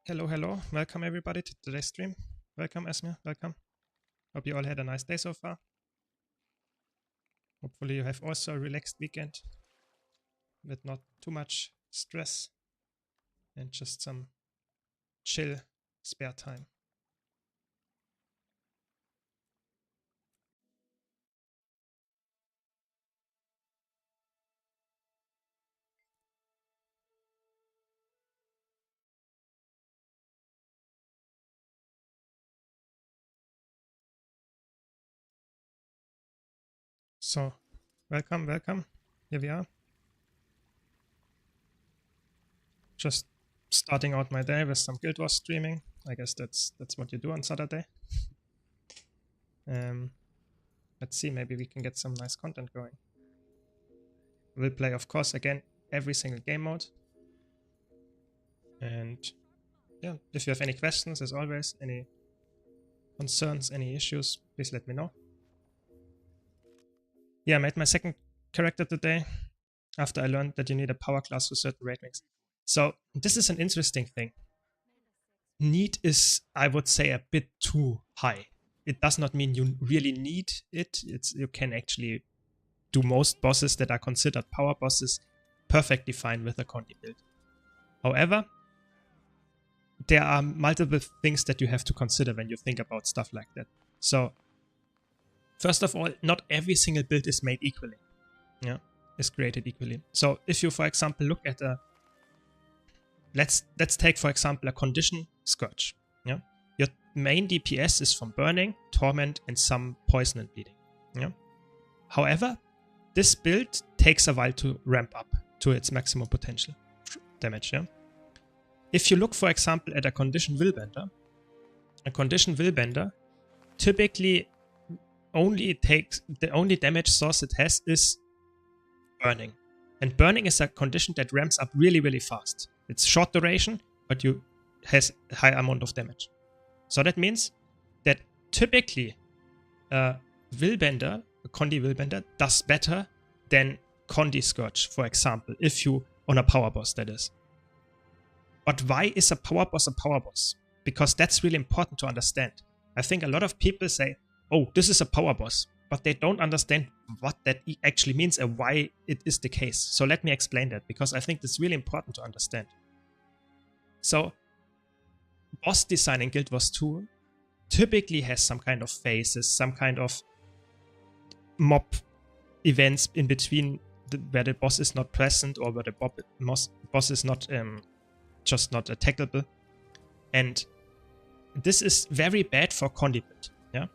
Hello, hello. Welcome everybody to today's stream. Welcome, Esme. Welcome. Hope you all had a nice day so far. Hopefully you have also a relaxed weekend with not too much stress and just some chill spare time. So, welcome, welcome. Here we are. Just starting out my day with some Guild Wars streaming. I guess that's what you do on Saturday. Let's see, maybe we can get some nice content going. We'll play, of course, again, every single game mode. And yeah, if you have any questions, as always, any concerns, any issues, please let me know. Yeah, I made my second character today after I learned that you need a power class for certain ratings. So this is an interesting thing. Need is, I would say, a bit too high. It does not mean you really need it. You can actually do most bosses that are considered power bosses perfectly fine with a Condi build. However, there are multiple things that you have to consider when you think about stuff like that. So, first of all, not every single build is made equally. Yeah, is created equally. So if you, for example, look at a let's take, for example, a condition Scourge. Yeah, your main DPS is from burning, torment, and some poison and bleeding. Yeah. However, this build takes a while to ramp up to its maximum potential damage. Yeah. If you look, for example, at a condition Willbender, typically the only damage source it has is burning. And burning is a condition that ramps up really, really fast. It's short duration, but you has a high amount of damage. So that means that typically Willbender, a Condi Willbender, does better than Condi Scourge, for example, if you on a power boss, that is. But why is a power boss? Because that's really important to understand. I think a lot of people say, oh, this is a power boss, but they don't understand what that actually means and why it is the case. So let me explain that, because I think it's really important to understand. So, boss design in Guild Wars 2 typically has some kind of phases, some kind of mob events in between where the boss is not present or where the boss is not just not attackable. And this is very bad for Condi build, yeah?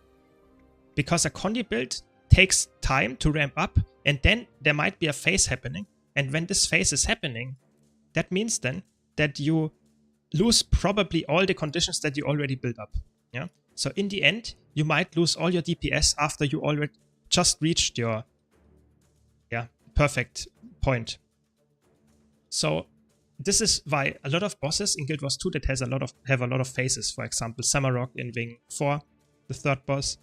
Because a Condi build takes time to ramp up, and then there might be a phase happening. And when this phase is happening, that means then that you lose probably all the conditions that you already built up. Yeah. So in the end, you might lose all your DPS after you already just reached your perfect point. So this is why a lot of bosses in Guild Wars 2 that have a lot of phases. For example, Samarok in Wing 4, the third boss,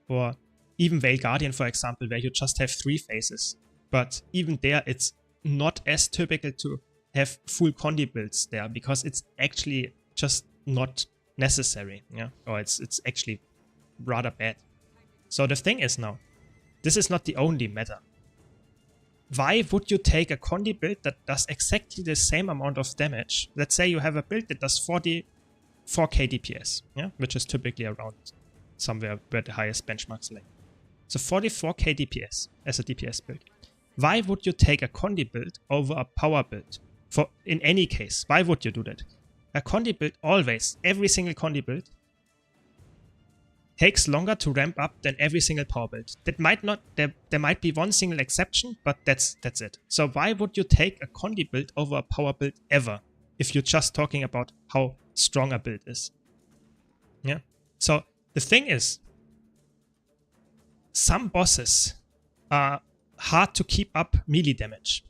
or even Veil Guardian, for example, where you just have 3 phases. But even there, it's not as typical to have full Condi builds there, because it's actually just not necessary, yeah, or it's actually rather bad. So the thing is now, this is not the only matter. Why would you take a Condi build that does exactly the same amount of damage? Let's say you have a build that does 44k DPS, yeah, which is typically around somewhere where the highest benchmarks lay. So 44k DPS as a DPS build. Why would you take a Condi build over a power build? In any case, why would you do that? A Condi build always, every single Condi build, takes longer to ramp up than every single power build. That might not, there might be one single exception, but that's it. So why would you take a Condi build over a power build ever, if you're just talking about how strong a build is? Yeah. So the thing is, some bosses are hard to keep up melee damage.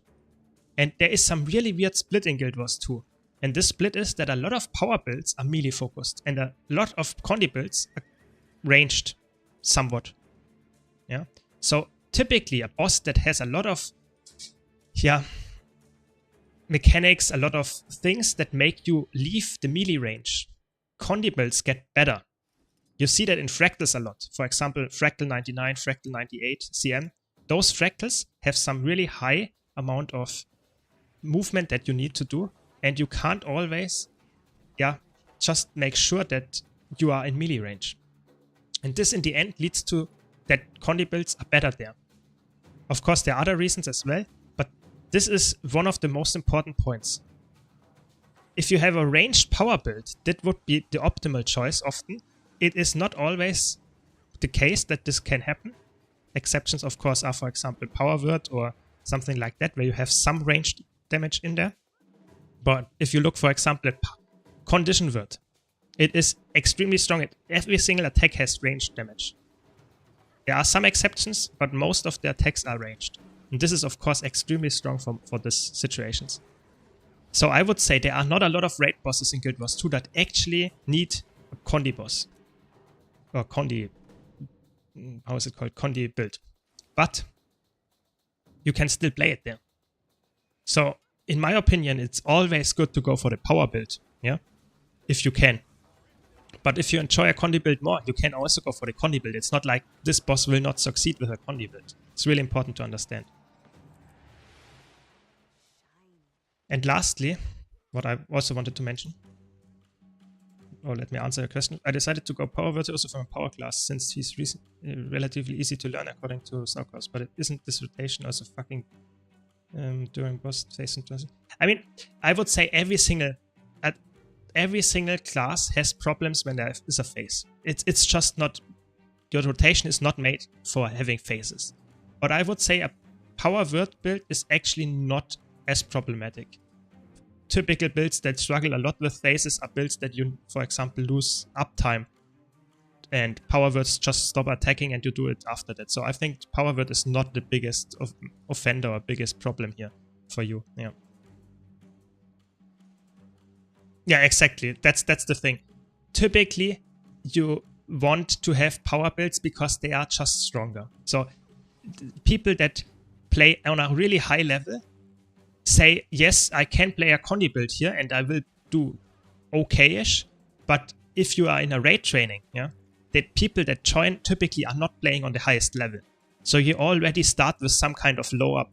And there is some really weird split in Guild Wars 2. And this split is that a lot of power builds are melee focused, and a lot of Condi builds are ranged somewhat. Yeah. So typically a boss that has a lot of mechanics, a lot of things that make you leave the melee range. Condi builds get better. You see that in fractals a lot. For example, fractal 99, fractal 98, CM. Those fractals have some really high amount of movement that you need to do. And you can't always, just make sure that you are in melee range. And this in the end leads to that Condi builds are better there. Of course, there are other reasons as well, but this is one of the most important points. If you have a ranged power build, that would be the optimal choice often. It is not always the case that this can happen. Exceptions, of course, are, for example, Power Word or something like that, where you have some ranged damage in there. But if you look, for example, at Condition Word, it is extremely strong. Every single attack has ranged damage. There are some exceptions, but most of the attacks are ranged. And this is, of course, extremely strong for these situations. So I would say there are not a lot of raid bosses in Guild Wars 2 that actually need a Condi boss. Or Condi, how is it called? Condi build. But you can still play it there. So in my opinion, it's always good to go for the power build, yeah, if you can. But if you enjoy a Condi build more, you can also go for the Condi build. It's not like this boss will not succeed with a Condi build. It's really important to understand. And lastly, what I also wanted to mention, let me answer your question. I decided to go Power Virtuoso from a power class since he's relatively easy to learn according to Snowcross, but it isn't this rotation also fucking during boss phase and transition. I mean, I would say every single class has problems when there is a phase. It's just not, your rotation is not made for having phases. But I would say a power word build is actually not as problematic. Typical builds that struggle a lot with phases are builds that you, for example, lose uptime and power words just stop attacking and you do it after that. So I think power word is not the biggest offender or biggest problem here for you. Yeah. Yeah, exactly. That's the thing. Typically, you want to have power builds because they are just stronger. So people that play on a really high level say, yes, I can play a Condi build here and I will do okay-ish. But if you are in a raid training, yeah, the people that join typically are not playing on the highest level. So you already start with some kind of lower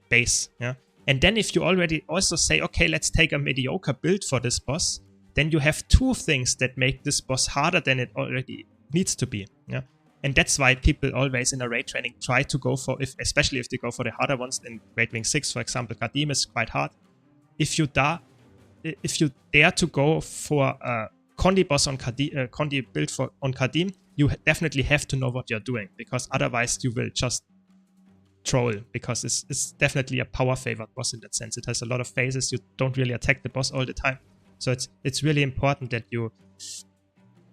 base, yeah. And then if you already also say, okay, let's take a mediocre build for this boss, then you have two things that make this boss harder than it already needs to be, yeah. And that's why people always in a raid training try to go for, especially if they go for the harder ones in Raid Wing 6, for example, Kadim is quite hard. If you dare to go for a Condi boss on Kadim, Condi build on Kadim, you definitely have to know what you're doing, because otherwise you will just troll, because it's definitely a power favored boss in that sense. It has a lot of phases. You don't really attack the boss all the time. So it's really important that you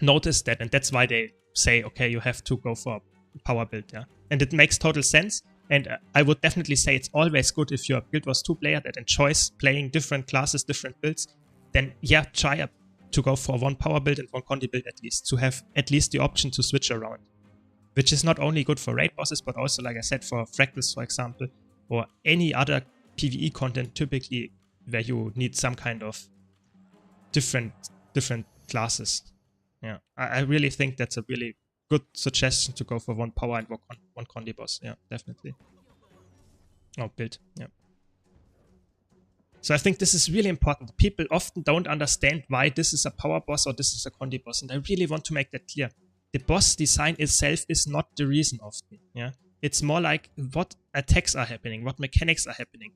notice that, and that's why they say, okay, you have to go for a power build, yeah. And it makes total sense. And I would definitely say it's always good if you're a Guild Wars 2 player that enjoys playing different classes, different builds, then yeah, try to go for one power build and one Condi build at least, to have at least the option to switch around. Which is not only good for raid bosses, but also, like I said, for fractals, for example, or any other PvE content typically where you need some kind of different classes. Yeah, I really think that's a really good suggestion to go for one power and one Condi boss. Yeah, definitely. Oh, build. Yeah. So I think this is really important. People often don't understand why this is a power boss or this is a Condi boss, and I really want to make that clear. The boss design itself is not the reason often. Yeah, it's more like what attacks are happening, what mechanics are happening.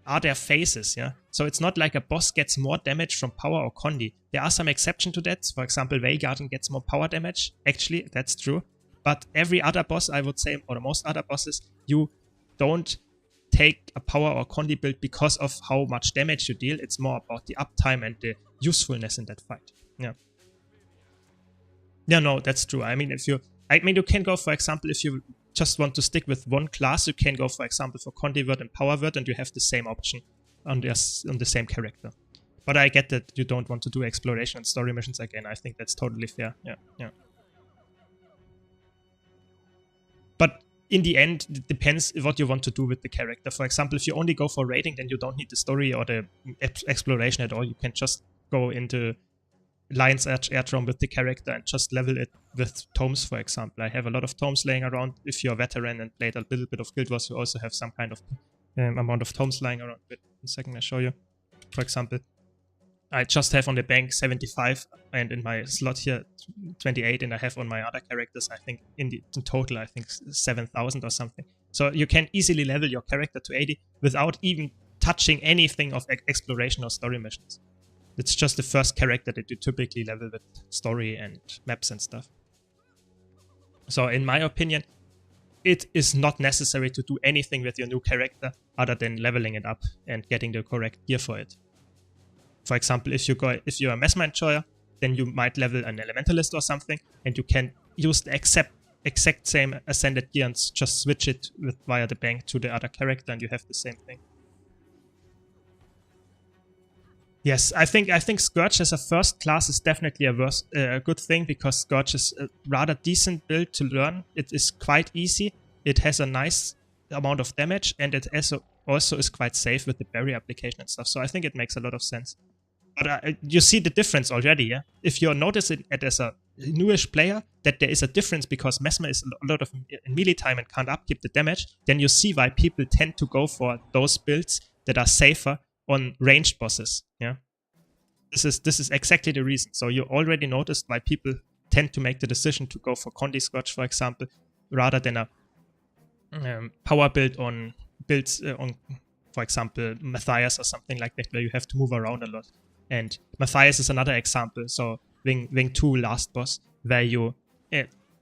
Are there phases, yeah? So it's not like a boss gets more damage from power or Condi. There are some exceptions to that. For example, Veigarden gets more power damage. Actually, that's true. But every other boss, I would say, or most other bosses, you don't take a power or Condi build because of how much damage you deal. It's more about the uptime and the usefulness in that fight. Yeah. Yeah, no, that's true. I mean, you can go, for example, if you just want to stick with one class, you can go, for example, for Condi Word and Power Word, and you have the same option on the same character. But I get that you don't want to do exploration and story missions again. I think that's totally fair. Yeah, yeah. But in the end, it depends what you want to do with the character. For example, if you only go for raiding, then you don't need the story or the exploration at all. You can just go into Lion's Edge Airdrome with the character and just level it with tomes, for example. I have a lot of tomes laying around. If you're a veteran and played a little bit of Guild Wars, you also have some kind of amount of tomes lying around. Wait a second, I'll show you. For example, I just have on the bank 75 and in my slot here 28, and I have on my other characters, I think in total, I think 7,000 or something. So you can easily level your character to 80 without even touching anything of exploration or story missions. It's just the first character that you typically level with story and maps and stuff. So in my opinion, it is not necessary to do anything with your new character other than leveling it up and getting the correct gear for it. For example, if you're a Mesmer Enjoyer, then you might level an Elementalist or something, and you can use the exact same Ascended gear and just switch it via the bank to the other character, and you have the same thing. Yes, I think Scourge as a first class is definitely a good thing, because Scourge is a rather decent build to learn. It is quite easy. It has a nice amount of damage, and it also is quite safe with the barrier application and stuff. So I think it makes a lot of sense. But you see the difference already, yeah? If you're noticing it as a newish player, that there is a difference because Mesmer is a lot of in melee time and can't upkeep the damage, then you see why people tend to go for those builds that are safer on ranged bosses, yeah? This is exactly the reason. So you already noticed why people tend to make the decision to go for Condi Scourge, for example, rather than a power build on builds on, for example, Matthias or something like that, where you have to move around a lot. And Matthias is another example. So Wing 2 last boss, where you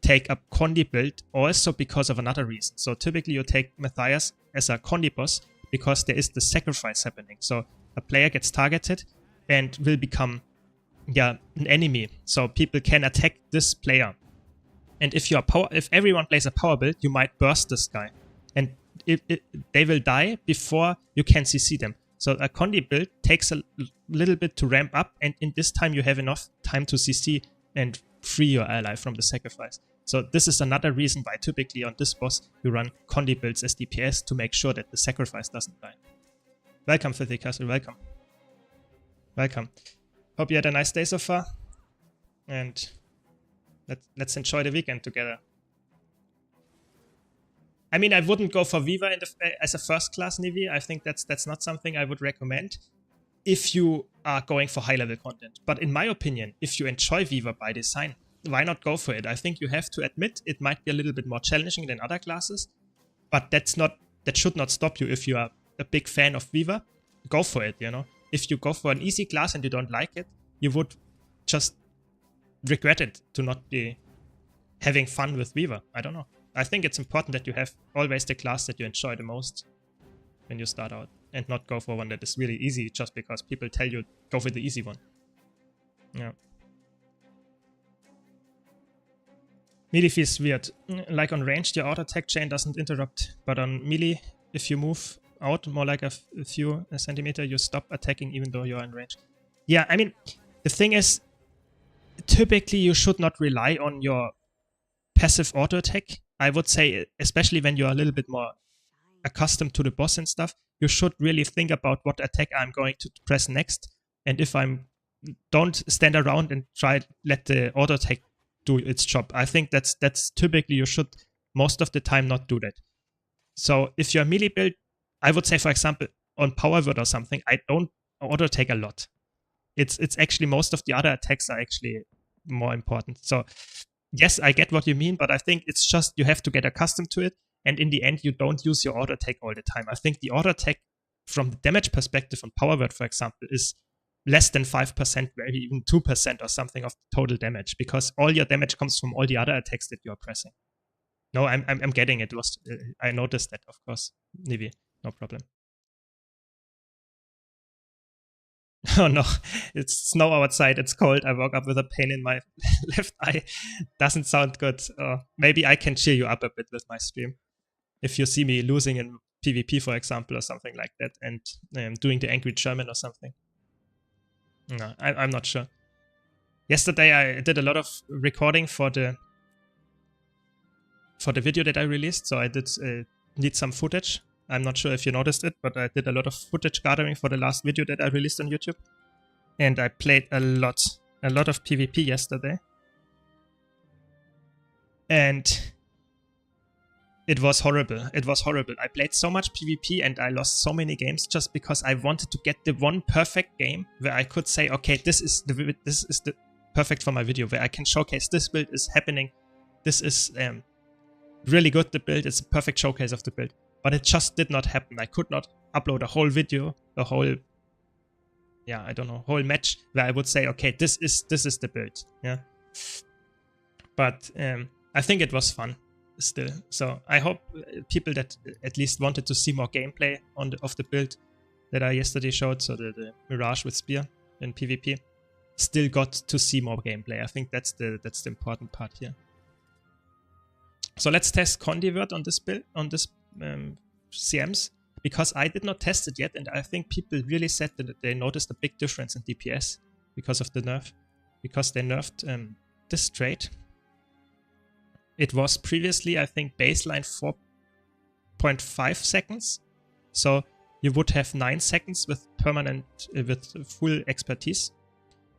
take a Condi build also because of another reason. So typically you take Matthias as a Condi boss because there is the sacrifice happening. So a player gets targeted and will become an enemy. So people can attack this player. And if everyone plays a power build, you might burst this guy. And they will die before you can CC them. So a Condi build takes a little bit to ramp up, and in this time you have enough time to CC and free your ally from the sacrifice. So this is another reason why typically on this boss you run Condi builds as DPS to make sure that the sacrifice doesn't die. Welcome, Filthy Castle, welcome. Welcome. Hope you had a nice day so far, and let's enjoy the weekend together. I mean, I wouldn't go for Viva as a first class Navy. I think that's not something I would recommend if you are going for high level content. But in my opinion, if you enjoy Viva by design, why not go for it? I think you have to admit it might be a little bit more challenging than other classes, but that should not stop you. If you are a big fan of Viva, go for it, you know. If you go for an easy class and you don't like it, you would just regret it to not be having fun with Viva. I don't know. I think it's important that you have always the class that you enjoy the most when you start out, and not go for one that is really easy just because people tell you go for the easy one. Yeah. Melee feels weird. Like on ranged, your auto attack chain doesn't interrupt, but on melee, if you move out more like a few centimeters, you stop attacking even though you're in range. Yeah, I mean, the thing is, typically you should not rely on your passive auto attack. I would say, especially when you're a little bit more accustomed to the boss and stuff, you should really think about what attack I'm going to press next. And if don't stand around and let the auto attack do its job. I think that's typically you should most of the time not do that. So if you're a melee build, I would say, for example, on Power Word or something, I don't auto attack a lot. It's actually most of the other attacks are actually more important. So yes, I get what you mean, but I think it's just you have to get accustomed to it, and in the end, you don't use your auto attack all the time. I think the auto attack, from the damage perspective on Power Word, for example, is less than 5%, maybe even 2% or something of the total damage, because all your damage comes from all the other attacks that you're pressing. No, I'm getting it. I noticed that, of course, Nivi, no problem. Oh no, it's snow outside, it's cold. I woke up with a pain in my left eye. Doesn't sound good. Maybe I can cheer you up a bit with my stream. If you see me losing in PvP, for example, or something like that, and doing the Angry German or something. No, I'm not sure. Yesterday I did a lot of recording for for the video that I released. So I did need some footage. I'm not sure if you noticed it, but I did a lot of footage gathering for the last video that I released on YouTube. And I played a lot of PvP yesterday. And it was horrible. It was horrible. I played so much PvP and I lost so many games just because I wanted to get the one perfect game where I could say, okay, this is the perfect for my video, where I can showcase this build is happening. This is really good, the build. It's a perfect showcase of the build. But it just did not happen. I could not upload a whole video, a whole, yeah, I don't know, whole match where I would say, okay, this is the build. Yeah. But I think it was fun still. So I hope people that at least wanted to see more gameplay of the build that I yesterday showed, so the Mirage with Spear in PvP, still got to see more gameplay. I think that's the important part here. So let's test Condivert on this build, on this CMs, because I did not test it yet, and I think people really said that they noticed a big difference in DPS because of the nerf, because they nerfed this trait. It was previously, I think, baseline 4.5 seconds, so you would have 9 seconds with permanent, with full expertise,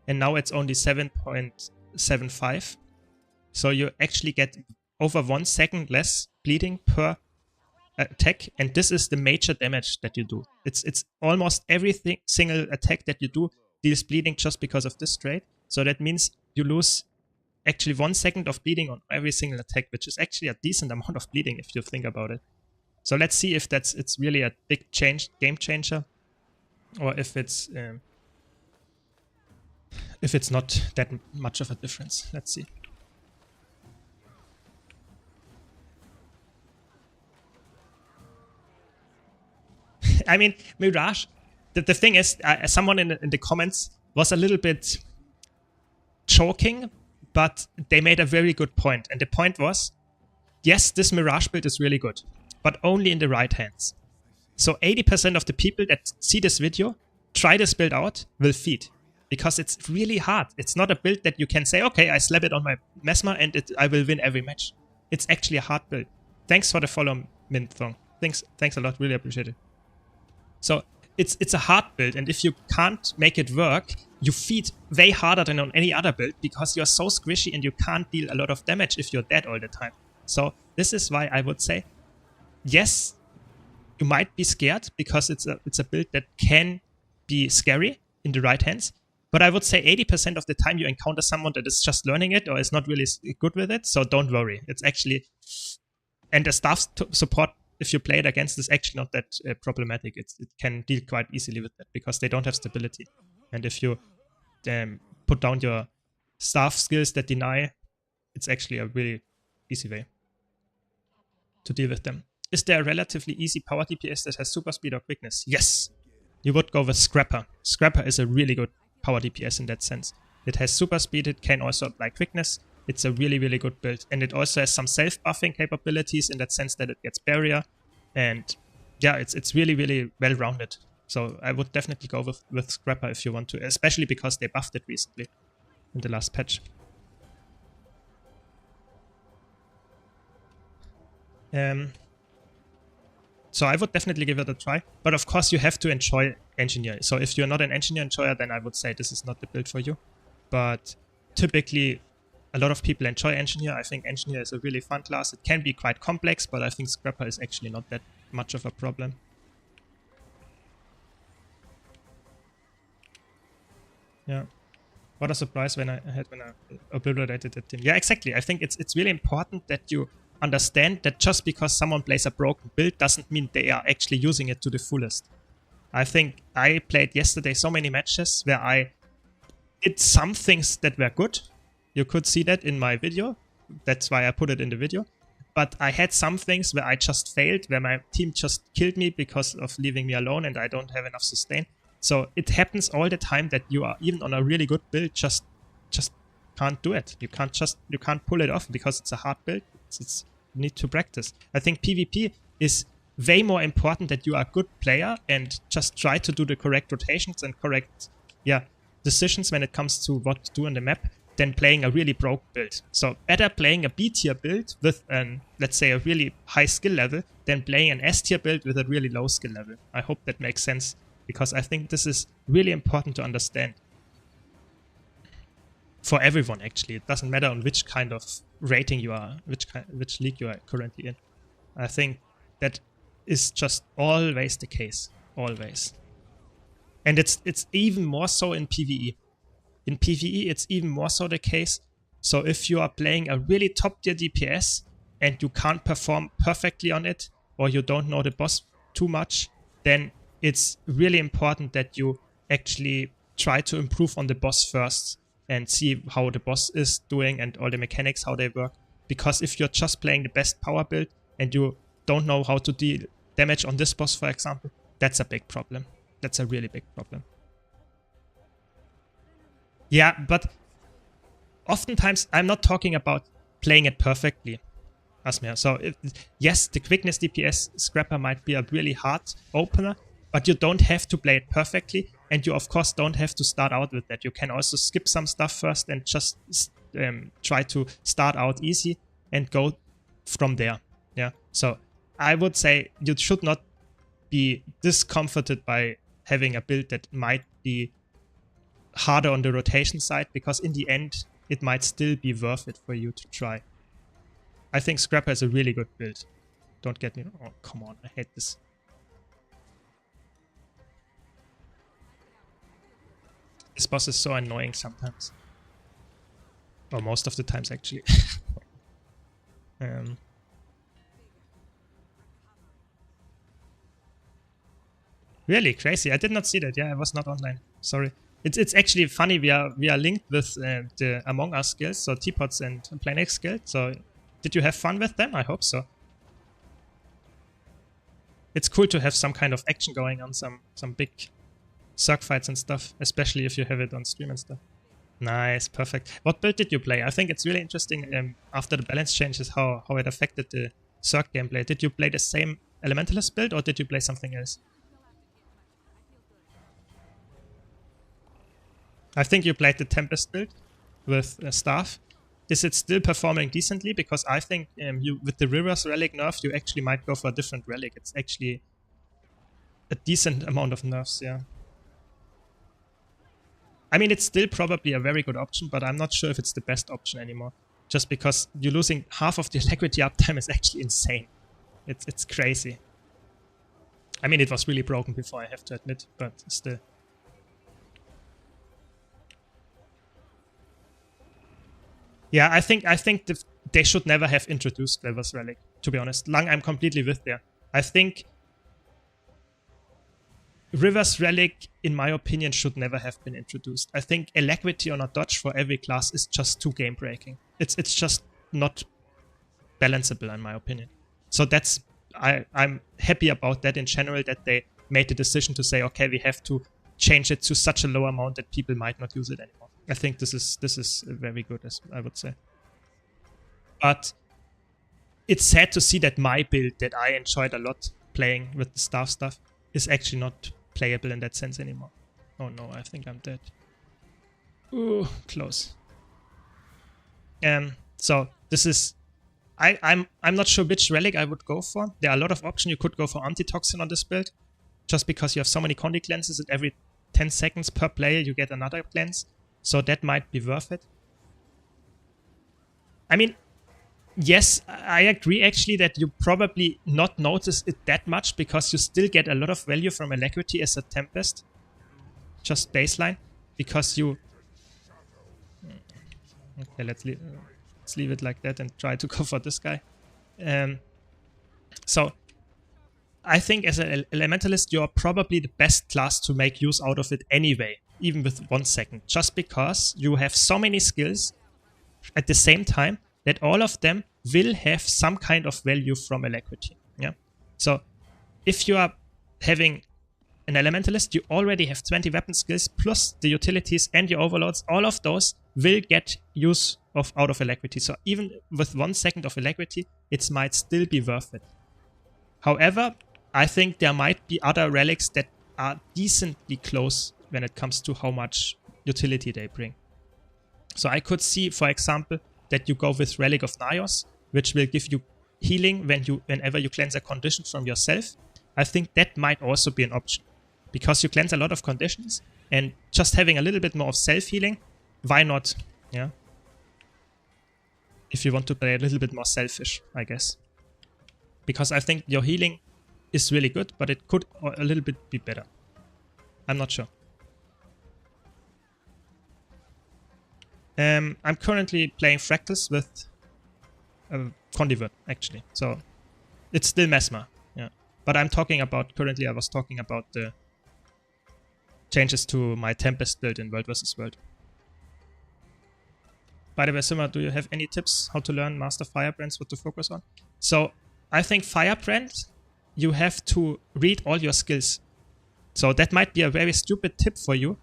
and now it's only 7.75, so you actually get over 1 second less bleeding per attack, and this is the major damage that you do. It's almost every single attack that you do deals bleeding just because of this trait. So that means you lose actually 1 second of bleeding on every single attack, which is actually a decent amount of bleeding if you think about it. So let's see if it's really a big game changer, or if it's not that much of a difference. Let's see. I mean, Mirage, the thing is, someone in the comments was a little bit choking, but they made a very good point. And the point was, yes, this Mirage build is really good, but only in the right hands. So 80% of the people that see this video, try this build out, will feed. Because it's really hard. It's not a build that you can say, okay, I slap it on my Mesmer and I will win every match. It's actually a hard build. Thanks for the follow, Minthong. Thanks a lot, really appreciate it. So it's a hard build, and if you can't make it work, you feed way harder than on any other build because you're so squishy and you can't deal a lot of damage if you're dead all the time. So this is why I would say, yes, you might be scared because it's a build that can be scary in the right hands. But I would say 80% of the time you encounter someone that is just learning it or is not really good with it. So don't worry. It's actually, and the staff support, if you play it against, is actually not that problematic. It can deal quite easily with that because they don't have stability. And if you put down your staff skills that deny, it's actually a really easy way to deal with them. Is there a relatively easy power DPS that has super speed or quickness? Yes! You would go with Scrapper. Scrapper is a really good power DPS in that sense. It has super speed, it can also apply quickness. It's a really, really good build. And it also has some self-buffing capabilities in that sense that it gets barrier. And yeah, it's really, really well-rounded. So I would definitely go with Scrapper if you want to, especially because they buffed it recently in the last patch. So I would definitely give it a try. But of course you have to enjoy Engineer. So if you're not an Engineer enjoyer, then I would say this is not the build for you. But typically, a lot of people enjoy Engineer. I think Engineer is a really fun class. It can be quite complex, but I think Scrapper is actually not that much of a problem. Yeah. What a surprise when I obliterated that team. Yeah, exactly. I think it's really important that you understand that just because someone plays a broken build doesn't mean they are actually using it to the fullest. I think I played yesterday so many matches where I did some things that were good. You could see that in my video. That's why I put it in the video. But I had some things where I just failed, where my team just killed me because of leaving me alone and I don't have enough sustain. So it happens all the time that you are, even on a really good build, just can't do it. You can't pull it off because it's a hard build. It's you need to practice. I think PvP is way more important that you are a good player and just try to do the correct rotations and correct decisions when it comes to what to do on the map, than playing a really broke build. So better playing a B tier build with an, let's say, a really high skill level than playing an S tier build with a really low skill level. I hope that makes sense, because I think this is really important to understand. For everyone, actually. It doesn't matter on which kind of rating you are, which league you are currently in. I think that is just always the case. Always. And it's even more so in PvE. In PvE, it's even more so the case. So if you are playing a really top tier DPS and you can't perform perfectly on it, or you don't know the boss too much, then it's really important that you actually try to improve on the boss first and see how the boss is doing and all the mechanics, how they work. Because if you're just playing the best power build and you don't know how to deal damage on this boss, for example, that's a big problem. That's a really big problem. Yeah, but oftentimes I'm not talking about playing it perfectly, Asmir. So yes, the quickness DPS Scrapper might be a really hard opener, but you don't have to play it perfectly, and you of course don't have to start out with that. You can also skip some stuff first and just try to start out easy and go from there. Yeah. So I would say you should not be discomforted by having a build that might be harder on the rotation side, because in the end it might still be worth it for you to try. I think Scrapper is a really good build. Don't get me wrong. Oh, come on, I hate this. This boss is so annoying sometimes. Or most of the times, actually. Really crazy. I did not see that. Yeah, I was not online. Sorry. It's actually funny. We are linked with the Among Us guilds, so Teapots and PlaneX guild. So did you have fun with them? I hope so. It's cool to have some kind of action going on, some big circ fights and stuff, especially if you have it on stream and stuff. Nice, perfect. What build did you play? I think it's really interesting after the balance changes how it affected the circ gameplay. Did you play the same Elementalist build or did you play something else? I think you played the Tempest build with Staff. Is it still performing decently? Because I think you with the Reverse Relic nerf, you actually might go for a different relic. It's actually a decent amount of nerfs, yeah. I mean, it's still probably a very good option, but I'm not sure if it's the best option anymore. Just because you're losing half of the Alacrity uptime is actually insane. It's crazy. I mean, it was really broken before, I have to admit, but still. Yeah, I think they should never have introduced Reverse Relic, to be honest. Lang, I'm completely with there. I think Reverse Relic, in my opinion, should never have been introduced. I think Alacrity on a dodge for every class is just too game breaking. It's just not balanceable, in my opinion. So that's I'm happy about that in general, that they made the decision to say, okay, we have to change it to such a low amount that people might not use it anymore. I think this is very good, as I would say. But it's sad to see that my build that I enjoyed a lot playing with the staff stuff is actually not playable in that sense anymore. Oh no, I think I'm dead. Ooh, close. So this is I'm not sure which relic I would go for. There are a lot of options. You could go for Antitoxin on this build, just because you have so many Condi cleanses and every 10 seconds per player you get another cleanse. So that might be worth it. I mean, yes, I agree actually that you probably not notice it that much, because you still get a lot of value from Alacrity as a Tempest. Just baseline. Because you... Okay, let's leave it like that and try to go for this guy. So, I think as an Elementalist, you're probably the best class to make use out of it anyway, even with 1 second, just because you have so many skills at the same time that all of them will have some kind of value from Alacrity. Yeah. So if you are having an Elementalist, you already have 20 weapon skills plus the utilities and your overloads. All of those will get use out of Alacrity. So even with 1 second of Alacrity, it might still be worth it. However, I think there might be other relics that are decently close when it comes to how much utility they bring. So I could see, for example, that you go with Relic of Nios, which will give you healing whenever you cleanse a condition from yourself. I think that might also be an option, because you cleanse a lot of conditions, and just having a little bit more of self-healing, why not? Yeah. If you want to play a little bit more selfish, I guess. Because I think your healing is really good, but it could a little bit be better. I'm not sure. I'm currently playing Fractals with Condivert, actually. So it's still Mesmer, yeah. But I'm talking about, currently I was talking about the changes to my Tempest build in World vs. World. By the way, Simmer, do you have any tips how to learn Master Firebrands, what to focus on? So I think Firebrand, you have to read all your skills. So that might be a very stupid tip for you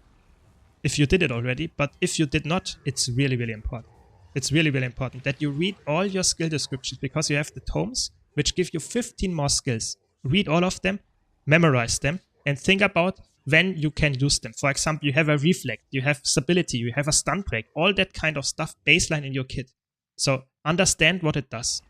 if you did it already, but if you did not, it's really, really important. It's really, really important that you read all your skill descriptions, because you have the tomes, which give you 15 more skills. Read all of them, memorize them, and think about when you can use them. For example, you have a reflect, you have stability, you have a stun break, all that kind of stuff baseline in your kit. So understand what it does.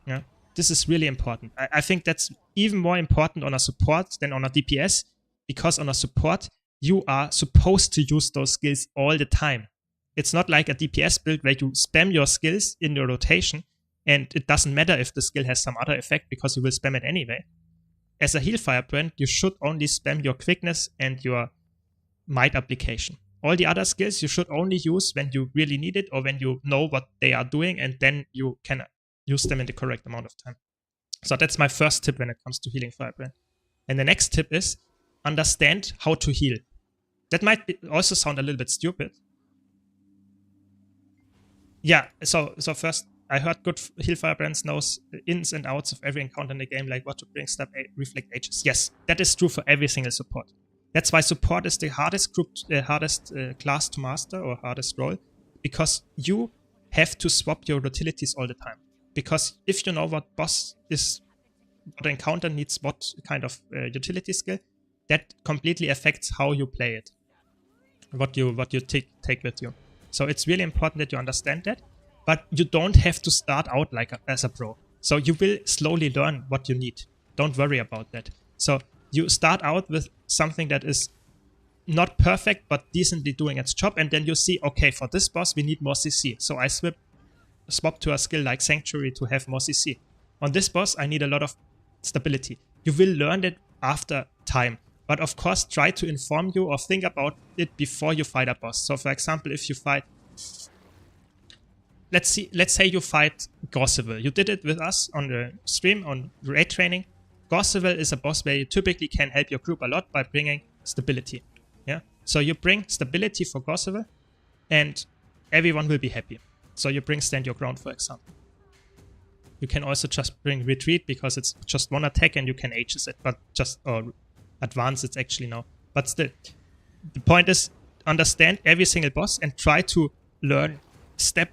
Yeah, this is really important. I think that's even more important on a support than on a DPS, because on a support, you are supposed to use those skills all the time. It's not like a DPS build where you spam your skills in your rotation, and it doesn't matter if the skill has some other effect, because you will spam it anyway. As a heal firebrand, you should only spam your quickness and your might application. All the other skills you should only use when you really need it, or when you know what they are doing, and then you can use them in the correct amount of time. So that's my first tip when it comes to healing firebrand. And the next tip is understand how to heal. That might also sound a little bit stupid. Yeah, so first, I heard good heal firebrands knows the ins and outs of every encounter in the game, like what to bring, step, reflect, ages. Yes, that is true for every single support. That's why support is the hardest group, class to master, or hardest role, because you have to swap your utilities all the time. Because if you know what boss is, what encounter needs what kind of utility skill, that completely affects how you play it, what you take with you. So it's really important that you understand that, but you don't have to start out like as a pro. So you will slowly learn what you need. Don't worry about that. So you start out with something that is not perfect, but decently doing its job, and then you see, okay, for this boss we need more CC. So I swap to a skill like Sanctuary to have more CC. On this boss I need a lot of stability. You will learn it after time. But of course, try to inform you or think about it before you fight a boss. So for example, if you fight, let's say you fight Gorseville. You did it with us on the stream on raid training. Gorseville is a boss where you typically can help your group a lot by bringing stability. Yeah. So you bring stability for Gorseville, and everyone will be happy. So you bring Stand Your Ground, for example. You can also just bring Retreat, because it's just one attack and you can Aegis it, but just advance it's actually now. But still, the point is, understand every single boss and try to learn step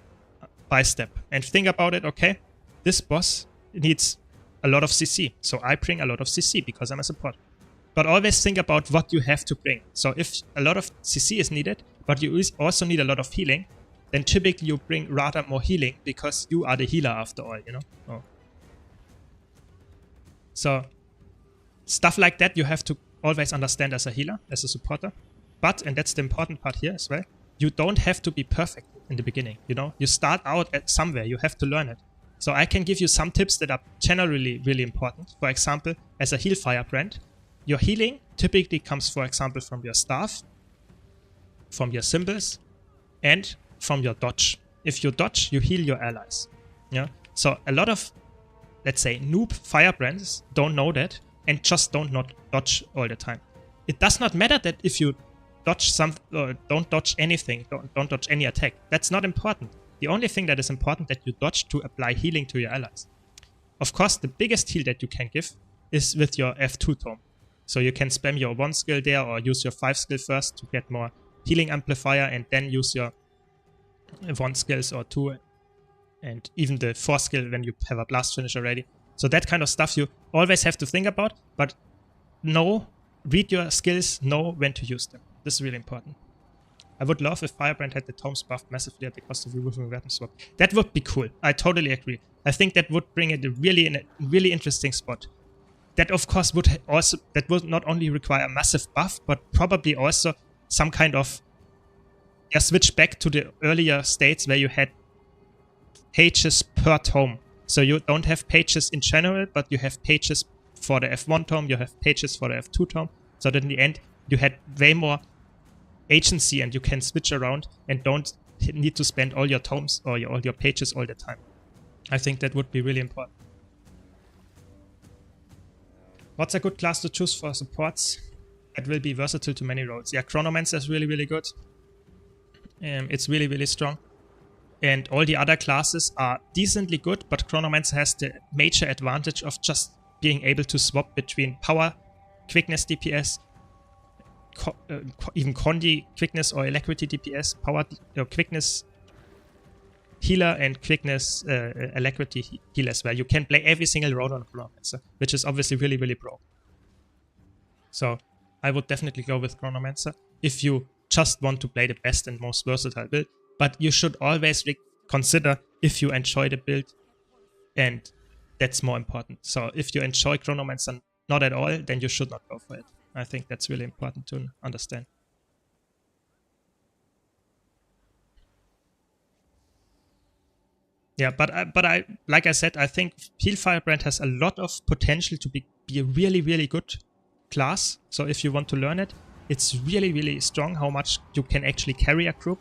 by step. And think about it, okay, this boss needs a lot of CC, so I bring a lot of CC because I'm a support. But always think about what you have to bring. So if a lot of CC is needed, but you also need a lot of healing, then typically you bring rather more healing, because you are the healer after all, you know? Oh. So stuff like that you have to always understand as a healer, as a supporter. But, and that's the important part here as well, you don't have to be perfect in the beginning, you know? You start out at somewhere, you have to learn it. So I can give you some tips that are generally really important. For example, as a heal firebrand, your healing typically comes, for example, from your staff, from your symbols, and from your dodge. If you dodge, you heal your allies. Yeah. So a lot of, let's say, noob firebrands don't know that and just don't not dodge all the time. It does not matter that if you dodge don't dodge anything, don't dodge any attack. That's not important. The only thing that is important that you dodge to apply healing to your allies. Of course, the biggest heal that you can give is with your F2 tome. So you can spam your 1 skill there, or use your 5 skill first to get more healing amplifier, and then use your 1 skills or 2, and even the 4 skill when you have a blast finish already. So that kind of stuff you always have to think about, but read your skills, know when to use them. This is really important. I would love if Firebrand had the tomes buffed massively at the cost of removing weapon swap. That would be cool. I totally agree. I think that would bring it in a really interesting spot. That of course would not only require a massive buff, but probably also some kind of switch back to the earlier states where you had pages per tome. So you don't have pages in general, but you have pages for the F1 tome, you have pages for the F2 tome. So that in the end, you had way more agency and you can switch around and don't need to spend all your tomes or all your pages all the time. I think that would be really important. What's a good class to choose for supports that will be versatile to many roles? Yeah, Chronomancer is really, really good. It's really, really strong. And all the other classes are decently good, but Chronomancer has the major advantage of just being able to swap between power, quickness DPS, even Condi quickness or alacrity DPS, power quickness healer and quickness alacrity healer as well. You can play every single role on Chronomancer, which is obviously really, really broke. So I would definitely go with Chronomancer if you just want to play the best and most versatile build. But you should always consider if you enjoy the build, and that's more important. So if you enjoy Chronomancer not at all, then you should not go for it. I think that's really important to understand. Yeah, but I like I said, I think Heal Firebrand has a lot of potential to be a really, really good class. So if you want to learn it, it's really, really strong how much you can actually carry a group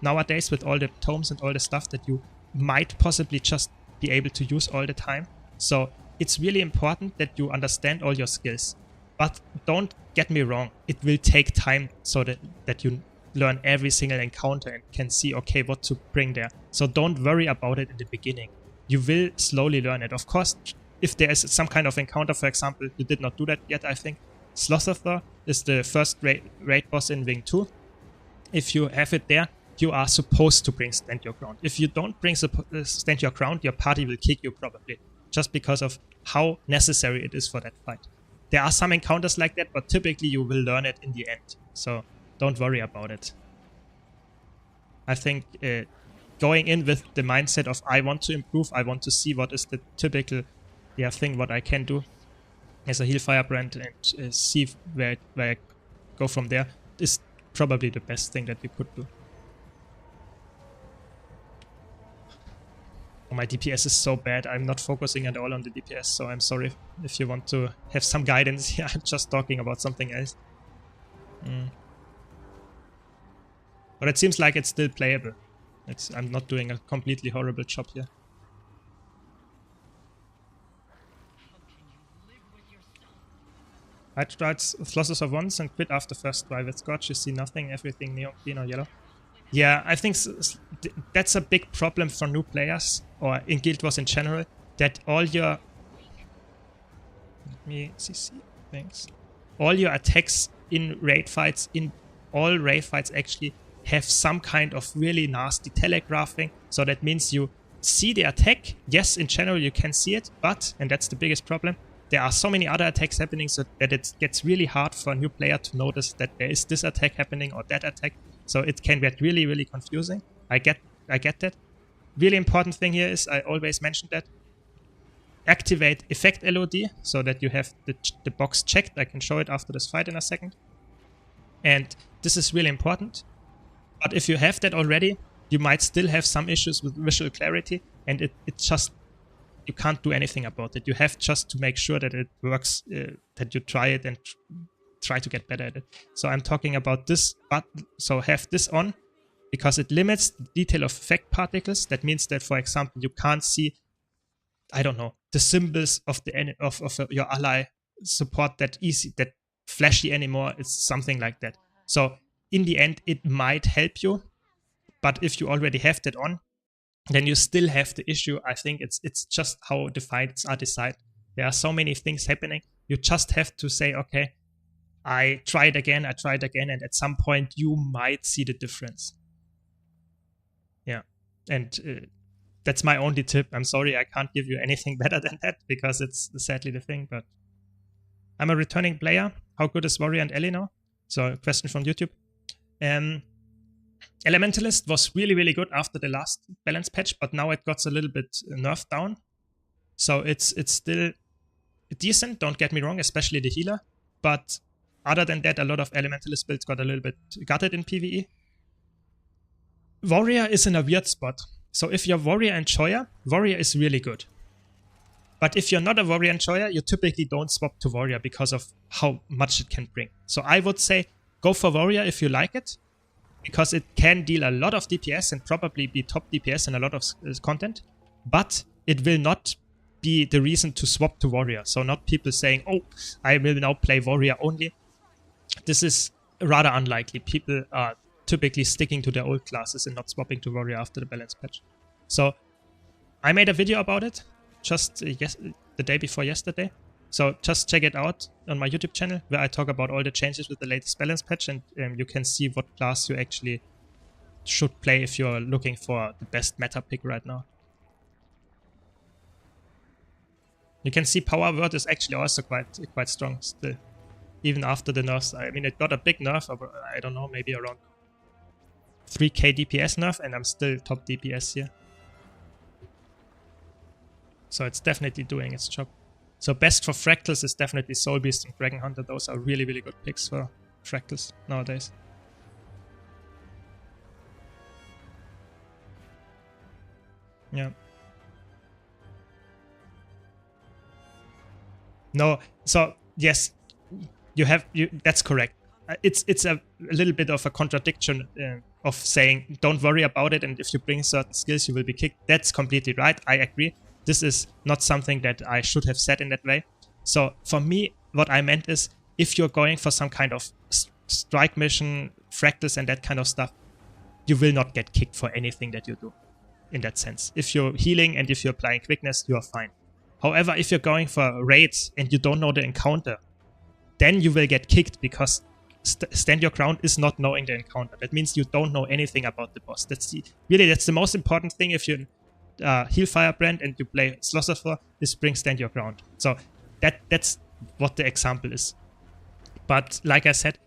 nowadays with all the tomes and all the stuff that you might possibly just be able to use all the time. So it's really important that you understand all your skills. But don't get me wrong, it will take time so that you learn every single encounter and can see, okay, what to bring there. So don't worry about it in the beginning. You will slowly learn it. Of course, if there is some kind of encounter, for example, you did not do that yet, I think. Slothather is the first raid boss in Wing 2. If you have it there, you are supposed to bring Stand Your Ground. If you don't bring Stand Your Ground, your party will kick you probably, just because of how necessary it is for that fight. There are some encounters like that, but typically you will learn it in the end. So don't worry about it. I think going in with the mindset of I want to improve, I want to see what is the typical thing what I can do as a Heal Firebrand and see where I go from there is probably the best thing that you could do. Oh, my DPS is so bad, I'm not focusing at all on the DPS, so I'm sorry if you want to have some guidance here. I'm just talking about something else. But it seems like it's still playable. I'm not doing a completely horrible job here. I tried Slosser once and quit after first try with Scotch. You see nothing, everything neon, green or yellow. Yeah, I think that's a big problem for new players, or in Guild Wars in general, that all your... Let me see things. All your attacks in raid fights, in all raid fights actually, have some kind of really nasty telegraphing. So that means you see the attack. Yes, in general you can see it, but, and that's the biggest problem, there are so many other attacks happening so that it gets really hard for a new player to notice that there is this attack happening or that attack. So it can get really, really confusing. I get that. Really important thing here is, I always mention that, activate effect LOD so that you have the box checked. I can show it after this fight in a second. And this is really important. But if you have that already, you might still have some issues with visual clarity, and it's just, you can't do anything about it. You have just to make sure that it works, that you try it and try to get better at it. So I'm talking about this, but so have this on because it limits the detail of effect particles. That means that, for example, you can't see, I don't know, the symbols of the of your ally support that easy, that flashy anymore. It's something like that. So in the end, it might help you, but if you already have that on, then you still have the issue. I think it's just how the fights are decided. There are so many things happening. You just have to say, okay, I tried again, and at some point you might see the difference. Yeah, and that's my only tip. I'm sorry, I can't give you anything better than that because it's sadly the thing, but I'm a returning player. How good is Warrior and Ellie now? So, question from YouTube. Elementalist was really, really good after the last balance patch, but now it got a little bit nerfed down. So it's still decent, don't get me wrong, especially the healer. But other than that, a lot of Elementalist builds got a little bit gutted in PvE. Warrior is in a weird spot. So if you're Warrior Enjoyer, Warrior is really good. But if you're not a Warrior Enjoyer, you typically don't swap to Warrior because of how much it can bring. So I would say go for Warrior if you like it, because it can deal a lot of DPS and probably be top DPS in a lot of content, but it will not be the reason to swap to Warrior. So not people saying, oh, I will now play Warrior only. This is rather unlikely. People are typically sticking to their old classes and not swapping to Warrior after the balance patch. So I made a video about it just the day before yesterday. So just check it out on my YouTube channel, where I talk about all the changes with the latest balance patch, and you can see what class you actually should play if you're looking for the best meta pick right now. You can see Power Word is actually also quite strong still, even after the nerfs. I mean, it got a big nerf, I don't know, maybe around 3k DPS nerf, and I'm still top DPS here. So it's definitely doing its job. So best for Fractals is definitely Soul Beast and Dragon Hunter. Those are really, really good picks for Fractals nowadays. Yeah. No, so yes, that's correct. It's a little bit of a contradiction of saying don't worry about it, and if you bring certain skills you will be kicked. That's completely right. I agree. This is not something that I should have said in that way. So for me, what I meant is, if you're going for some kind of strike mission, Fractals and that kind of stuff, you will not get kicked for anything that you do in that sense. If you're healing and if you're applying quickness, you are fine. However, if you're going for raids and you don't know the encounter, then you will get kicked, because stand your ground is not knowing the encounter. That means you don't know anything about the boss. That's the most important thing if you're Healfire brand and you play Slosser is bring stand your ground. So that's what the example is. But like I said,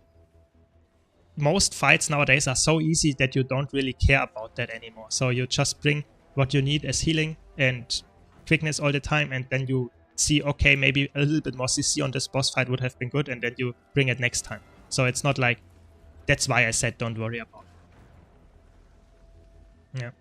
most fights nowadays are so easy that you don't really care about that anymore. So you just bring what you need as healing and quickness all the time, and then you see, okay, maybe a little bit more CC on this boss fight would have been good, and then you bring it next time. So it's not like, that's why I said don't worry about it. Yeah.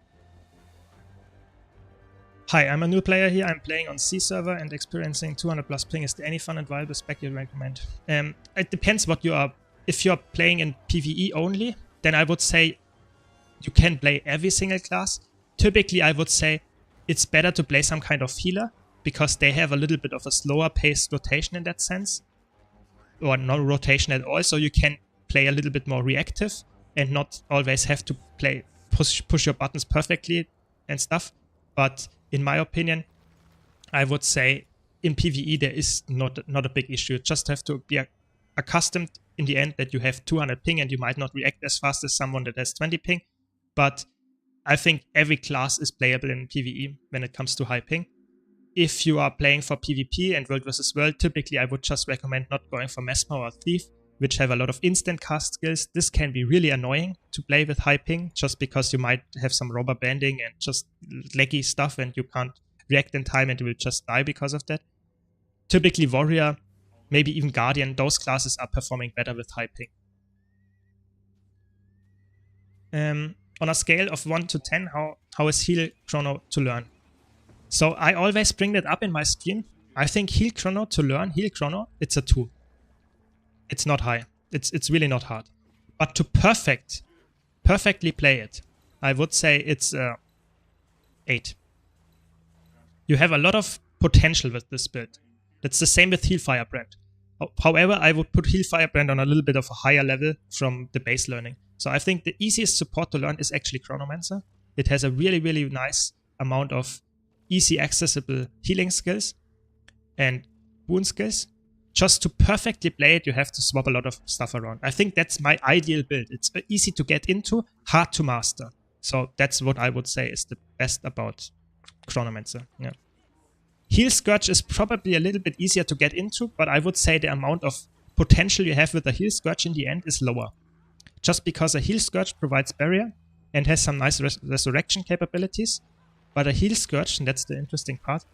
Hi, I'm a new player here. I'm playing on C server and experiencing 200 plus ping. Is there any fun and viable spec you recommend? It depends what you are. If you're playing in PvE only, then I would say you can play every single class. Typically, I would say it's better to play some kind of healer, because they have a little bit of a slower paced rotation in that sense, or no rotation at all. So you can play a little bit more reactive and not always have to push your buttons perfectly and stuff. But in my opinion, I would say in PvE there is not a big issue. You just have to be accustomed in the end that you have 200 ping and you might not react as fast as someone that has 20 ping. But I think every class is playable in PvE when it comes to high ping. If you are playing for PvP and World vs. World, typically I would just recommend not going for Mesmer or Thief, which have a lot of instant cast skills. This can be really annoying to play with high ping, just because you might have some robber banding and just laggy stuff and you can't react in time and you will just die because of that. Typically Warrior, maybe even Guardian, those classes are performing better with high ping. On a scale of 1 to 10, how is Heal Chrono to learn? So I always bring that up in my stream. I think Heal Chrono to learn, Heal Chrono, it's a 2. It's not high. It's really not hard. But to perfectly play it, I would say it's 8. You have a lot of potential with this build. That's the same with Heal Firebrand. However, I would put Heal Firebrand on a little bit of a higher level from the base learning. So I think the easiest support to learn is actually Chronomancer. It has a really, really nice amount of easy accessible healing skills and boon skills. Just to perfectly play it, you have to swap a lot of stuff around. I think that's my ideal build. It's easy to get into, hard to master. So that's what I would say is the best about Chronomancer. Yeah. Heal Scourge is probably a little bit easier to get into, but I would say the amount of potential you have with the Heal Scourge in the end is lower. just because a heal Scourge provides barrier and has some nice resurrection capabilities, but a heal Scourge, and that's the interesting part,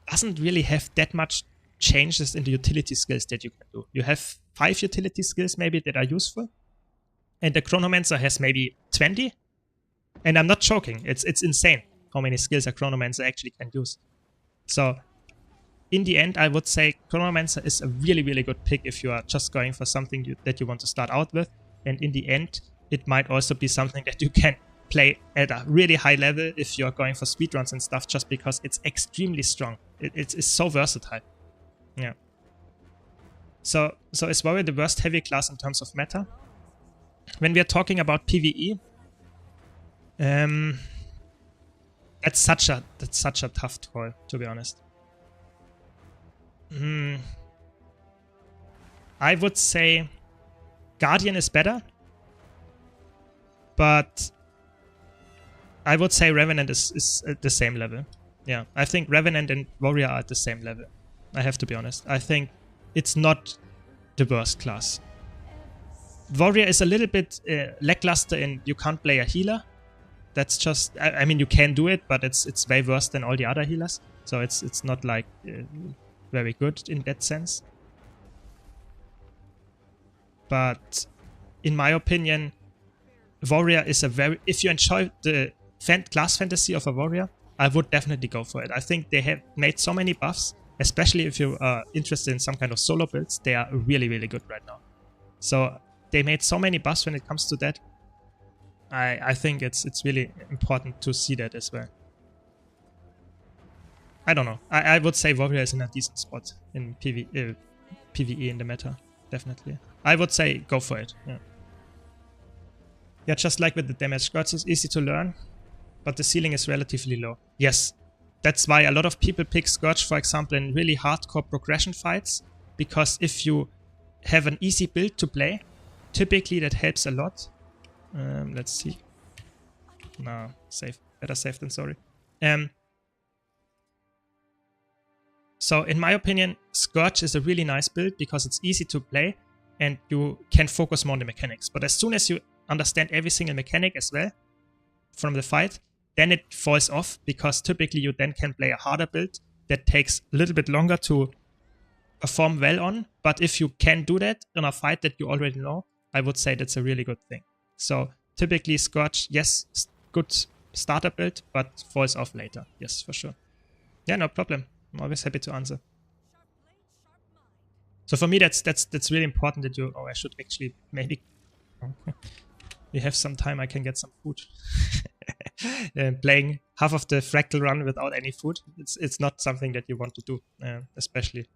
doesn't really have that much changes in the utility skills that you can do. You have 5 utility skills maybe that are useful, and the Chronomancer has maybe 20, and I'm not joking, it's insane how many skills a Chronomancer actually can use. So in the end, I would say Chronomancer is a really, really good pick if you are just going for something that you want to start out with. And in the end, it might also be something that you can play at a really high level if you're going for speedruns and stuff, just because it's extremely strong. It's so versatile. Yeah. So is Warrior the worst heavy class in terms of meta? When we are talking about PvE, that's such a tough call, to be honest. I would say Guardian is better, but I would say Revenant is at the same level. Yeah, I think Revenant and Warrior are at the same level. I have to be honest. I think it's not the worst class. Warrior is a little bit lackluster in you can't play a healer. That's just, I mean, you can do it, but it's way worse than all the other healers. So it's not like very good in that sense. But in my opinion, Warrior is a very, if you enjoy the class fantasy of a Warrior, I would definitely go for it. I think they have made so many buffs, especially if you are interested in some kind of solo builds. They are really, really good right now. So they made so many buffs when it comes to that. I think it's really important to see that as well. I don't know. I would say Warrior is in a decent spot in PvE in the meta, definitely. I would say go for it. Yeah. Yeah, just like with the damage, Scourge is easy to learn, but the ceiling is relatively low. Yes, that's why a lot of people pick Scourge, for example, in really hardcore progression fights, because if you have an easy build to play, typically that helps a lot. Let's see. No, safe. Better safe than sorry. So in my opinion, Scourge is a really nice build because it's easy to play and you can focus more on the mechanics. But as soon as you understand every single mechanic as well from the fight, then it falls off, because typically you then can play a harder build that takes a little bit longer to perform well on. But if you can do that in a fight that you already know, I would say that's a really good thing. So typically Scourge, yes, good starter build, but falls off later. Yes, for sure. Yeah, no problem. I'm always happy to answer. So for me, that's really important that you. Oh, I should actually maybe. We have some time. I can get some food. Playing half of the fractal run without any food, it's not something that you want to do, especially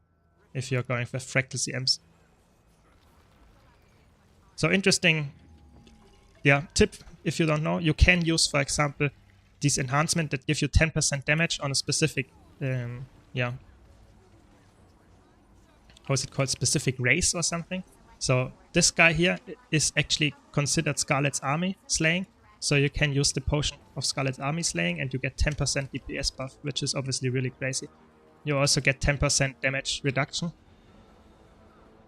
if you're going for fractal CMs. So interesting. Yeah, tip if you don't know, you can use, for example, these enhancements that give you 10% damage on a specific. Yeah, how is it called? Specific race or something. So this guy here is actually considered Scarlet's Army Slaying. So you can use the potion of Scarlet's Army Slaying and you get 10% DPS buff, which is obviously really crazy. You also get 10% damage reduction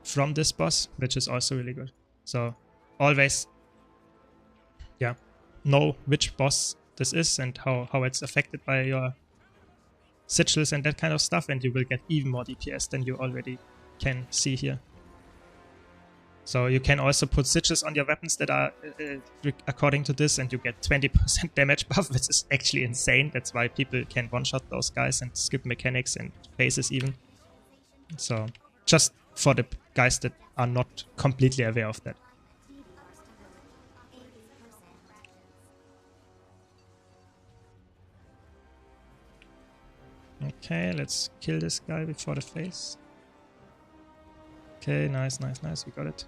from this boss, which is also really good. So always, yeah, know which boss this is and how it's affected by your sigils and that kind of stuff, and you will get even more DPS than you already can see here. So you can also put sigils on your weapons that are according to this, and you get 20% damage buff, which is actually insane. That's why people can one-shot those guys and skip mechanics and phases even. So just for the guys that are not completely aware of that. Okay, let's kill this guy before the face. Okay, nice, nice, nice. We got it.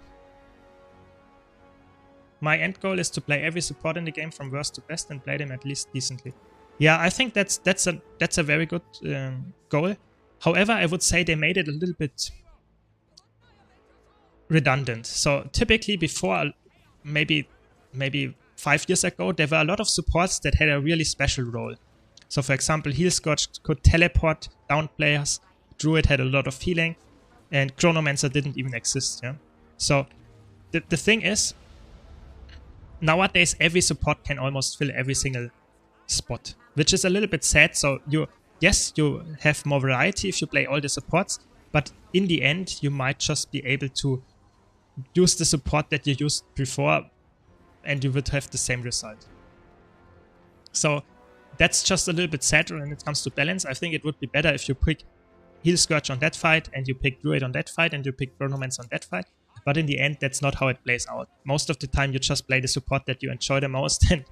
My end goal is to play every support in the game from worst to best and play them at least decently. Yeah, I think that's a very good goal. However, I would say they made it a little bit redundant. So typically before, maybe 5 years ago, there were a lot of supports that had a really special role. So for example, Heal Scourge could teleport down players, Druid had a lot of healing, and Chronomancer didn't even exist. Yeah. So the thing is, nowadays every support can almost fill every single spot, which is a little bit sad. So yes, you have more variety if you play all the supports, but in the end, you might just be able to use the support that you used before and you would have the same result. So that's just a little bit sad when it comes to balance. I think it would be better if you pick Heal Scourge on that fight and you pick Druid on that fight and you pick Chronomance on that fight. But in the end, that's not how it plays out. Most of the time, you just play the support that you enjoy the most, and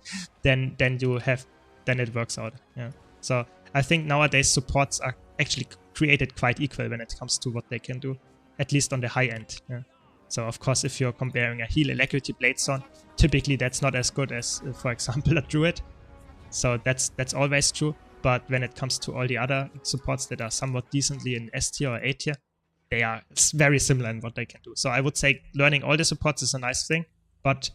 then it works out. Yeah. So I think nowadays supports are actually created quite equal when it comes to what they can do, at least on the high end. Yeah. So of course, if you're comparing a Heal Alacrity Bladestone, typically that's not as good as, for example, a Druid. So that's always true. But when it comes to all the other supports that are somewhat decently in S tier or A tier, they are very similar in what they can do. So I would say learning all the supports is a nice thing, but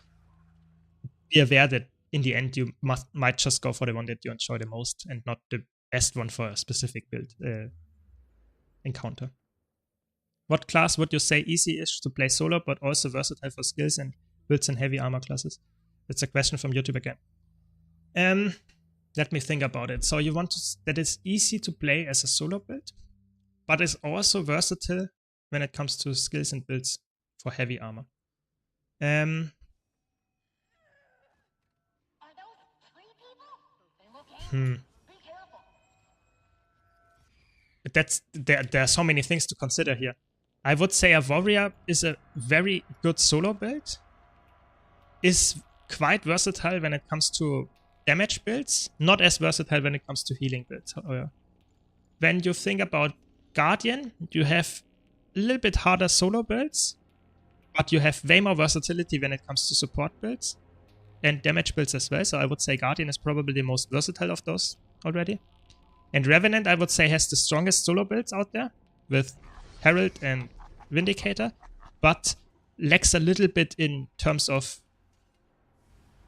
be aware that in the end you might just go for the one that you enjoy the most and not the best one for a specific build encounter. What class would you say easy-ish to play solo, but also versatile for skills and builds in heavy armor classes? That's a question from YouTube again. Let me think about it. So you want that it's easy to play as a solo build, but is also versatile when it comes to skills and builds for heavy armor. There are so many things to consider here. I would say a warrior is a very good solo build, is quite versatile when it comes to damage builds, not as versatile when it comes to healing builds, however. When you think about Guardian, you have a little bit harder solo builds, but you have way more versatility when it comes to support builds and damage builds as well. So I would say Guardian is probably the most versatile of those already. And Revenant, I would say, has the strongest solo builds out there with Herald and Vindicator, but lacks a little bit in terms of,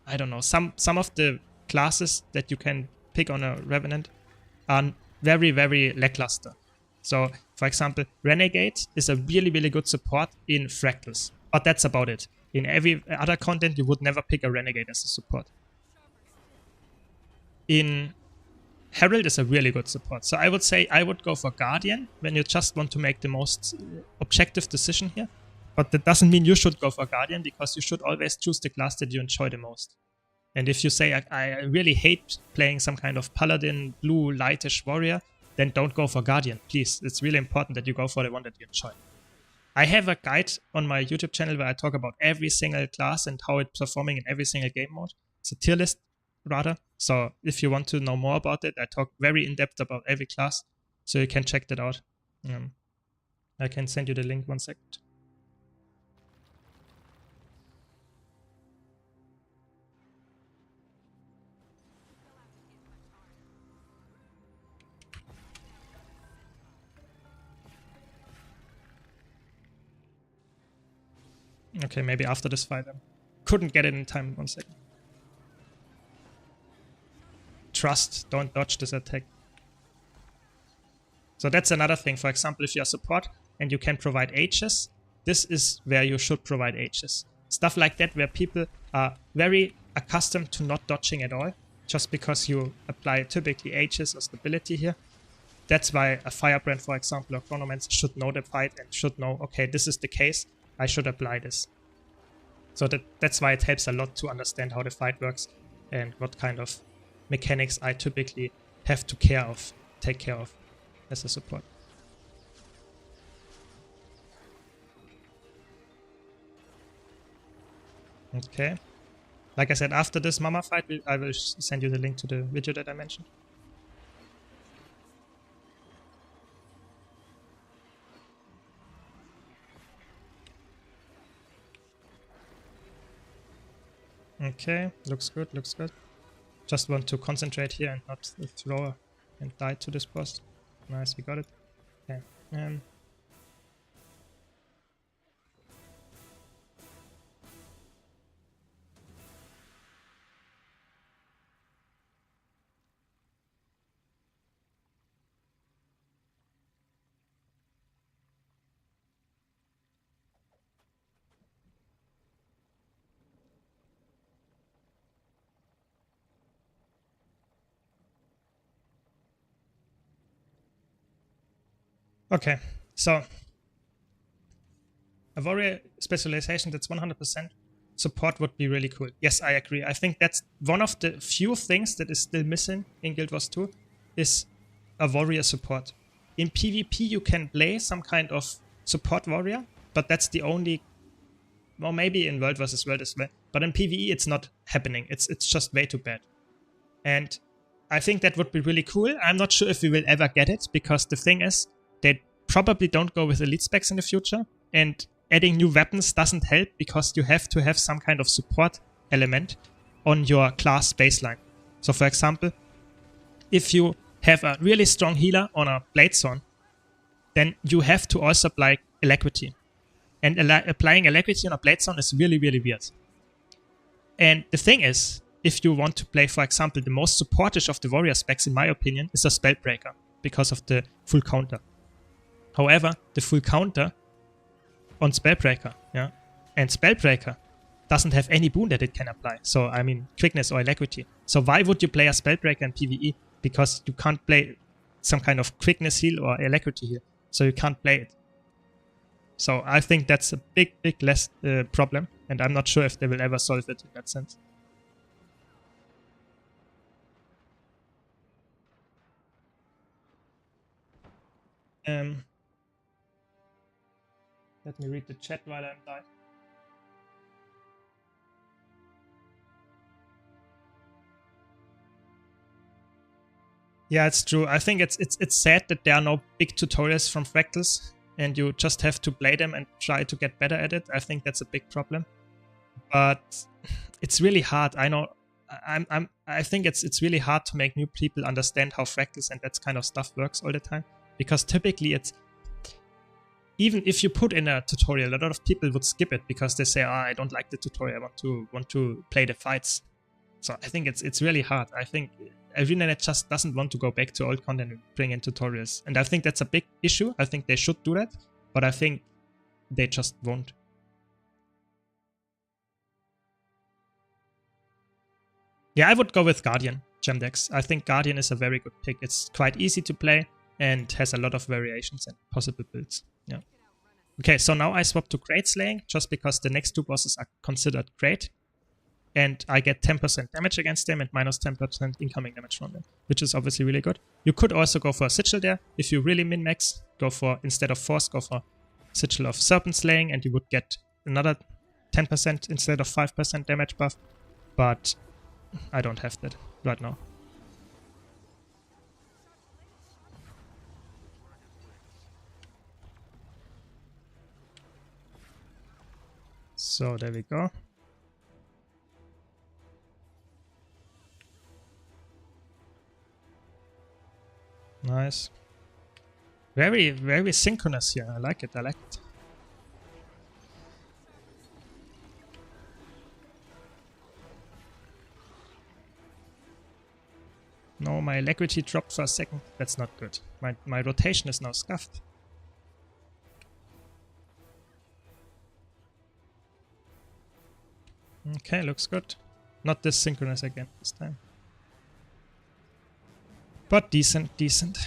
I don't know, some of the classes that you can pick on a Revenant are very, very lackluster. So, for example, Renegade is a really, really good support in Fractals, but that's about it. In every other content, you would never pick a Renegade as a support. In Herald is a really good support. So I would say I would go for Guardian when you just want to make the most objective decision here. But that doesn't mean you should go for Guardian, because you should always choose the class that you enjoy the most. And if you say, I really hate playing some kind of Paladin, blue, lightish warrior, then don't go for Guardian, please. It's really important that you go for the one that you enjoy. I have a guide on my YouTube channel where I talk about every single class and how it's performing in every single game mode. It's a tier list, rather. So if you want to know more about it, I talk very in-depth about every class. So you can check that out. I can send you the link 1 second. Okay, maybe after this fight. Couldn't get it in time. 1 second. Trust, don't dodge this attack. So that's another thing. For example, if you're support and you can provide H's, this is where you should provide H's. Stuff like that where people are very accustomed to not dodging at all, just because you apply typically H's or stability here. That's why a Firebrand, for example, or Chronomancer should know the fight and should know, okay, this is the case, I should apply this. So that's why it helps a lot to understand how the fight works and what kind of mechanics I typically have to take care of as a support. Okay. Like I said, after this Mama fight, I will send you the link to the video that I mentioned. Okay, looks good, looks good. Just want to concentrate here and not throw and die to this boss. Nice, we got it. Okay. Okay, so a warrior specialization that's 100% support would be really cool. Yes, I agree. I think that's one of the few things that is still missing in Guild Wars 2 is a warrior support. In PvP, you can play some kind of support warrior, but that's the only... Well, maybe in World vs. World as well. But in PvE, it's not happening. It's just way too bad. And I think that would be really cool. I'm not sure if we will ever get it, because the thing is, they probably don't go with elite specs in the future. And adding new weapons doesn't help, because you have to have some kind of support element on your class baseline. So for example, if you have a really strong healer on a Bladezone, then you have to also apply alacrity. And applying alacrity on a Bladezone is really, really weird. And the thing is, if you want to play, for example, the most supportive of the warrior specs, in my opinion, is a Spellbreaker, because of the full counter. However, the full counter on Spellbreaker, yeah, and Spellbreaker doesn't have any boon that it can apply. So, I mean, quickness or alacrity. So why would you play a Spellbreaker in PvE? Because you can't play some kind of quickness heal or alacrity heal. So you can't play it. So I think that's a big, big less problem. And I'm not sure if they will ever solve it in that sense. Let me read the chat while I'm live. Yeah, it's true. I think it's sad that there are no big tutorials from Fractals, and you just have to play them and try to get better at it. I think that's a big problem. But it's really hard. I know. I think it's really hard to make new people understand how Fractals and that kind of stuff works all the time, because typically it's, even if you put in a tutorial, a lot of people would skip it because they say, I don't like the tutorial, I want to play the fights. So I think it's really hard. I think ArenaNet just doesn't want to go back to old content and bring in tutorials. And I think that's a big issue. I think they should do that, but I think they just won't. Yeah, I would go with Guardian Gemdex. I think Guardian is a very good pick. It's quite easy to play and has a lot of variations and possible builds. Yeah. Okay, so now I swap to Great Slaying, just because the next two bosses are considered great. And I get 10% damage against them and minus 10% incoming damage from them, which is obviously really good. You could also go for a Sigil there. If you really min-max, go for, instead of Force, go for Sigil of Serpent Slaying, and you would get another 10% instead of 5% damage buff. But I don't have that right now. So there we go. Nice. Very, very synchronous here. I like it. I like it. No, my alacrity dropped for a second. That's not good. My rotation is now scuffed. Okay, looks good. Not this synchronous again this time. But decent, decent.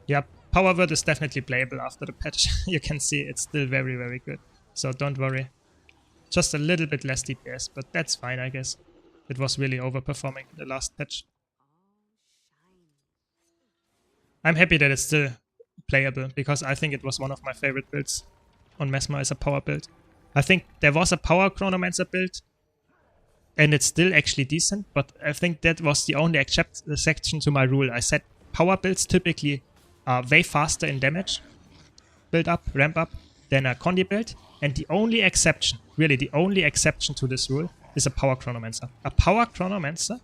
Yeah, Power Word is definitely playable after the patch. You can see it's still very, very good. So don't worry. Just a little bit less DPS, but that's fine, I guess. It was really overperforming in the last patch. I'm happy that it's still playable, because I think it was one of my favorite builds on Mesmer as a power build. I think there was a power Chronomancer build, and it's still actually decent, but I think that was the only exception to my rule. I said power builds typically are way faster in damage, build up, ramp up, than a Condi build, and the only exception, really the only exception to this rule, is a power Chronomancer. A power Chronomancer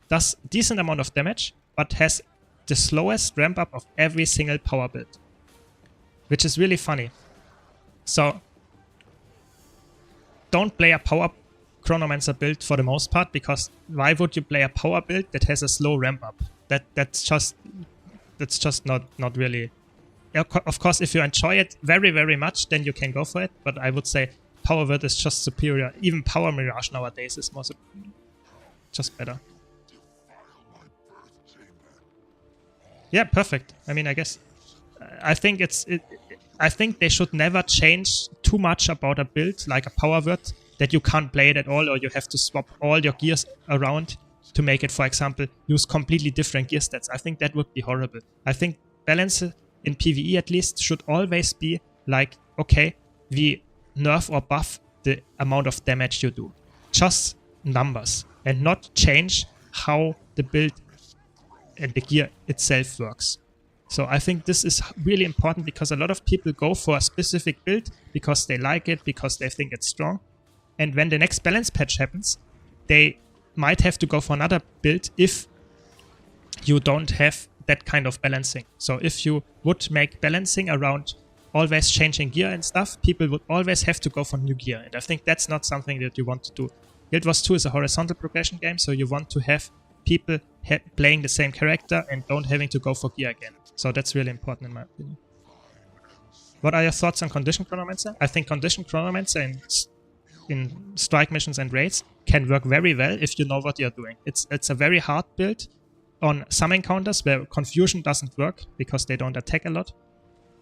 does decent amount of damage, but has the slowest ramp up of every single power build, which is really funny. So don't play a power Chronomancer build for the most part, because why would you play a power build that has a slow ramp up? That's just not really. Of course, if you enjoy it very, very much, then you can go for it. But I would say Power Word is just superior. Even Power Mirage nowadays is more just better. Yeah, perfect. I mean, I guess I think I think they should never change too much about a build like a power word that you can't play it at all, or you have to swap all your gears around to make it, for example, use completely different gear stats. I think that would be horrible. I think balance in PvE at least should always be like, okay, we nerf or buff the amount of damage you do. Just numbers, and not change how the build and the gear itself works. So I think this is really important because a lot of people go for a specific build because they like it, because they think it's strong. And when the next balance patch happens, they might have to go for another build if you don't have that kind of balancing. So if you would make balancing around always changing gear and stuff, people would always have to go for new gear. And I think that's not something that you want to do. Guild Wars 2 is a horizontal progression game, so you want to have people playing the same character and don't having to go for gear again. So that's really important in my opinion. What are your thoughts on Condition Chronomancer? I think Condition Chronomancer in strike missions and raids can work very well if you know what you're doing. It's a very hard build on some encounters where Confusion doesn't work because they don't attack a lot.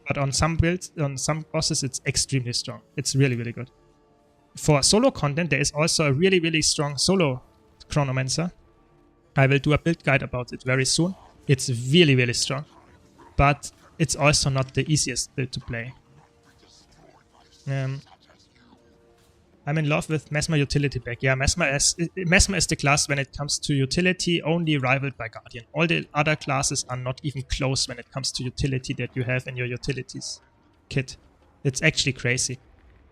But on some builds, on some bosses, it's extremely strong. It's really, really good. For solo content, there is also a really, really strong solo Chronomancer. I will do a build guide about it very soon. It's really, really strong. But it's also not the easiest build to play. I'm in love with Mesmer utility back. Yeah, Mesmer is the class when it comes to utility, only rivaled by Guardian. All the other classes are not even close when it comes to utility that you have in your utilities kit. It's actually crazy.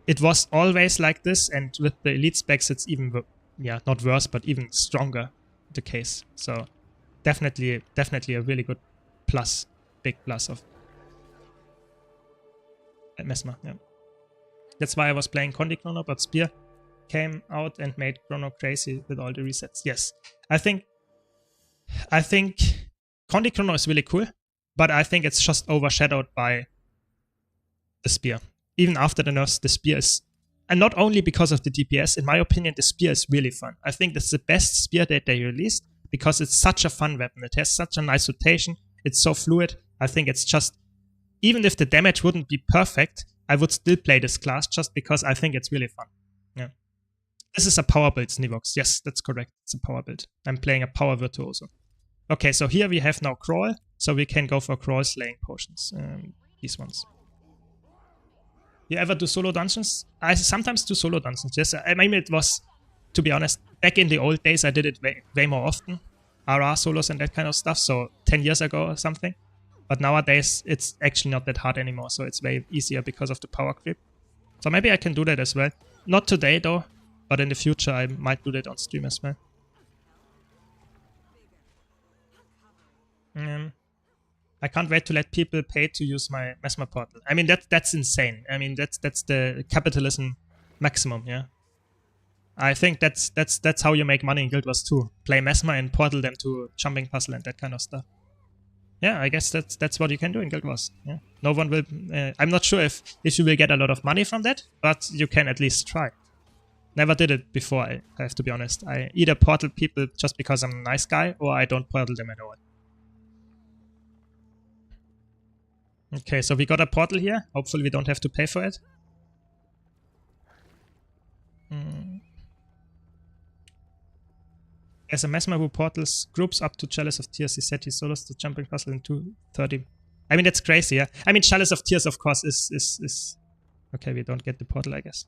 It was always like this, and with the elite specs it's even, yeah, not worse, but even stronger the case. So definitely a really good plus, big plus of Mesmer, yeah. That's why I was playing Condi Chrono, but Spear came out and made Chrono crazy with all the resets. Yes, I think Condi Chrono is really cool, but I think it's just overshadowed by the Spear. Even after the nerfs, the Spear is, and not only because of the DPS, in my opinion, the Spear is really fun. I think that's the best Spear that they released because it's such a fun weapon. It has such a nice rotation. It's so fluid. I think it's just, even if the damage wouldn't be perfect, I would still play this class just because I think it's really fun. Yeah. This is a power build, Snivox. Yes, that's correct. It's a power build. I'm playing a power virtuoso. Okay, so here we have now crawl, so we can go for crawl slaying potions. These ones. You ever do solo dungeons? I sometimes do solo dungeons. Yes, I mean, it was, to be honest, back in the old days, I did it way more often. RR solos and that kind of stuff, so 10 years ago or something. But nowadays, it's actually not that hard anymore, so it's way easier because of the power creep. So maybe I can do that as well. Not today, though, but in the future, I might do that on stream as well. I can't wait to let people pay to use my Mesmer portal. I mean, that's insane. I mean, that's the capitalism maximum, yeah. I think that's how you make money in Guild Wars 2. Play Mesmer and portal them to Jumping Puzzle and that kind of stuff. Yeah, I guess that's what you can do in Guild Wars. Yeah, no one will. I'm not sure if you will get a lot of money from that, but you can at least try. Never did it before. I have to be honest. I either portal people just because I'm a nice guy, or I don't portal them at all. Okay, so we got a portal here. Hopefully, we don't have to pay for it. As a Mesmer who portals groups up to Chalice of Tears, he said he solos the Jumping Puzzle in 2:30. I mean, that's crazy, yeah? I mean, Chalice of Tears, of course, is... Okay, we don't get the portal, I guess.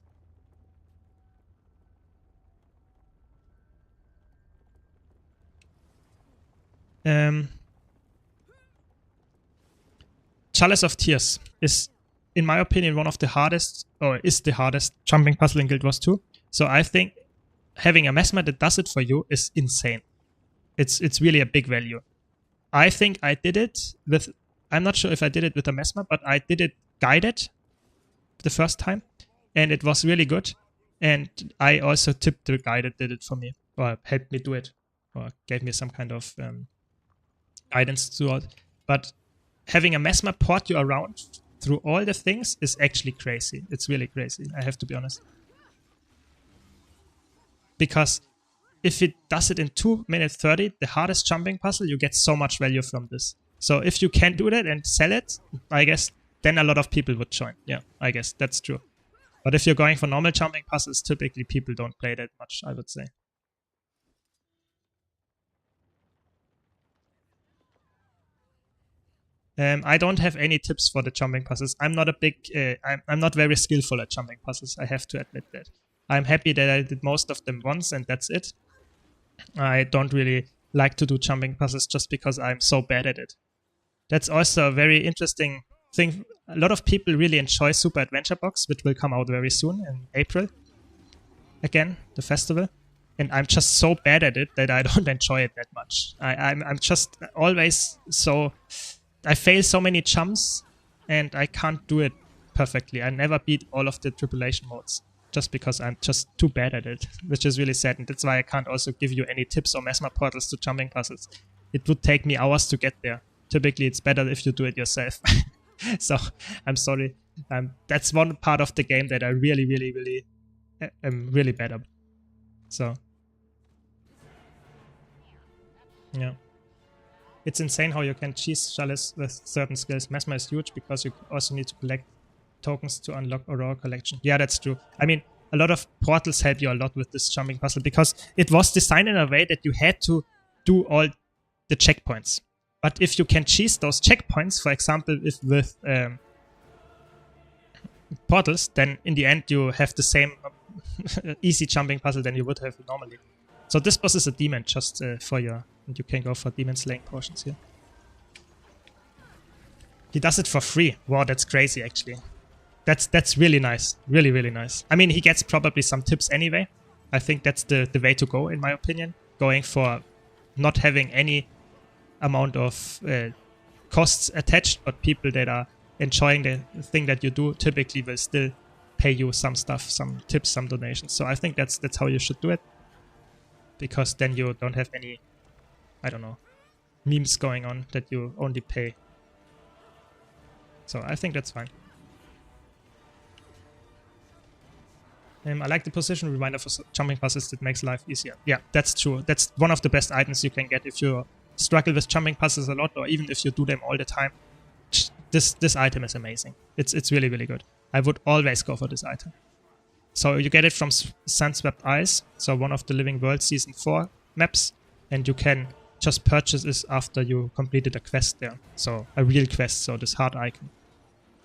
Chalice of Tears is, in my opinion, one of the hardest, or is the hardest, Jumping Puzzle in Guild Wars 2. So I think having a Mesmer that does it for you is insane. It's really a big value. I think I did it with, I'm not sure if I did it with a Mesmer, but I did it guided the first time, and it was really good. And I also tipped the guy that did it for me, or helped me do it, or gave me some kind of guidance throughout. But having a Mesmer port you around through all the things is actually crazy. It's really crazy, I have to be honest. Because if it does it in 2 minutes 30, the hardest jumping puzzle, you get so much value from this. So if you can do that and sell it, I guess then a lot of people would join. Yeah, I guess that's true. But if you're going for normal jumping puzzles, typically people don't play that much, I would say. I don't have any tips for the jumping puzzles. I'm not a big, I'm not very skillful at jumping puzzles. I have to admit that. I'm happy that I did most of them once and that's it. I don't really like to do jumping puzzles just because I'm so bad at it. That's also a very interesting thing. A lot of people really enjoy Super Adventure Box, which will come out very soon in April. Again, the festival. And I'm just so bad at it that I don't enjoy it that much. I'm just always so... I fail so many jumps and I can't do it perfectly. I never beat all of the tribulation modes just because I'm just too bad at it, which is really sad. And that's why I can't also give you any tips or mesmer portals to jumping puzzles. It would take me hours to get there. Typically, it's better if you do it yourself. So I'm sorry. That's one part of the game that I really am really bad at. So yeah. It's insane how you can cheese Chalice with certain skills. Mesmer is huge because you also need to collect tokens to unlock Aurora Collection. Yeah, that's true. I mean, a lot of portals help you a lot with this jumping puzzle because it was designed in a way that you had to do all the checkpoints. But if you can cheese those checkpoints, for example, if with portals, then in the end you have the same easy jumping puzzle than you would have normally. So this boss is a demon just for your... And you can go for demon slaying potions here. He does it for free. Wow, that's crazy actually. That's really nice. Really nice. I mean, he gets probably some tips anyway. I think that's the way to go in my opinion. Going for not having any amount of costs attached, but people that are enjoying the thing that you do typically will still pay you some stuff, some tips, some donations. So I think that's how you should do it. Because then you don't have any, I don't know, memes going on that you only pay. So I think that's fine. I like the position reminder for jumping puzzles that makes life easier. Yeah, that's true. That's one of the best items you can get if you struggle with jumping puzzles a lot, or even if you do them all the time. This item is amazing. It's really good. I would always go for this item. So you get it from Sunswept Isles, so one of the Living World Season 4 maps, and you can just purchase this after you completed a quest there. So a real quest, so this heart icon.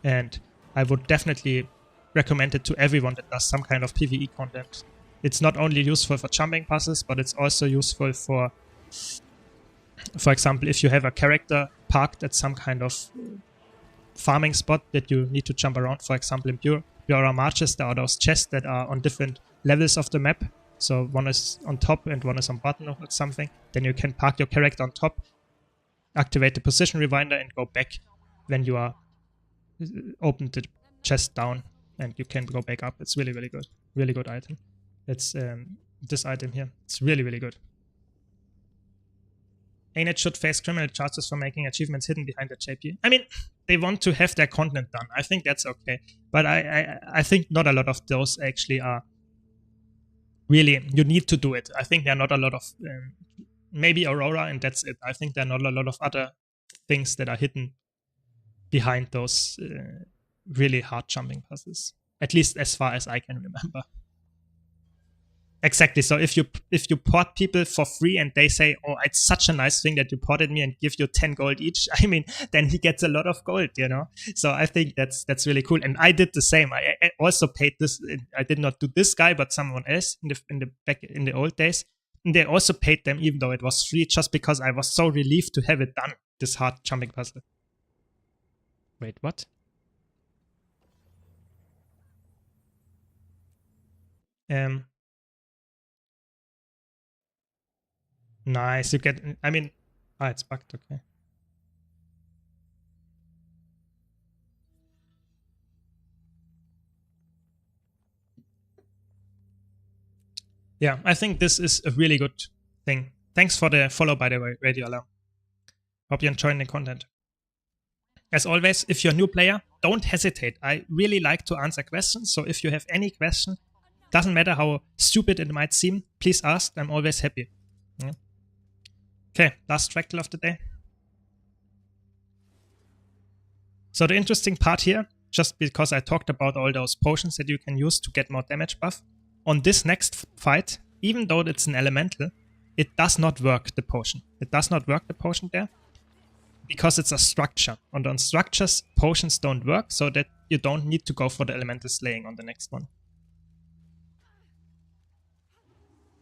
And I would definitely recommend it to everyone that does some kind of PvE content. It's not only useful for jumping puzzles, but it's also useful for example, if you have a character parked at some kind of farming spot that you need to jump around. For example, in Bureau Marches, there are those chests that are on different levels of the map. So one is on top and one is on bottom or something. Then you can park your character on top, activate the position rewinder, and go back when you are open the chest down, and you can go back up. It's really good. Really good item. It's this item here. It's really good. ANET should face criminal charges for making achievements hidden behind the JP. I mean, they want to have their content done. I think that's okay. But I think not a lot of those actually are really, you need to do it. I think there are not a lot of, maybe Aurora and that's it. I think there are not a lot of other things that are hidden behind those really hard jumping puzzles. At least as far as I can remember. Exactly. So if you port people for free and they say, "Oh, it's such a nice thing that you ported me," and give you 10 gold each, I mean, then he gets a lot of gold, you know. So I think that's really cool. And I did the same. I also paid this. I did not do this guy, but someone else in the old days. And they also paid them, even though it was free, just because I was so relieved to have it done. This hard jumping puzzle. Wait, what? Nice. You get. I mean, it's bugged. Okay. Yeah, I think this is a really good thing. Thanks for the follow, by the way, Radio Alarm. Hope you're enjoying the content. As always, if you're a new player, don't hesitate. I really like to answer questions. So if you have any question, doesn't matter how stupid it might seem, please ask. I'm always happy. Yeah. Okay, last fractal of the day. So the interesting part here, just because I talked about all those potions that you can use to get more damage buff, on this next fight, even though it's an elemental, it does not work, the potion. It does not work, the potion there, because it's a structure. And on structures, potions don't work, so that you don't need to go for the elemental slaying on the next one.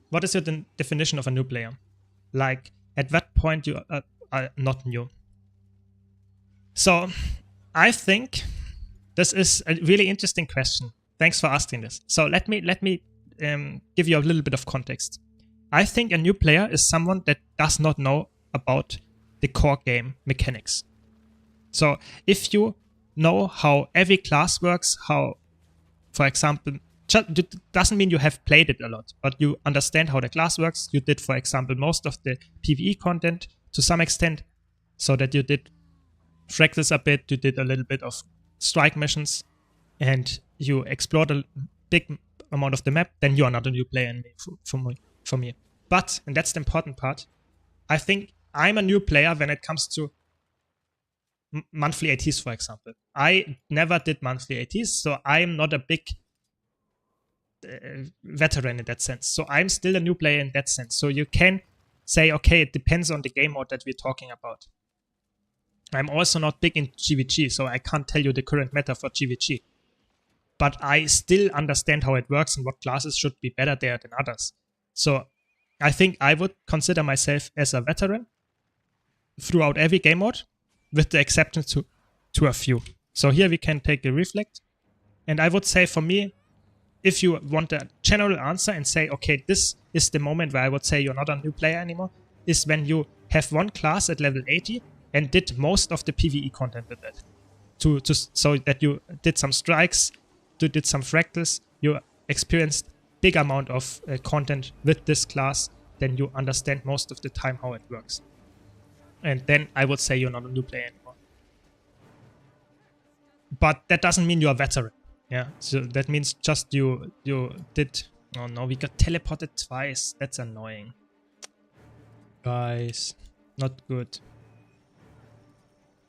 What is your definition of a new player? Like, at what point you are not new? So, I think this is a really interesting question. Thanks for asking this. So let me give you a little bit of context. I think a new player is someone that does not know about the core game mechanics. So if you know how every class works, how, for example, it doesn't mean you have played it a lot, but you understand how the class works. You did, for example, most of the PvE content to some extent, so that you did fractals a bit, you did a little bit of strike missions, and you explored a big amount of the map, then you are not a new player for me. But, and that's the important part, I think I'm a new player when it comes to monthly ATs, for example. I never did monthly ATs, so I'm not a big veteran in that sense. So I'm still a new player in that sense. So you can say, okay, it depends on the game mode that we're talking about. I'm also not big in GVG, so I can't tell you the current meta for GVG. But I still understand how it works and what classes should be better there than others. So I think I would consider myself as a veteran throughout every game mode, with the exception to a few. So here we can take a reflect. And I would say for me, if you want a general answer and say, okay, this is the moment where I would say you're not a new player anymore, is when you have one class at level 80 and did most of the PvE content with it. So that you did some strikes, you did some fractals, you experienced big amount of content with this class, then you understand most of the time how it works. And then I would say you're not a new player anymore. But that doesn't mean you're a veteran. Yeah, so that means just you did... Oh no, we got teleported twice. That's annoying. Guys, not good.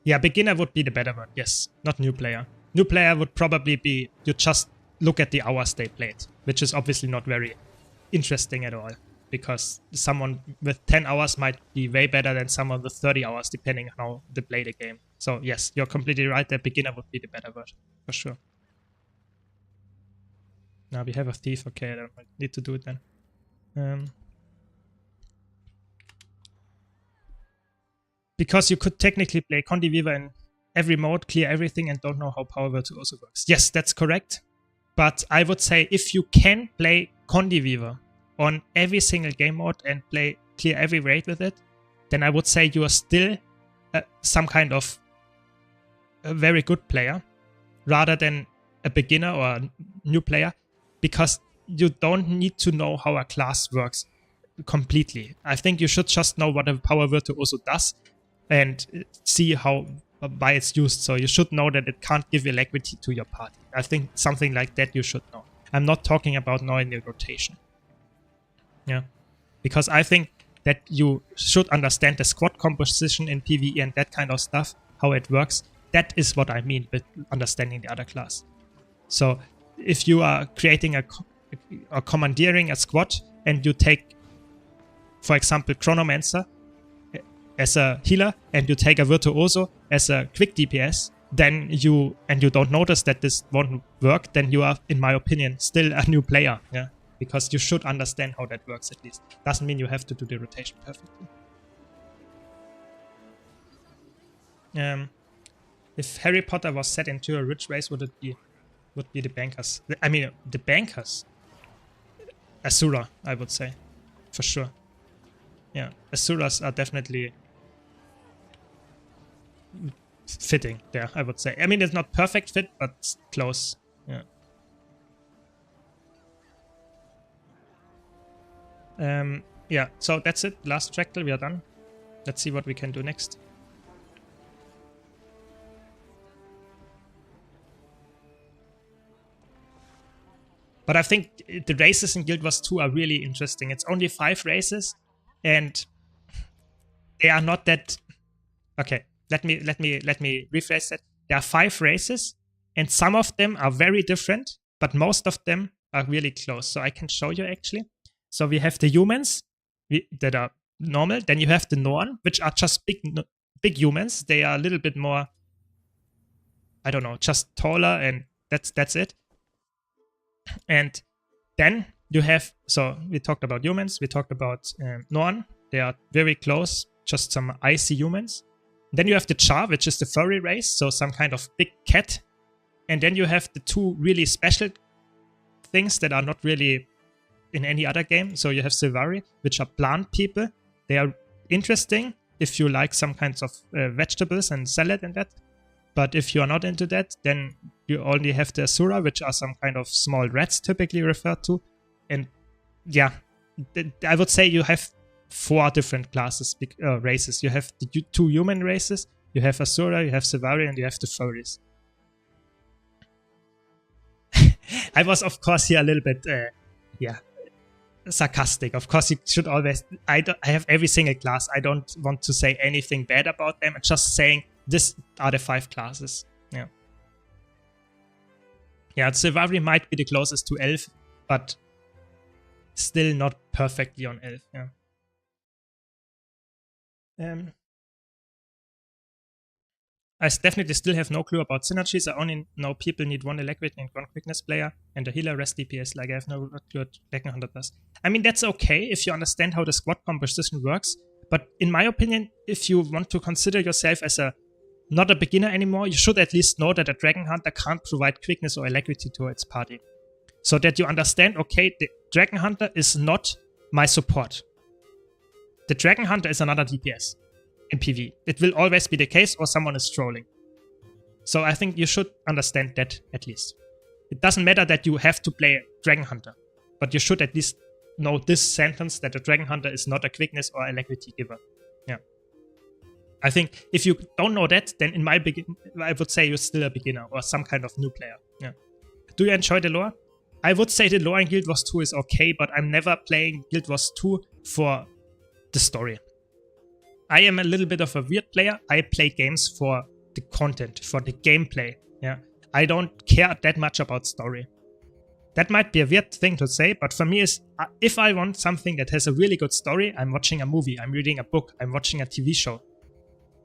Yeah, beginner would be the better word, yes. Not new player. New player would probably be, you just look at the hours they played, which is obviously not very interesting at all, because someone with 10 hours might be way better than someone with 30 hours, depending on how they play the game. So yes, you're completely right, that beginner would be the better word, for sure. Now we have a thief, okay, I don't need to do it then. Because you could technically play Condi Weaver in every mode, clear everything, and don't know how Power Virtuoso works. Yes, that's correct. But I would say if you can play Condi Weaver on every single game mode and clear every raid with it, then I would say you are still some kind of a very good player, rather than a beginner or a new player, because you don't need to know how a class works completely. I think you should just know what a Power Virtuoso does and see why it's used. So you should know that it can't give alacrity to your party. I think something like that you should know. I'm not talking about knowing the rotation. Yeah, because I think that you should understand the squad composition in PvE and that kind of stuff, how it works. That is what I mean with understanding the other class. So if you are creating or commandeering a squad and you take, for example, Chronomancer as a healer and you take a Virtuoso as a quick DPS, then you don't notice that this won't work, then you are, in my opinion, still a new player. Yeah, because you should understand how that works at least. Doesn't mean you have to do the rotation perfectly. If Harry Potter was set into a rich race, would be the bankers. I mean, the bankers. Asura, I would say, for sure. Yeah, Asuras are definitely fitting there, I would say. I mean, it's not perfect fit, but close. Yeah. Yeah, so that's it. Last fractal, we are done. Let's see what we can do next. But I think the races in Guild Wars 2 are really interesting. It's only 5 races, and they are not that... Okay, let me rephrase that. there are 5 races, and some of them are very different, but most of them are really close. So I can show you actually. So we have the humans that are normal. Then you have the Norn, which are just big humans. They are a little bit more, I don't know, just taller, and that's it. And then you have, so we talked about humans, we talked about Norn. They are very close, just some icy humans. Then you have the Char, which is the furry race, so some kind of big cat. And then you have the 2 really special things that are not really in any other game. So you have Silvari, which are plant people. They are interesting if you like some kinds of vegetables and salad and that. But if you are not into that, then you only have the Asura, which are some kind of small rats typically referred to. And yeah, I would say you have 4 different classes, races. You have the 2 human races, you have Asura, you have Silvari, and you have the furries. I was, of course, here a little bit, sarcastic. Of course, you should always. I have every single class. I don't want to say anything bad about them. I'm just saying these are the 5 classes. Yeah. Yeah, Silvari might be the closest to Elf, but still not perfectly on Elf. Yeah. I definitely still have no clue about synergies. I only know people need 1 Alacrity and 1 Quickness player, and a healer rest DPS. Like, I have no clue what Dragon Hunter does. I mean, that's okay if you understand how the squad composition works, but in my opinion, if you want to consider yourself as not a beginner anymore, you should at least know that a Dragon Hunter can't provide Quickness or Alacrity to its party. So that you understand, okay, the Dragon Hunter is not my support. The Dragon Hunter is another DPS. In PV. It will always be the case, or someone is trolling. So I think you should understand that at least. It doesn't matter that you have to play Dragon Hunter, but you should at least know this sentence, that a Dragon Hunter is not a Quickness or Alacrity giver. Yeah. I think if you don't know that, then in my I would say you're still a beginner or some kind of new player. Yeah. Do you enjoy the lore? I would say the lore in Guild Wars 2 is okay, but I'm never playing Guild Wars 2 for the story. I am a little bit of a weird player. I play games for the content, for the gameplay. Yeah, I don't care that much about story. That might be a weird thing to say, but for me, is if I want something that has a really good story, I'm watching a movie, I'm reading a book, I'm watching a TV show.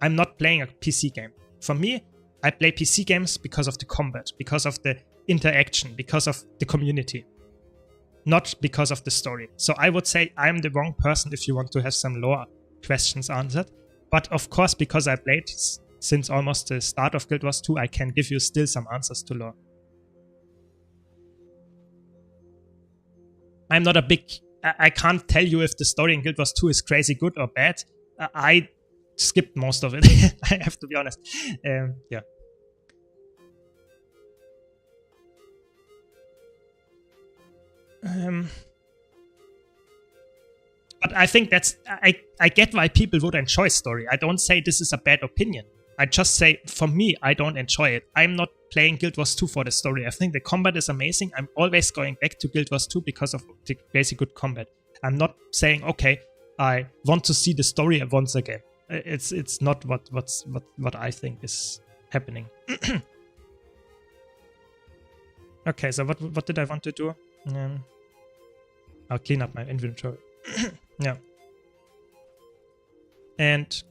I'm not playing a PC game. For me, I play PC games because of the combat, because of the interaction, because of the community, not because of the story. So I would say I'm the wrong person if you want to have some lore questions answered. But of course, because I played since almost the start of Guild Wars 2, I can give you still some answers to lore. I'm not a big... I can't tell you if the story in Guild Wars 2 is crazy good or bad. I skipped most of it, I have to be honest. Yeah. But I think that's... I get why people would enjoy story. I don't say this is a bad opinion. I just say, for me, I don't enjoy it. I'm not playing Guild Wars 2 for the story. I think the combat is amazing. I'm always going back to Guild Wars 2 because of the basic good combat. I'm not saying, okay, I want to see the story once again. It's not what I think is happening. Okay, so what did I want to do? I'll clean up my inventory. Yeah. And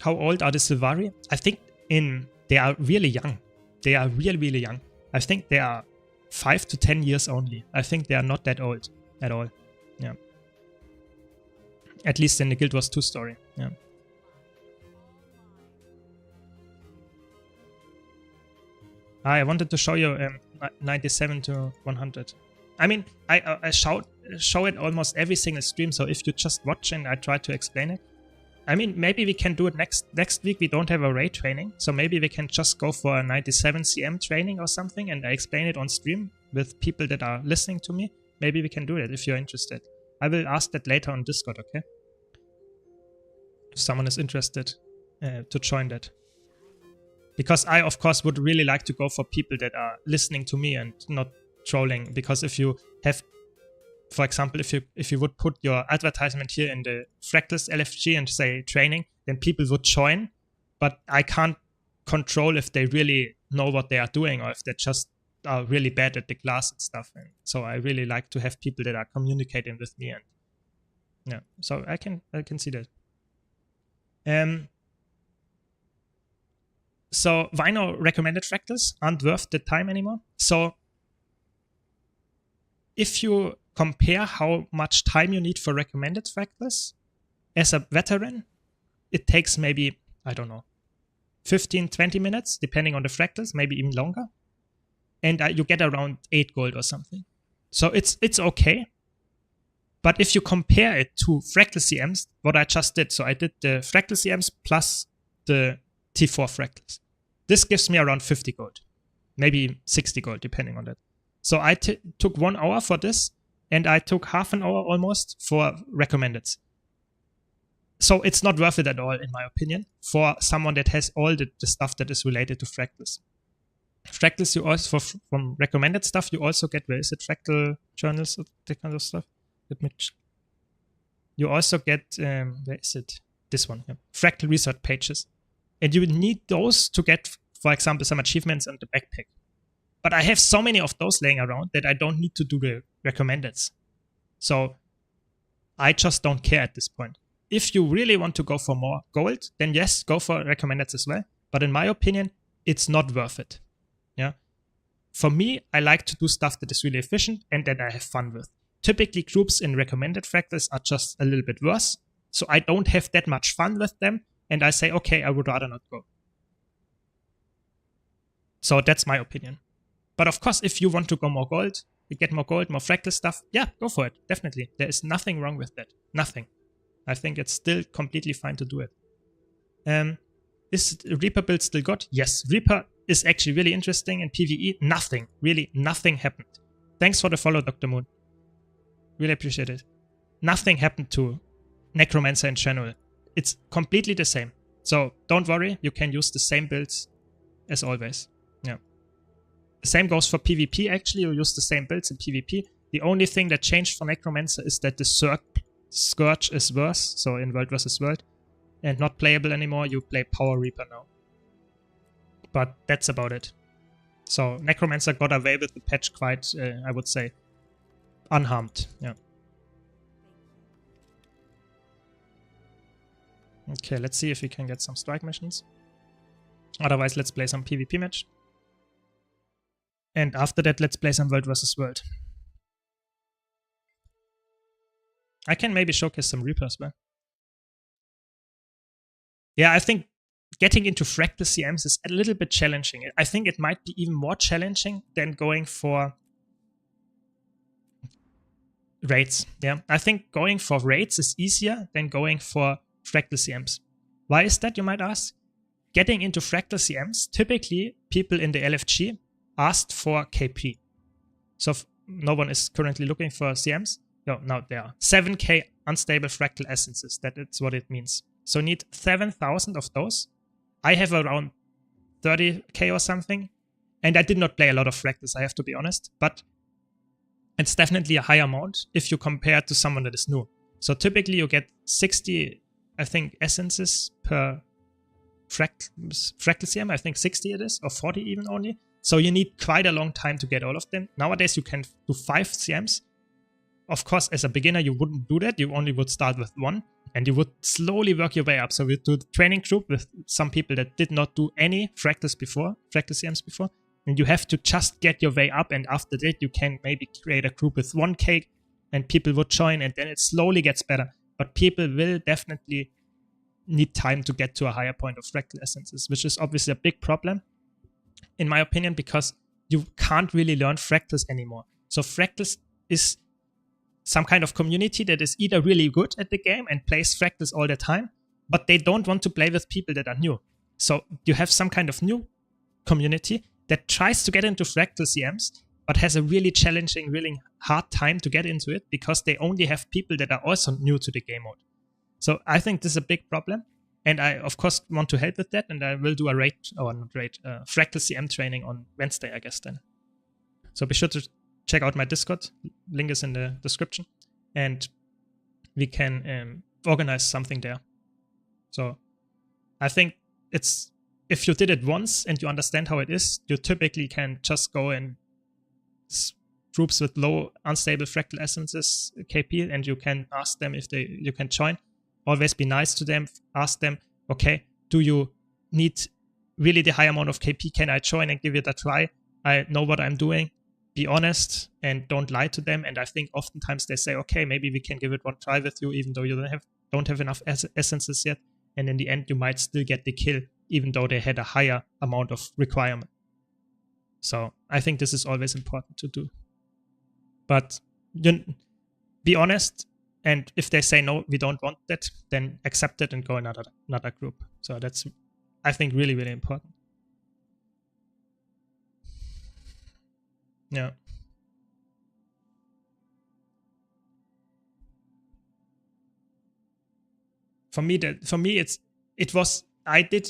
how old are the Silvari? I think they are really young. They are really, really young. I think they are 5 to 10 years only. I think they are not that old at all. Yeah. At least in the Guild Wars 2 story. Yeah. I wanted to show you 97 to 100. I mean, I show it almost every single stream, so if you just watch and I try to explain it. I mean, maybe we can do it next week. We don't have a raid training, so maybe we can just go for a 97 CM training or something, and I explain it on stream with people that are listening to me. Maybe we can do that if you're interested. I will ask that later on Discord, okay? If someone is interested to join that. Because I, of course, would really like to go for people that are listening to me and not trolling. Because if you have, for example, if you would put your advertisement here in the Fractals LFG and say training, then people would join. But I can't control if they really know what they are doing or if they just are really bad at the class and stuff. And so I really like to have people that are communicating with me, and yeah, so I can see that. So why no recommended fractals aren't worth the time anymore? So if you compare how much time you need for recommended fractals, as a veteran, it takes maybe, I don't know, 15, 20 minutes, depending on the fractals, maybe even longer. And you get around 8 gold or something. So it's okay. But if you compare it to fractal CMs, what I just did, so I did the fractal CMs plus the T4 fractals. This gives me around 50 gold, maybe 60 gold, depending on that. So I took 1 hour for this, and I took half an hour almost for recommendeds. So it's not worth it at all, in my opinion, for someone that has all the stuff that is related to fractals. Fractals, you also, from recommended stuff, you also get, where is it, fractal journals, that kind of stuff. You also get, where is it? This one, yeah. Fractal research pages. And you need those to get, for example, some achievements on the backpack. But I have so many of those laying around that I don't need to do the recommendeds. So I just don't care at this point. If you really want to go for more gold, then yes, go for recommendeds as well. But in my opinion, it's not worth it. Yeah. For me, I like to do stuff that is really efficient and that I have fun with. Typically, groups in recommended fractals are just a little bit worse. So I don't have that much fun with them. And I say, okay, I would rather not go. So that's my opinion. But of course, if you want to go more gold, you get more gold, more fractal stuff, yeah, go for it. Definitely. There is nothing wrong with that. Nothing. I think it's still completely fine to do it. Is Reaper build still good? Yes, Reaper is actually really interesting. In PvE, nothing, really nothing happened. Thanks for the follow, Dr. Moon. Really appreciate it. Nothing happened to Necromancer in general. It's completely the same. So don't worry, you can use the same builds as always. Yeah. The same goes for PvP actually, you use the same builds in PvP. The only thing that changed for Necromancer is that the Scourge is worse, so in World vs. World, and not playable anymore. You play Power Reaper now. But that's about it. So Necromancer got away with the patch quite, I would say, unharmed. Yeah. Okay, let's see if we can get some strike missions. Otherwise, let's play some PvP match. And after that, let's play some World vs. World. I can maybe showcase some Reaper as well. Yeah, I think getting into fractal CMs is a little bit challenging. I think it might be even more challenging than going for raids. Yeah, I think going for raids is easier than going for fractal CMs. Why is that, you might ask? Getting into fractal CMs, typically people in the LFG asked for KP. So no one is currently looking for CMs. No, now there are 7k unstable fractal essences. That is what it means. So need 7,000 of those. I have around 30k or something. And I did not play a lot of fractals, I have to be honest. But it's definitely a high amount if you compare to someone that is new. So typically you get 60, I think, essences per fractal CM. I think 60 it is, or 40 even only. So you need quite a long time to get all of them. Nowadays you can do 5 CMs. Of course, as a beginner, you wouldn't do that. You only would start with 1, and you would slowly work your way up. So we do the training group with some people that did not do any fractal CMs before, and you have to just get your way up. And after that, you can maybe create a group with 1k, and people would join, and then it slowly gets better. But people will definitely need time to get to a higher point of fractal essences, which is obviously a big problem, in my opinion, because you can't really learn fractals anymore. So fractals is some kind of community that is either really good at the game and plays fractals all the time, but they don't want to play with people that are new. So you have some kind of new community that tries to get into fractal CMs, but has a really challenging, really hard time to get into it because they only have people that are also new to the game mode. So I think this is a big problem. And I, of course, want to help with that. And I will do a fractal CM training on Wednesday, I guess, then. So be sure to check out my Discord. Link is in the description. And we can organize something there. So I think it's if you did it once and you understand how it is, you typically can just go in groups with low unstable fractal essences KP, and you can ask them if you can join. Always be nice to them. Ask them, okay, do you need really the high amount of KP? Can I join and give it a try? I know what I'm doing. Be honest and don't lie to them. And I think oftentimes they say, okay, maybe we can give it one try with you, even though you don't have enough essences yet. And in the end, you might still get the kill, even though they had a higher amount of requirement. So I think this is always important to do. But be honest, and if they say no, we don't want that, then accept it and go another group. So that's, I think, really, really important. Yeah. For me, I did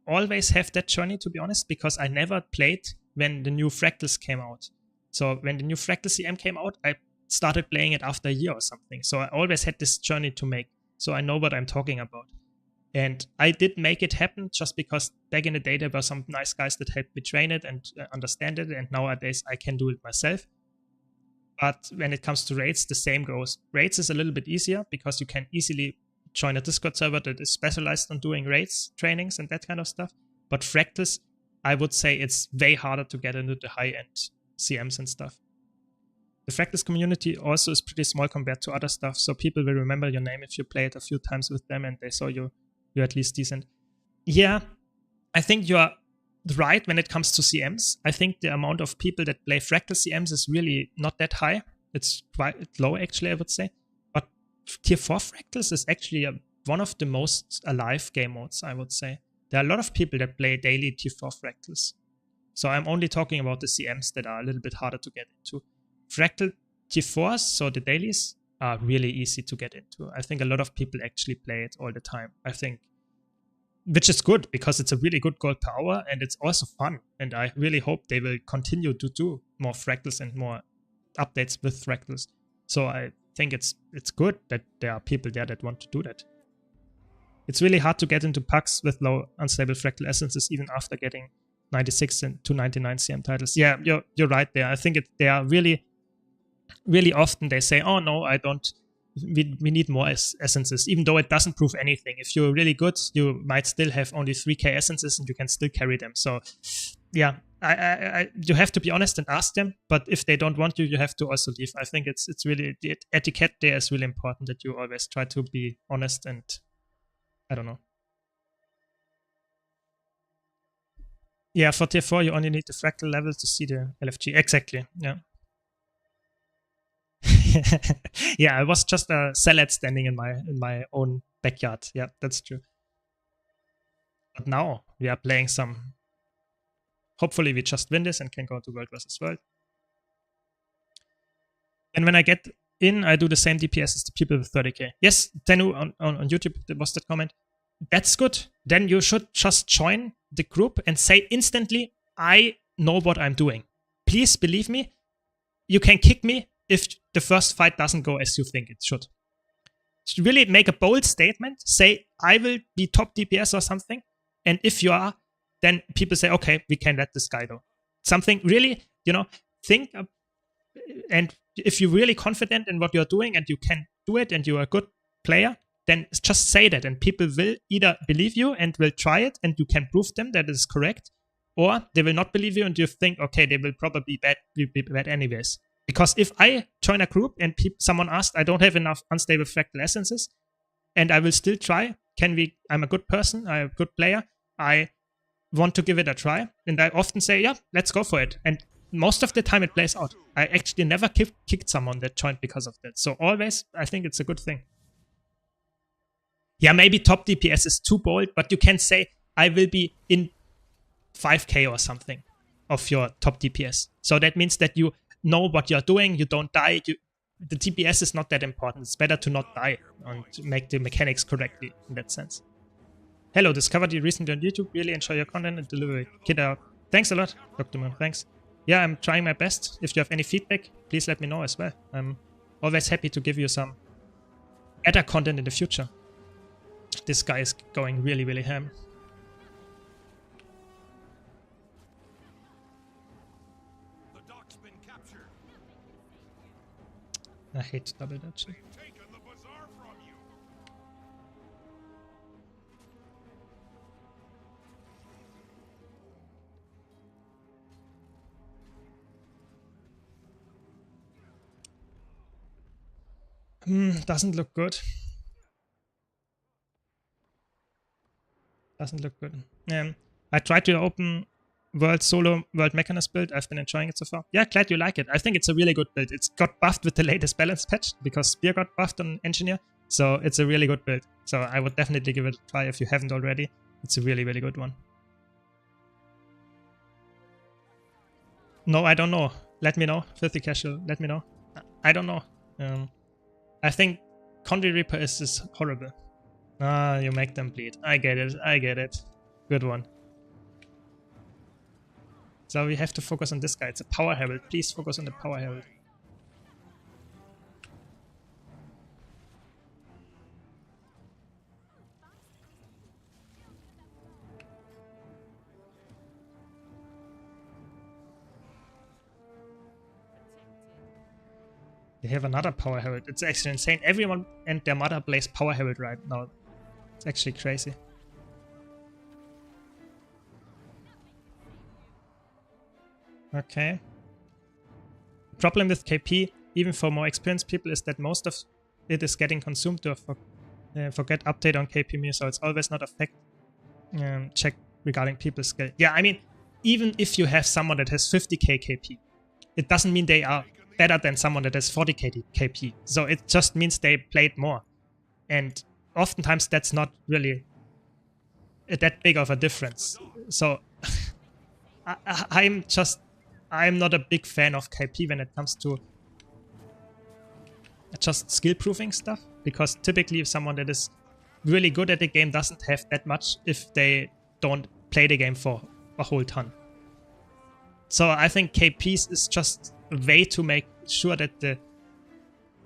always have that journey, to be honest, because I never played when the new Fractals came out. So when the new Fractal CM came out, I started playing it after a year or something. So I always had this journey to make. So I know what I'm talking about. And I did make it happen just because back in the day, there were some nice guys that helped me train it and understand it. And nowadays I can do it myself. But when it comes to raids, the same goes. Raids is a little bit easier because you can easily join a Discord server that is specialized on doing raids, trainings, and that kind of stuff. But Fractals, I would say it's way harder to get into the high-end CMs and stuff. The Fractals community also is pretty small compared to other stuff, so people will remember your name if you play it a few times with them and they saw you're at least decent. Yeah, I think you're right when it comes to CMs. I think the amount of people that play Fractal CMs is really not that high. It's quite low, actually, I would say. But Tier 4 Fractals is actually one of the most alive game modes, I would say. There are a lot of people that play daily Tier 4 Fractals. So I'm only talking about the CMs that are a little bit harder to get into. Fractal Tier 4s, so the dailies, are really easy to get into. I think a lot of people actually play it all the time. I think, which is good because it's a really good gold per hour and it's also fun. And I really hope they will continue to do more Fractals and more updates with Fractals. So I think it's good that there are people there that want to do that. It's really hard to get into packs with low unstable fractal essences even after getting 96 and 299 CM titles. Yeah, you're right there. I think they are really, really often they say, oh no, I don't, we need more essences, even though it doesn't prove anything. If you're really good, you might still have only 3k essences and you can still carry them. So yeah, you have to be honest and ask them, but if they don't want you, you have to also leave. I think it's really, the etiquette there is really important, that you always try to be honest and, I don't know. Yeah, for tier 4, you only need the fractal level to see the LFG. Exactly, yeah. Yeah, I was just a salad standing in my own backyard. Yeah, that's true. But now we are playing some. Hopefully we just win this and can go to World vs. World. And when I get in, I do the same DPS as the people with 30k. Yes, Tenu on YouTube, there was that comment. That's good. Then you should just join the group and say instantly, I know what I'm doing. Please believe me. You can kick me if the first fight doesn't go as you think it should. Really make a bold statement. Say, I will be top DPS or something. And if you are, then people say, okay, we can let this guy go. Something really, think. And if you're really confident in what you're doing and you can do it and you're a good player, then just say that and people will either believe you and will try it and you can prove them that it is correct, or they will not believe you and you think, okay, they will probably be bad anyways. Because if I join a group and someone asked, I don't have enough unstable fractal essences and I will still try, I'm a good person, I'm a good player, I want to give it a try, and I often say, yeah, let's go for it. And most of the time it plays out. I actually never kicked someone that joined because of that. So always, I think it's a good thing. Yeah, maybe top DPS is too bold, but you can say, I will be in 5k or something of your top DPS. So that means that you know what you're doing, you don't die. The DPS is not that important. It's better to not die and to make the mechanics correctly in that sense. Hello, discovered you recently on YouTube. Really enjoy your content and delivery. Kid out. Thanks a lot, Dr. Moon. Thanks. Yeah, I'm trying my best. If you have any feedback, please let me know as well. I'm always happy to give you some better content in the future. This guy is going really, really ham. I hate double dodging. Doesn't look good. Doesn't look good. I tried to open World Solo World Mechanist build. I've been enjoying it so far. Yeah, glad you like it. I think it's a really good build. It's got buffed with the latest balance patch because Spear got buffed on Engineer. So it's a really good build. So I would definitely give it a try if you haven't already. It's a really, really good one. No, I don't know. Let me know. Filthy Casual, let me know. I don't know. I think Condy Reaper is horrible. Ah, you make them bleed. I get it. I get it. Good one. So we have to focus on this guy. It's a Power Herald. Please focus on the Power Herald. They have another Power Herald. It's actually insane. Everyone and their mother plays Power Herald right now. It's actually crazy. Okay. The problem with KP, even for more experienced people, is that most of it is getting consumed to forget update on KP me, so it's always not a fact check regarding people's skill. Yeah, I mean, even if you have someone that has 50k KP, it doesn't mean they are better than someone that has 40k KP. So it just means they played more. And oftentimes that's not really that big of a difference. So I'm not a big fan of KP when it comes to just skill proving stuff, because typically if someone that is really good at the game doesn't have that much if they don't play the game for a whole ton. So I think KPs is just a way to make sure that the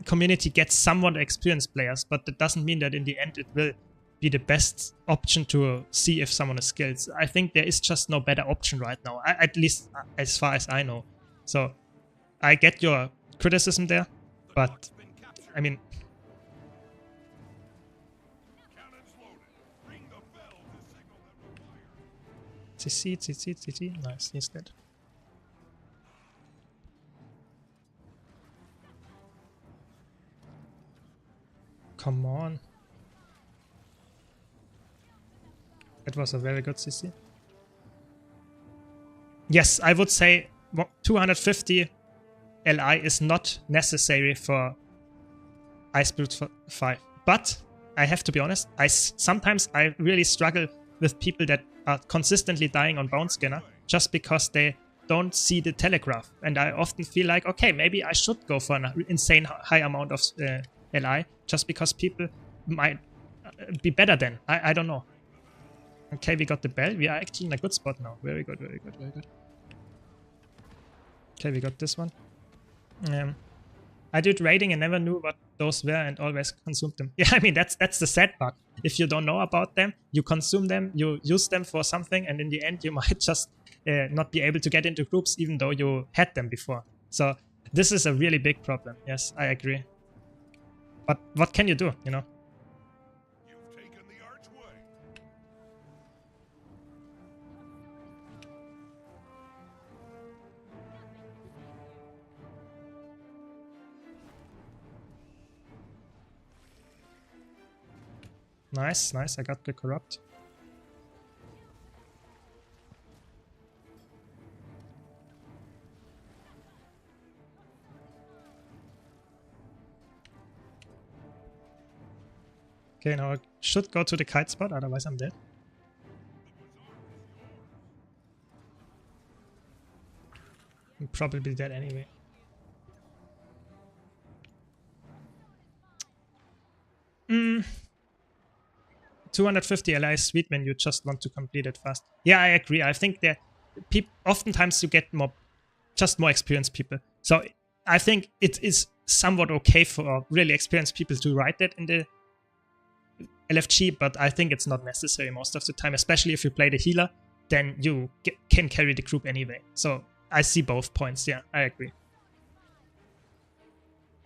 community gets somewhat experienced players, but that doesn't mean that in the end it will be the best option to see if someone is skilled. I think there is just no better option right now, at least as far as I know. So I get your criticism there, but I mean, CC, nice, he's dead. Come on. That was a very good CC. Yes, I would say 250 LI is not necessary for Ice Brute 5. But I have to be honest, sometimes I really struggle with people that are consistently dying on Bone Scanner just because they don't see the telegraph. And I often feel like, okay, maybe I should go for an insane high amount of LI just because people might be better than. I don't know. Okay, we got the bell. We are actually in a good spot now. Very good, very good, very good. Okay, we got this one. I did raiding and never knew what those were and always consumed them. Yeah, I mean, that's the sad part. If you don't know about them, you consume them, you use them for something, and in the end you might just not be able to get into groups even though you had them before. So this is a really big problem. Yes, I agree. But what can you do, you know? You've taken the archway. Nice, nice. I got the corrupt. Okay, now I should go to the kite spot, otherwise I'm dead. I'm probably dead anyway. Mm. 250 LI is sweet when you just want to complete it fast. Yeah, I agree. I think that oftentimes you get more experienced people. So I think it is somewhat okay for really experienced people to write that in the LFG, but I think it's not necessary most of the time, especially if you play the healer, then you can carry the group anyway. So I see both points. Yeah, I agree.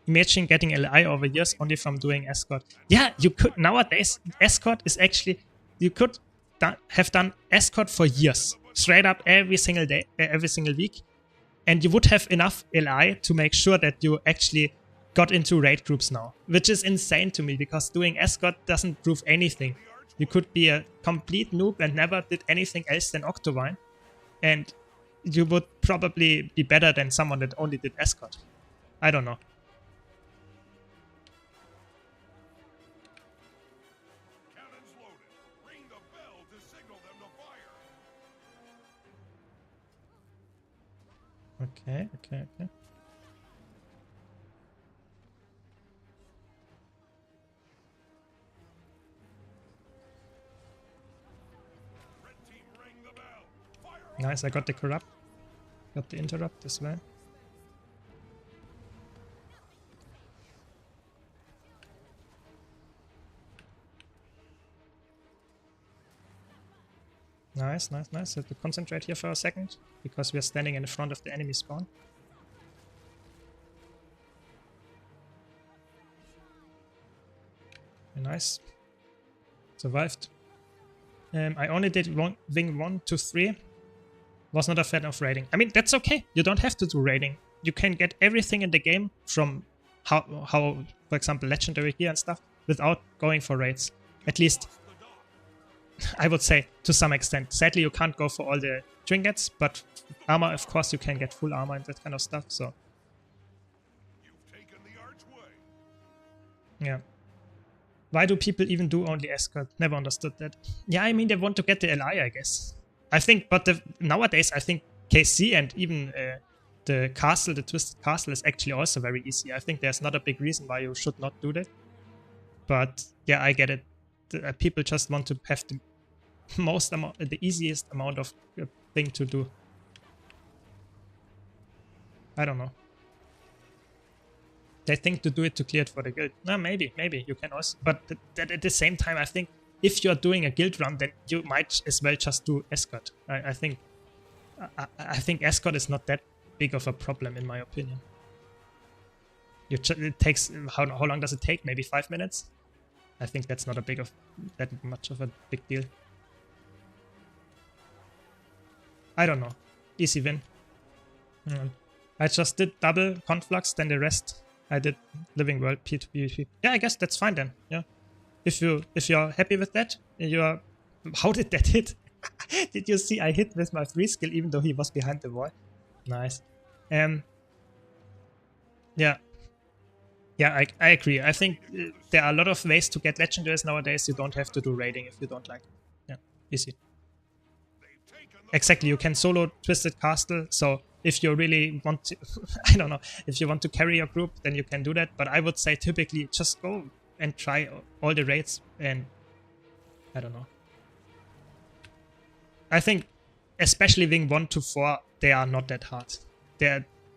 Imagine getting LI over years only from doing escort. Yeah, you could nowadays. Escort is actually, you could have done escort for years, straight up every single day, every single week, and you would have enough LI to make sure that you actually got into raid groups now, which is insane to me because doing escort doesn't prove anything. You could be a complete noob and never did anything else than Octavine, and you would probably be better than someone that only did escort. I don't know. Okay. Nice, I got the corrupt. Got the interrupt as well. Nice. Have to concentrate here for a second because we are standing in the front of the enemy spawn. Nice. Survived. I only did wing 1 to 3. Was not a fan of raiding. I mean, that's okay. You don't have to do raiding. You can get everything in the game from how for example, legendary gear and stuff without going for raids. At least, I would say, to some extent. Sadly, you can't go for all the trinkets, but armor, of course, you can get full armor and that kind of stuff, so. Yeah. Why do people even do only escort? Never understood that. Yeah, I mean, they want to get the LI, I guess. I think, but nowadays, I think KC and even the castle, the Twisted Castle, is actually also very easy. I think there's not a big reason why you should not do that. But yeah, I get it. People just want to have the easiest amount of thing to do. I don't know. They think to do it to clear it for the guild. No, maybe you can also. But at the same time, I think if you're doing a guild run, then you might as well just do escort. I think escort is not that big of a problem in my opinion. It takes how long does it take? Maybe 5 minutes. I think that's not that much of a big deal. I don't know. Easy win. I just did double conflux, then the rest I did living world P2PvP. Yeah, I guess that's fine then. Yeah. If you're happy with that, how did that hit? Did you see I hit with my free skill even though he was behind the wall? Nice. Yeah. Yeah, I agree. I think there are a lot of ways to get legendaries nowadays. You don't have to do raiding if you don't like it. Yeah, easy. Exactly, you can solo Twisted Castle, so if you really want to, I don't know, if you want to carry your group, then you can do that. But I would say typically just go and try all the raids and I don't know. I think especially wing 1 to 4, they are not that hard.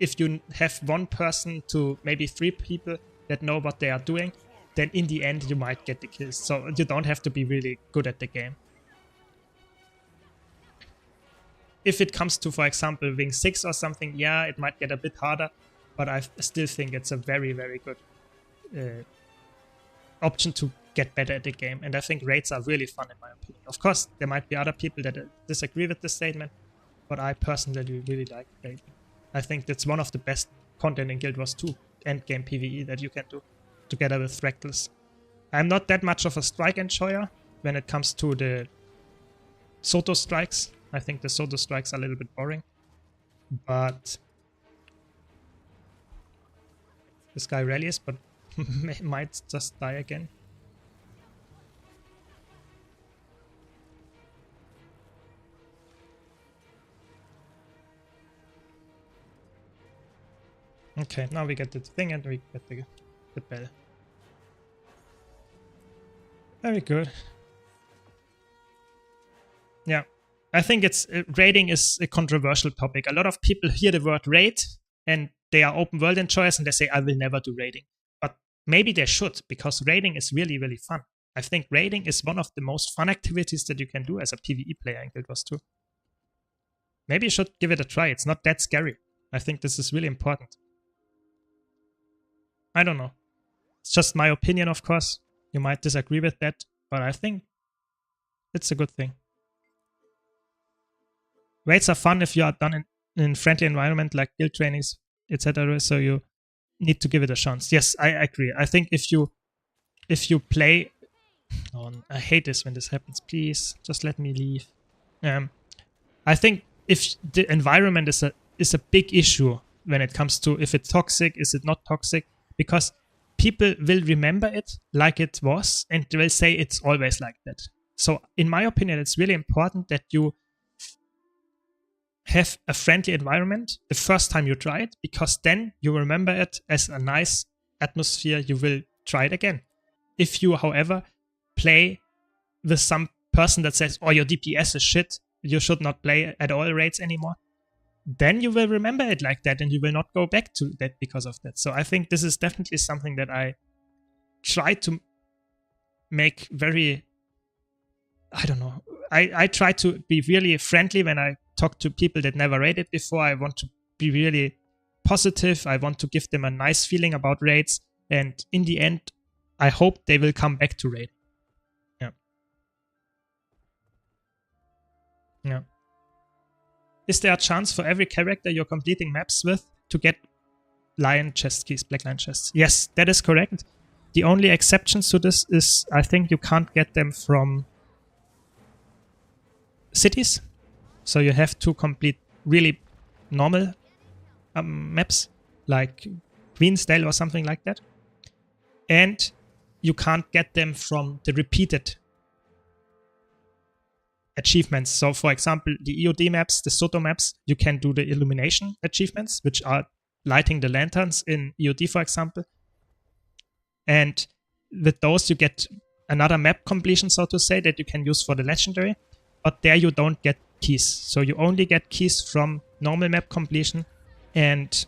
If you have one person to maybe 3 people that know what they are doing, then in the end you might get the kills. So you don't have to be really good at the game. If it comes to, for example, wing 6 or something, yeah, it might get a bit harder, but I still think it's a very, very good option to get better at the game. And I think raids are really fun in my opinion. Of course, there might be other people that disagree with this statement, but I personally really like raiding. I think that's one of the best content in Guild Wars 2 endgame PvE that you can do, together with Fractals. I'm not that much of a strike enjoyer when it comes to the Soto strikes. I think the Soto strikes are a little bit boring, but this guy rallies, but might just die again. Okay, now we get the thing and we get the bell. Very good. Yeah, I think raiding is a controversial topic. A lot of people hear the word raid and they are open world enjoyers and they say, I will never do raiding. But maybe they should, because raiding is really, really fun. I think raiding is one of the most fun activities that you can do as a PvE player in Guild Wars 2. Maybe you should give it a try. It's not that scary. I think this is really important. I don't know. It's just my opinion, of course. You might disagree with that, but I think it's a good thing. Raids are fun if you are done in friendly environment like guild trainings, etc. So you need to give it a chance. Yes, I agree. I think if you play, I hate this when this happens. Please just let me leave. I think if the environment is a big issue when it comes to if it's toxic, is it not toxic, because people will remember it like it was and they will say it's always like that. So in my opinion, it's really important that you have a friendly environment the first time you try it, because then you remember it as a nice atmosphere. You will try it again. If you, however, play with some person that says, oh, your DPS is shit, you should not play at all raids anymore, then you will remember it like that and you will not go back to that because of that. So I think this is definitely something that I try to make very, I don't know, I try to be really friendly when I talk to people that never raided before. I want to be really positive. I want to give them a nice feeling about raids. And in the end, I hope they will come back to raid. Yeah. Yeah. Is there a chance for every character you're completing maps with to get lion chest keys, black lion chests? Yes, that is correct. The only exceptions to this is I think you can't get them from cities. So you have to complete really normal maps like Queensdale or something like that. And you can't get them from the repeated achievements. So for example, the EOD maps, the Soto maps, you can do the illumination achievements, which are lighting the lanterns in EOD, for example. And with those, you get another map completion, so to say, that you can use for the legendary. But there you don't get keys. So you only get keys from normal map completion and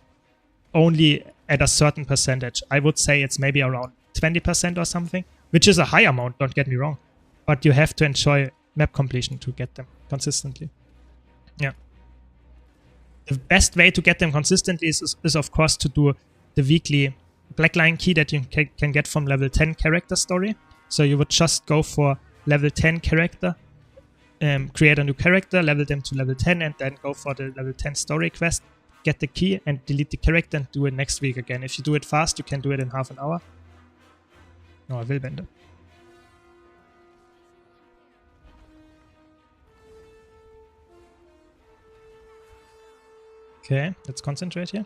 only at a certain percentage. I would say it's maybe around 20% or something, which is a high amount, don't get me wrong. But you have to enjoy map completion to get them consistently. Yeah. The best way to get them consistently is of course to do the weekly black lion key that you can get from level 10 character story. So you would just go for level 10 character, create a new character, level them to level 10, and then go for the level 10 story quest, get the key and delete the character and do it next week again. If you do it fast, you can do it in half an hour. No, I will bend it. Okay, let's concentrate here.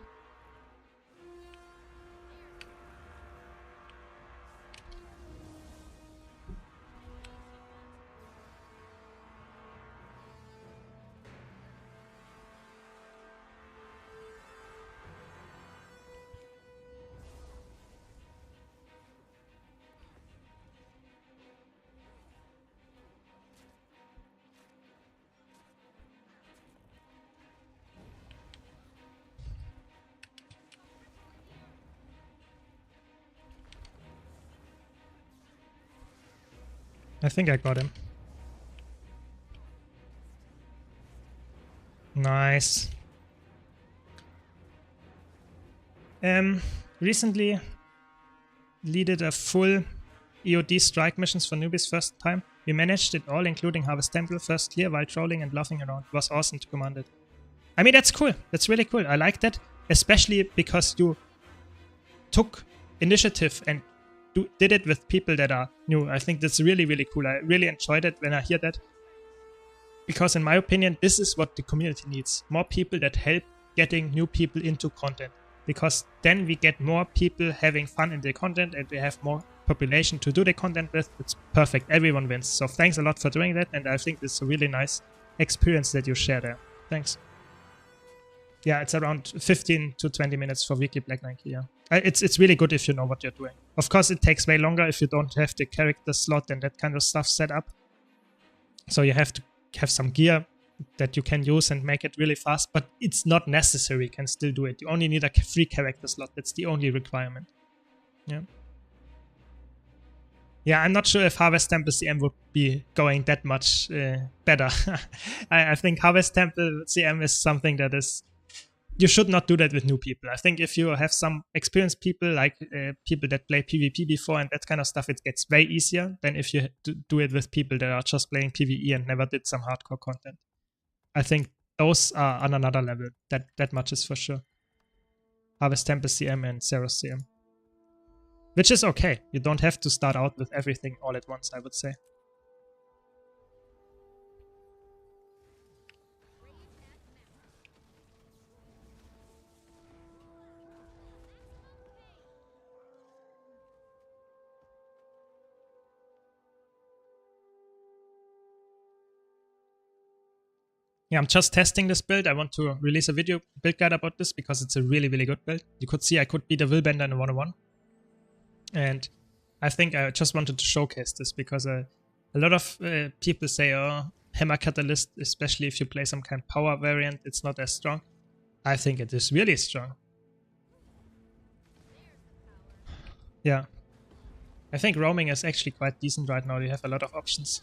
I think I got him. Nice. Recently leaded a full EOD strike missions for newbies first time. We managed it all, including Harvest Temple first clear while trolling and laughing around. It was awesome to command it. I mean, that's cool. That's really cool. I like that, especially because you took initiative and did it with people that are new. I think that's really, really cool. I really enjoyed it when I hear that. Because in my opinion, this is what the community needs. More people that help getting new people into content. Because then we get more people having fun in the content and we have more population to do the content with. It's perfect. Everyone wins. So thanks a lot for doing that. And I think this is a really nice experience that you share there. Thanks. Yeah, it's around 15 to 20 minutes for weekly Black Knight. Yeah. It's really good if you know what you're doing. Of course, it takes way longer if you don't have the character slot and that kind of stuff set up. So you have to have some gear that you can use and make it really fast, but it's not necessary. You can still do it. You only need a free character slot. That's the only requirement. Yeah. Yeah, I'm not sure if Harvest Temple CM would be going that much better. I think Harvest Temple CM is something that is you should not do that with new people. I think if you have some experienced people, like people that play PvP before and that kind of stuff, it gets way easier than if you do it with people that are just playing PvE and never did some hardcore content. I think those are on another level. That much is for sure. Harvest Temple CM and Zeros CM. Which is okay. You don't have to start out with everything all at once, I would say. Yeah, I'm just testing this build. I want to release a video build guide about this because it's a really, really good build. You could see I could beat a Willbender in a 1-on-1. And I think I just wanted to showcase this because a lot of people say, oh, Hammer Catalyst, especially if you play some kind of power variant, it's not as strong. I think it is really strong. Yeah. I think roaming is actually quite decent right now. You have a lot of options.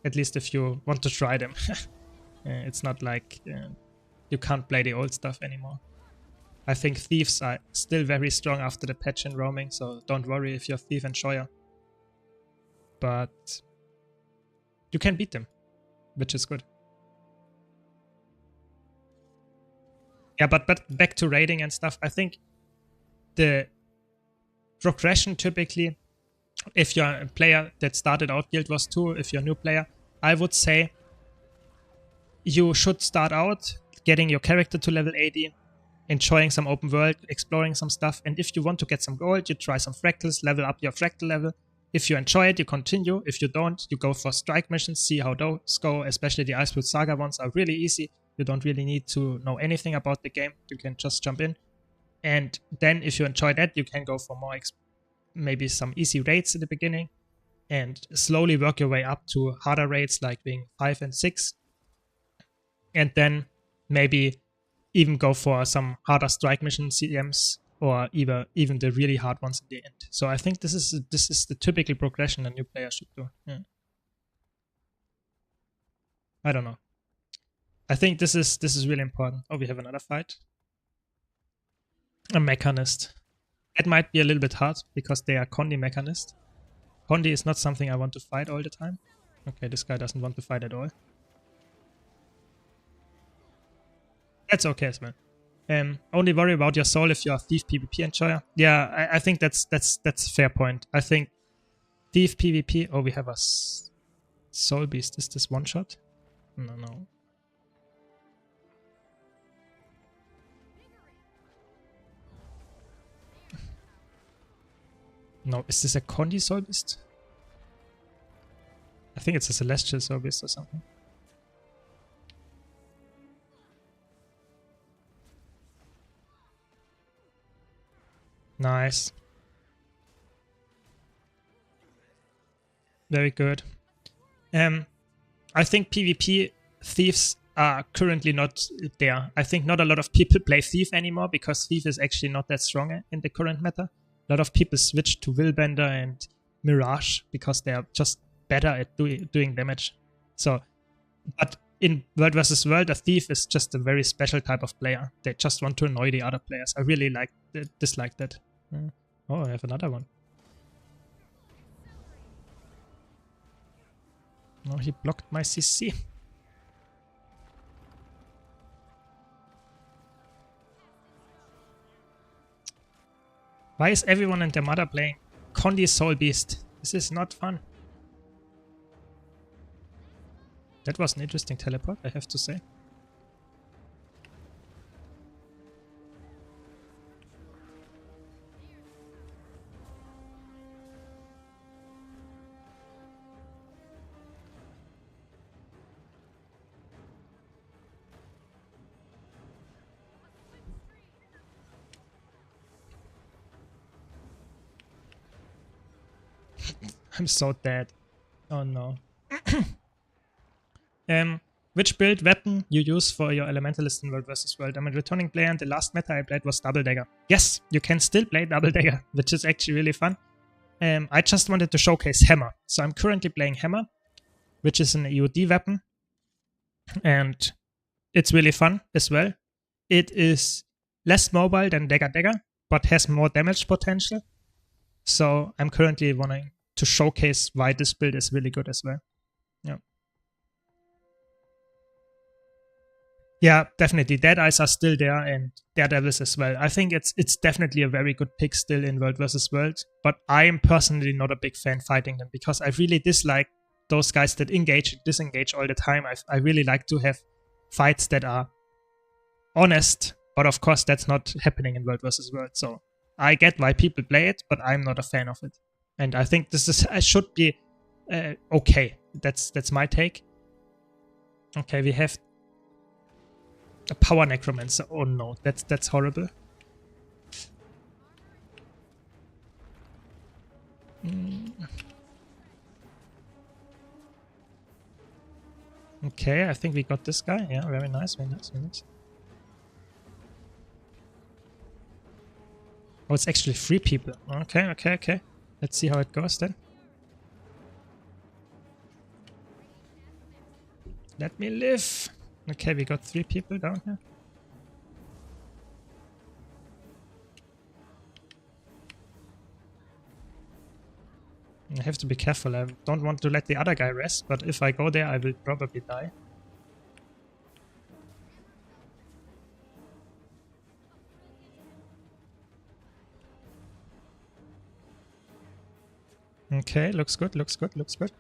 At least if you want to try them. It's not like you can't play the old stuff anymore. I think Thieves are still very strong after the patch in roaming, so don't worry if you're Thief and Shoya. But you can beat them, which is good. Yeah, but back to raiding and stuff, I think the progression typically, if you're a player that started out Guild Wars 2, if you're a new player, I would say you should start out getting your character to level 80, enjoying some open world, exploring some stuff, and if you want to get some gold, you try some fractals, level up your fractal level. If you enjoy it, you continue. If you don't, you go for strike missions, see how those go, especially the Icewood Saga ones are really easy. You don't really need to know anything about the game, you can just jump in. And then if you enjoy that, you can go for more, maybe some easy raids in the beginning, and slowly work your way up to harder raids like being 5 and 6. And then maybe even go for some harder strike mission CMs or even the really hard ones in the end. So I think this is the typical progression a new player should do. Yeah. I don't know. I think this is really important. Oh, we have another fight. A Mechanist. That might be a little bit hard because they are Condi Mechanist. Condi is not something I want to fight all the time. Okay, this guy doesn't want to fight at all. That's okay as well. Only worry about your soul if you're a Thief PvP enjoyer. Yeah, I think that's a fair point. I think Thief PvP... Oh, we have a Soul Beast. Is this one shot? No. No, is this a Condi Soul Beast? I think it's a Celestial Soul Beast or something. Nice. Very good. I think PvP Thieves are currently not there. I think not a lot of people play Thief anymore because Thief is actually not that strong in the current meta. A lot of people switch to Willbender and Mirage because they are just better at doing damage. So, but in World vs. World, a Thief is just a very special type of player. They just want to annoy the other players. I really dislike that. Oh, I have another one. No, he blocked my CC. Why is everyone and their mother playing Condi Soul Beast? This is not fun. That was an interesting teleport, I have to say. I'm so dead. Oh no. Which build weapon you use for your Elementalist in World vs. World? I'm a returning player and the last meta I played was Double Dagger. Yes, you can still play Double Dagger, which is actually really fun. I just wanted to showcase Hammer. So I'm currently playing Hammer, which is an EOD weapon. And it's really fun as well. it is less mobile than Dagger Dagger, but has more damage potential. So I'm currently wanting to showcase why this build is really good as well. Yeah. Yeah, definitely. Dead Eyes are still there, and Daredevils as well. I think it's definitely a very good pick still in World vs. World, but I am personally not a big fan fighting them because I really dislike those guys that engage and disengage all the time. I really like to have fights that are honest, but of course that's not happening in World vs. World. So I get why people play it, but I'm not a fan of it. And I think this is should be okay. That's my take. Okay, we have a power necromancer. Oh no, that's horrible. Okay, I think we got this guy. Yeah, very nice, very nice, very nice. Oh, it's actually 3 people. Okay, okay, okay. Let's see how it goes then. Let me live. Okay, we got 3 people down here. I have to be careful. I don't want to let the other guy rest, but if I go there, I will probably die. Okay, looks good, looks good, looks good.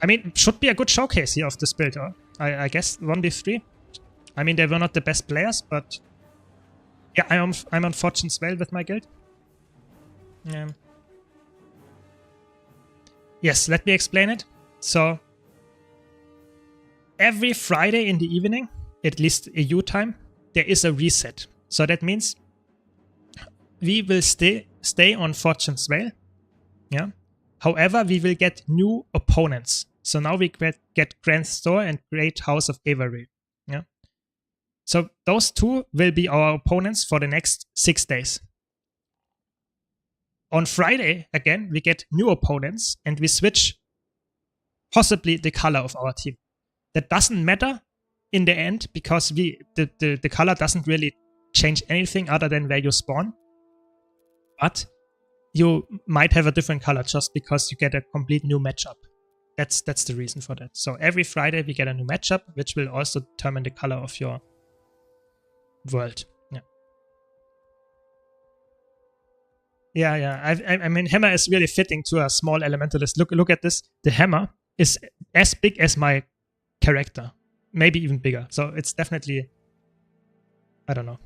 I mean, should be a good showcase here of this build, huh? I guess 1v3. I mean, they were not the best players, but yeah, I'm on Fortune's Veil with my guild. Yes, let me explain it. So every Friday in the evening, at least EU time, there is a reset. So that means we will stay on Fortune's Veil. Yeah. However, we will get new opponents. So now we get Grand Store and Great House of Avery. Yeah. So those 2 will be our opponents for the next 6 days. On Friday, again, we get new opponents and we switch possibly the color of our team. That doesn't matter in the end because the color doesn't really change anything other than where you spawn. But you might have a different color just because you get a complete new matchup. That's the reason for that. So every Friday we get a new matchup, which will also determine the color of your world. Yeah. I mean, hammer is really fitting to a small elementalist. Look at this. The hammer is as big as my character, maybe even bigger. So it's definitely, I don't know,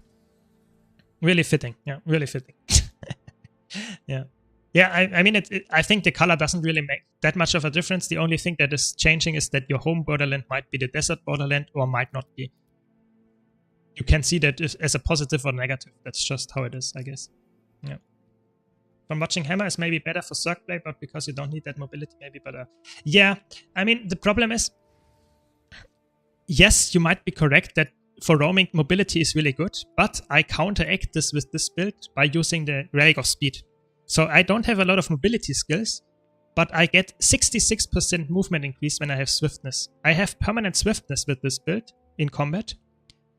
really fitting. Yeah, really fitting. Yeah. I mean, I think the color doesn't really make that much of a difference. The only thing that is changing is that your home borderland might be the desert borderland or might not be. You can see that as a positive or negative. That's just how it is, I guess. Yeah. From watching hammer is maybe better for circ play, but because you don't need that mobility, maybe better. Yeah, I mean, the problem is, yes, you might be correct that for roaming, mobility is really good, but I counteract this with this build by using the Relic of Speed. So I don't have a lot of mobility skills, but I get 66% movement increase when I have swiftness. I have permanent swiftness with this build in combat.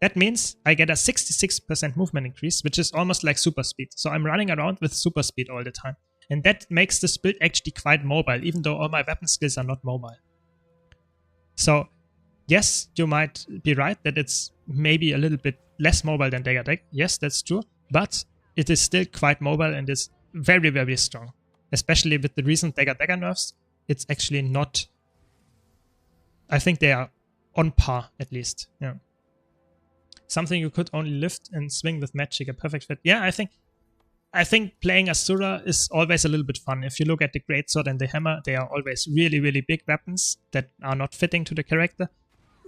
That means I get a 66% movement increase, which is almost like super speed. So I'm running around with super speed all the time. And that makes this build actually quite mobile, even though all my weapon skills are not mobile. So yes, you might be right that it's maybe a little bit less mobile than Dagger Deck. Yes, that's true. But it is still quite mobile and is very, very strong. Especially with the recent Dagger Dagger nerfs, it's actually not... I think they are on par, at least. Yeah. Something you could only lift and swing with magic, a perfect fit. Yeah, I think playing Asura is always a little bit fun. If you look at the Greatsword and the Hammer, they are always really, really big weapons that are not fitting to the character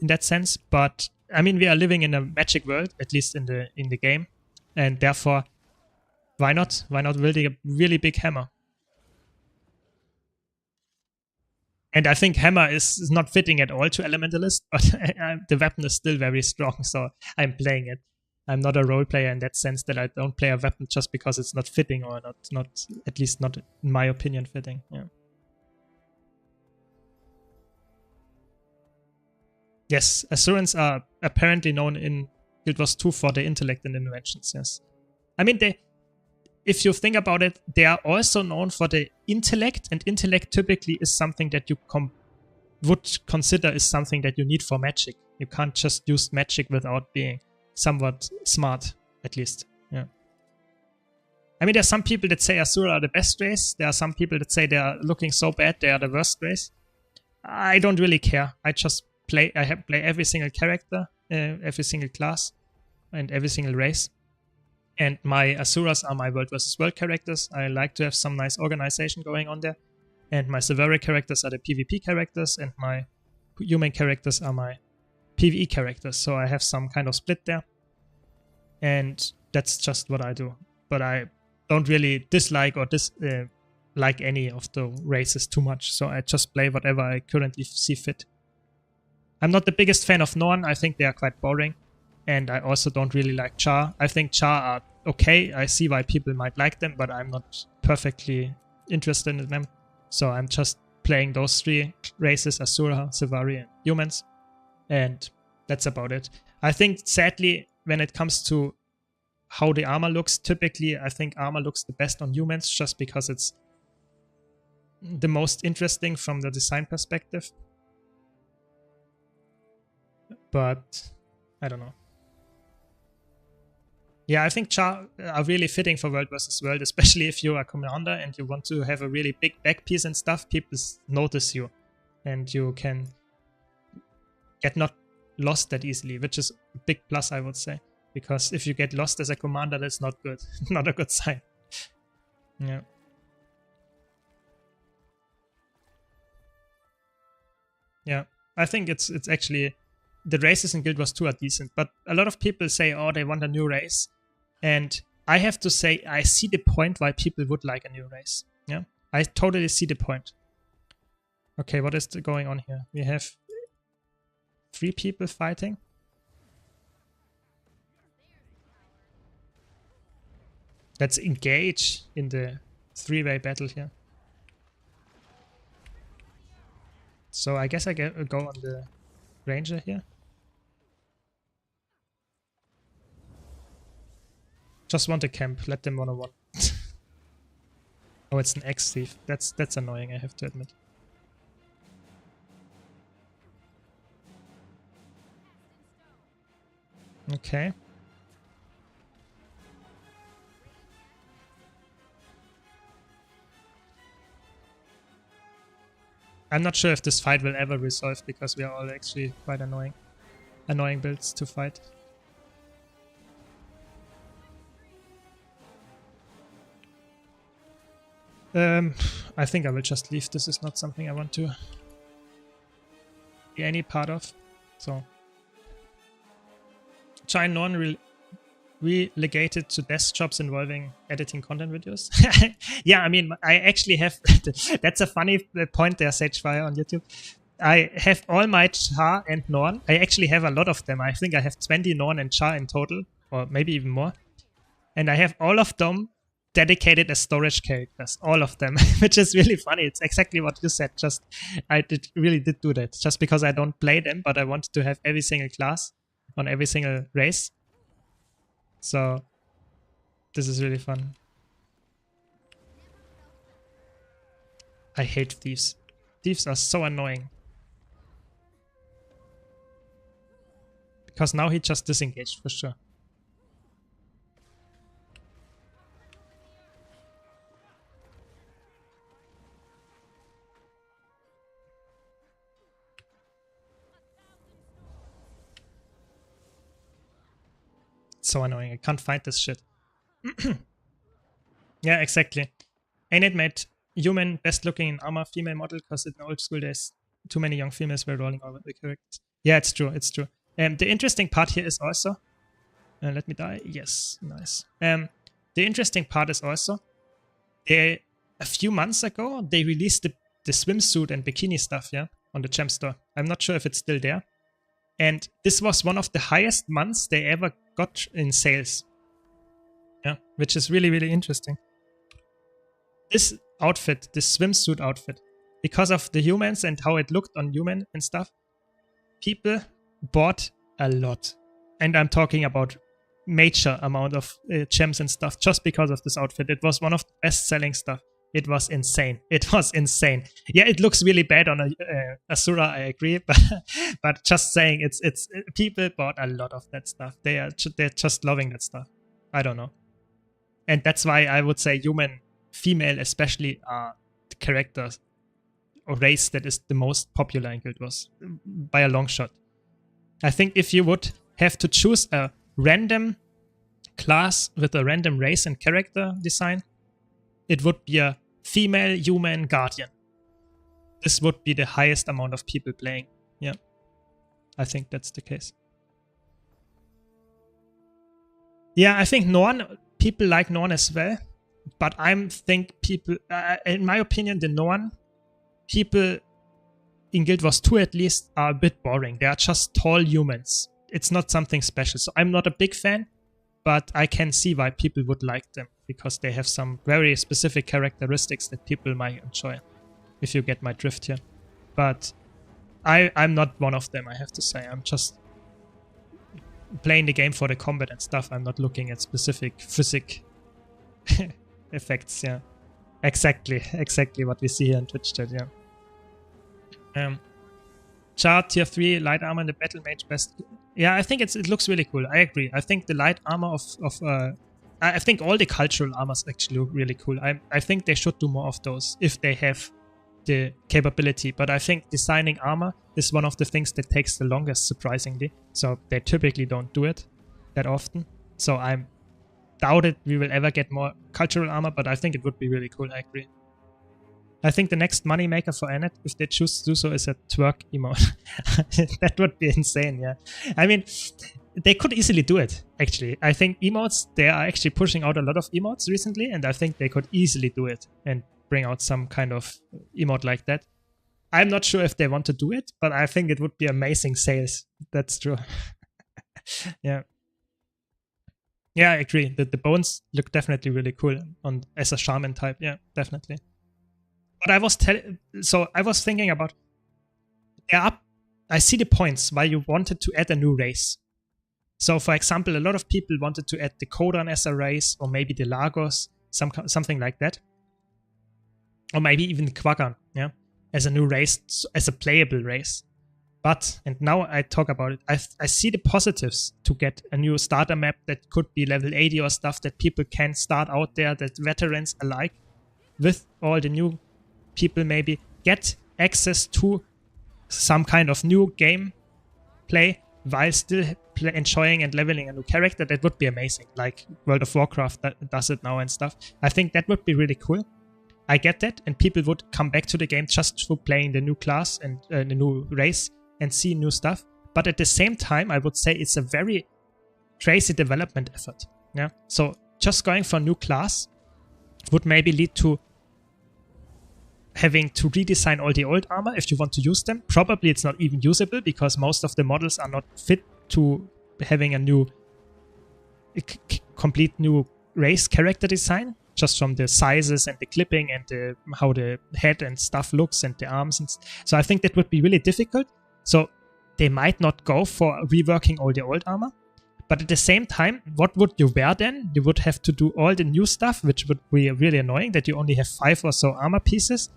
in that sense. But I mean, we are living in a magic world, at least in the game, and therefore, why not? Why not building a really big hammer? And I think hammer is not fitting at all to Elementalist, but the weapon is still very strong, so I'm playing it. I'm not a role player in that sense that I don't play a weapon just because it's not fitting or not at least not in my opinion fitting. Yeah. Yes, Assurans are apparently known in Guild Wars 2 for their intellect and inventions, yes. I mean, if you think about it, they are also known for the intellect, and intellect typically is something that you would consider is something that you need for magic. You can't just use magic without being somewhat smart, at least. Yeah. I mean, there are some people that say Asura are the best race. There are some people that say they are looking so bad they are the worst race. I don't really care. I just play every single character, every single class, and every single race. And my Asuras are my World vs. World characters. I like to have some nice organization going on there. And my Severi characters are the PvP characters, and my human characters are my PvE characters. So I have some kind of split there. And that's just what I do. But I don't really dislike or like any of the races too much. So I just play whatever I currently see fit. I'm not the biggest fan of Norn. I think they are quite boring. And I also don't really like Char. I think Char are okay. I see why people might like them, but I'm not perfectly interested in them. So I'm just playing those three races, Asura, Severi, and humans. And that's about it. I think, sadly, when it comes to how the armor looks, typically I think armor looks the best on humans just because it's the most interesting from the design perspective. But I don't know. Yeah, I think Char are really fitting for World vs. World, especially if you're a commander and you want to have a really big back piece and stuff. People notice you and you can get not lost that easily, which is a big plus, I would say. Because if you get lost as a commander, that's not good. Not a good sign. Yeah. Yeah, I think it's actually... The races in Guild Wars 2 are decent, but a lot of people say, oh, they want a new race. And I have to say, I see the point why people would like a new race. Yeah, I totally see the point. Okay, what is going on here? We have 3 people fighting. Let's engage in the 3-way battle here. So I guess I go on the Ranger here. Just want a camp, let them 1-on-1. Oh, it's an X-Thief. That's annoying, I have to admit. Okay. I'm not sure if this fight will ever resolve because we are all actually quite annoying builds to fight. I think I will just leave. This is not something I want to be any part of. So, Giant Norn relegated to desk jobs involving editing content videos. Yeah, I mean, I actually have... That's a funny point there, Sagefire on YouTube. I have all my Char and Norn. I actually have a lot of them. I think I have 20 Norn and Char in total, or maybe even more. And I have all of them dedicated as storage characters, all of them, which is really funny. It's exactly what you said. Just I really did do that, just because I don't play them, but I wanted to have every single class on every single race. So this is really fun. I hate thieves. Thieves are so annoying. Because now he just disengaged for sure. So annoying. I can't find this shit. Yeah, exactly. Ain't made human best looking in armor female model because in old school days too many young females were rolling over the characters. Yeah, it's true. It's true. The interesting part here is also... let me die. Yes, nice. The interesting part is also... a few months ago, they released the swimsuit and bikini stuff, yeah, on the Gem Store. I'm not sure if it's still there. And this was one of the highest months they ever got in sales. Yeah, which is really, really interesting. This outfit, this swimsuit outfit, because of the humans and how it looked on human and stuff, people bought a lot. And I'm talking about major amount of gems and stuff just because of this outfit. It was one of the best selling stuff. It was insane. It was insane. Yeah, it looks really bad on a Asura, I agree, but just saying, it's people bought a lot of that stuff. They're just loving that stuff. I don't know. And that's why I would say human, female especially, are the characters or race that is the most popular in Guild Wars by a long shot. I think if you would have to choose a random class with a random race and character design, it would be a female human guardian. This would be the highest amount of people playing. Yeah, I think that's the case. Yeah, I think Norn, people like Norn as well, but I think people, in my opinion, the Norn people in Guild Wars 2 at least are a bit boring. They are just tall humans. It's not something special. So I'm not a big fan, but I can see why people would like them, because they have some very specific characteristics that people might enjoy, if you get my drift here. But I'm not one of them, I have to say. I'm just playing the game for the combat and stuff. I'm not looking at specific physic effects, yeah. Exactly what we see here in Twitch chat, yeah. Chart tier 3 light armor in the battle mage best. Yeah, I think it looks really cool. I agree. I think the light armor I think all the cultural armors actually look really cool. I think they should do more of those if they have the capability. But I think designing armor is one of the things that takes the longest, surprisingly. So they typically don't do it that often. So I doubt it we will ever get more cultural armor, but I think it would be really cool. I agree. I think the next moneymaker for Anet, if they choose to do so, is a twerk emote. That would be insane, yeah. I mean, they could easily do it, actually. I think emotes, they are actually pushing out a lot of emotes recently, and I think they could easily do it and bring out some kind of emote like that. I'm not sure if they want to do it, but I think it would be amazing sales. That's true. Yeah. Yeah, I agree. The bones look definitely really cool as a shaman type. Yeah, definitely. But I was thinking about, I see the points why you wanted to add a new race. So, for example, a lot of people wanted to add the Kodan as a race, or maybe the Lagos, something like that, or maybe even the Quaggan, yeah, as a new race, as a playable race. But, and now I talk about it, I see the positives to get a new starter map that could be level 80 or stuff that people can start out there, that veterans alike, with all the new people maybe get access to some kind of new game play while still enjoying and leveling a new character. That would be amazing, like World of Warcraft that does it now and stuff. I think that would be really cool. I get that, and people would come back to the game just for playing the new class and the new race and see new stuff. But at the same time, I would say it's a very crazy development effort. Yeah. So just going for a new class would maybe lead to having to redesign all the old armor if you want to use them. Probably it's not even usable because most of the models are not fit to having a new, complete new race character design, just from the sizes and the clipping and how the head and stuff looks and the arms. So I think that would be really difficult. So they might not go for reworking all the old armor. But at the same time, what would you wear then? You would have to do all the new stuff, which would be really annoying that you only have 5 or so armor pieces.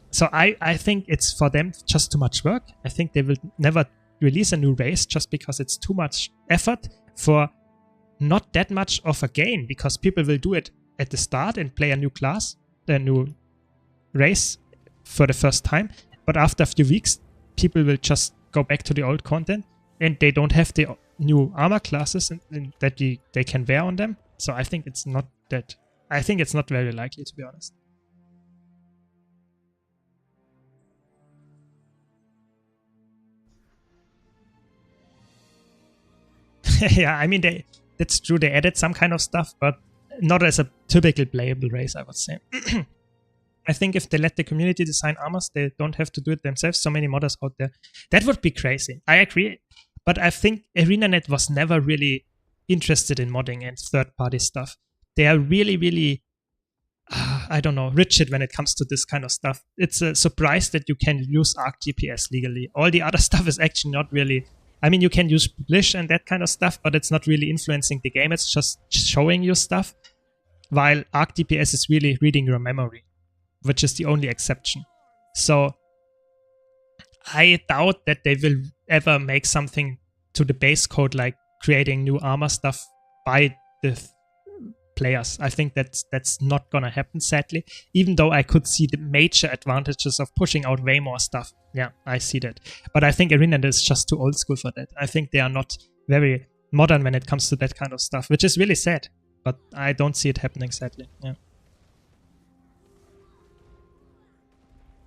So I think it's for them just too much work. I think they will never release a new race just because it's too much effort for not that much of a gain, because people will do it at the start and play a new class, a new race for the first time. But after a few weeks, people will just go back to the old content and they don't have the new armor classes and that they can wear on them. So I think it's not that. I think it's not very likely, to be honest. Yeah, I mean, that's true. They added some kind of stuff, but not as a typical playable race, I would say. I think if they let the community design armors, they don't have to do it themselves. So many modders out there. That would be crazy. I agree. But I think ArenaNet was never really interested in modding and third-party stuff. They are really, really, I don't know, rigid when it comes to this kind of stuff. It's a surprise that you can use ArcGPS legally. All the other stuff is actually not really I mean, you can use publish and that kind of stuff, but it's not really influencing the game. It's just showing you stuff. While Arc DPS is really reading your memory, which is the only exception. So I doubt that they will ever make something to the base code like creating new armor stuff by the players. I think that's not gonna happen, sadly, even though I could see the major advantages of pushing out way more stuff. Yeah, I see that. But I think ArenaNet is just too old school for that. I think they are not very modern when it comes to that kind of stuff, which is really sad. But I don't see it happening, sadly. Yeah.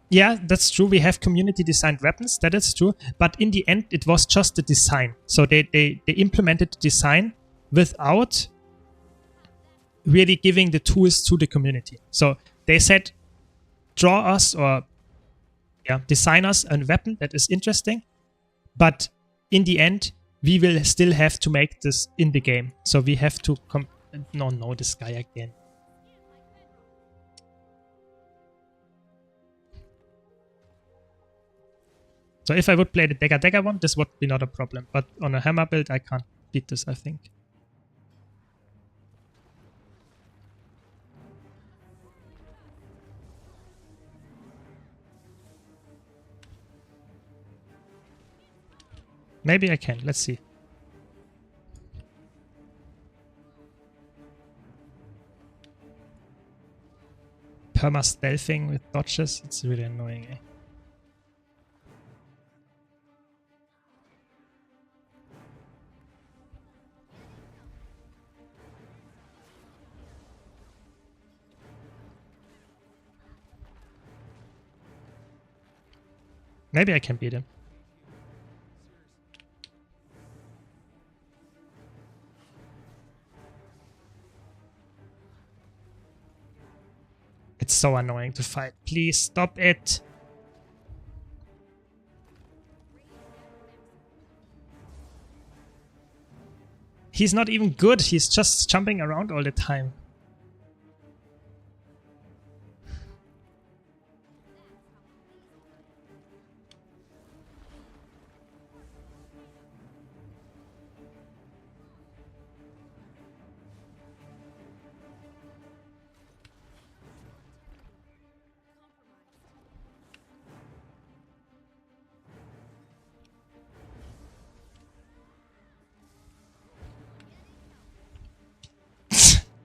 Yeah, that's true. We have community-designed weapons. That is true. But in the end, it was just the design. So they implemented the design without really giving the tools to the community. So they said, draw us or design us a weapon that is interesting. But in the end, we will still have to make this in the game. So we have to... No, this guy again. So if I would play the Dagger one, this would be not a problem. But on a hammer build, I can't beat this, I think. Maybe I can. Let's see. Perma-stealthing with dodges. It's really annoying, eh? Maybe I can beat him. It's so annoying to fight. Please stop it. He's not even good. He's just jumping around all the time.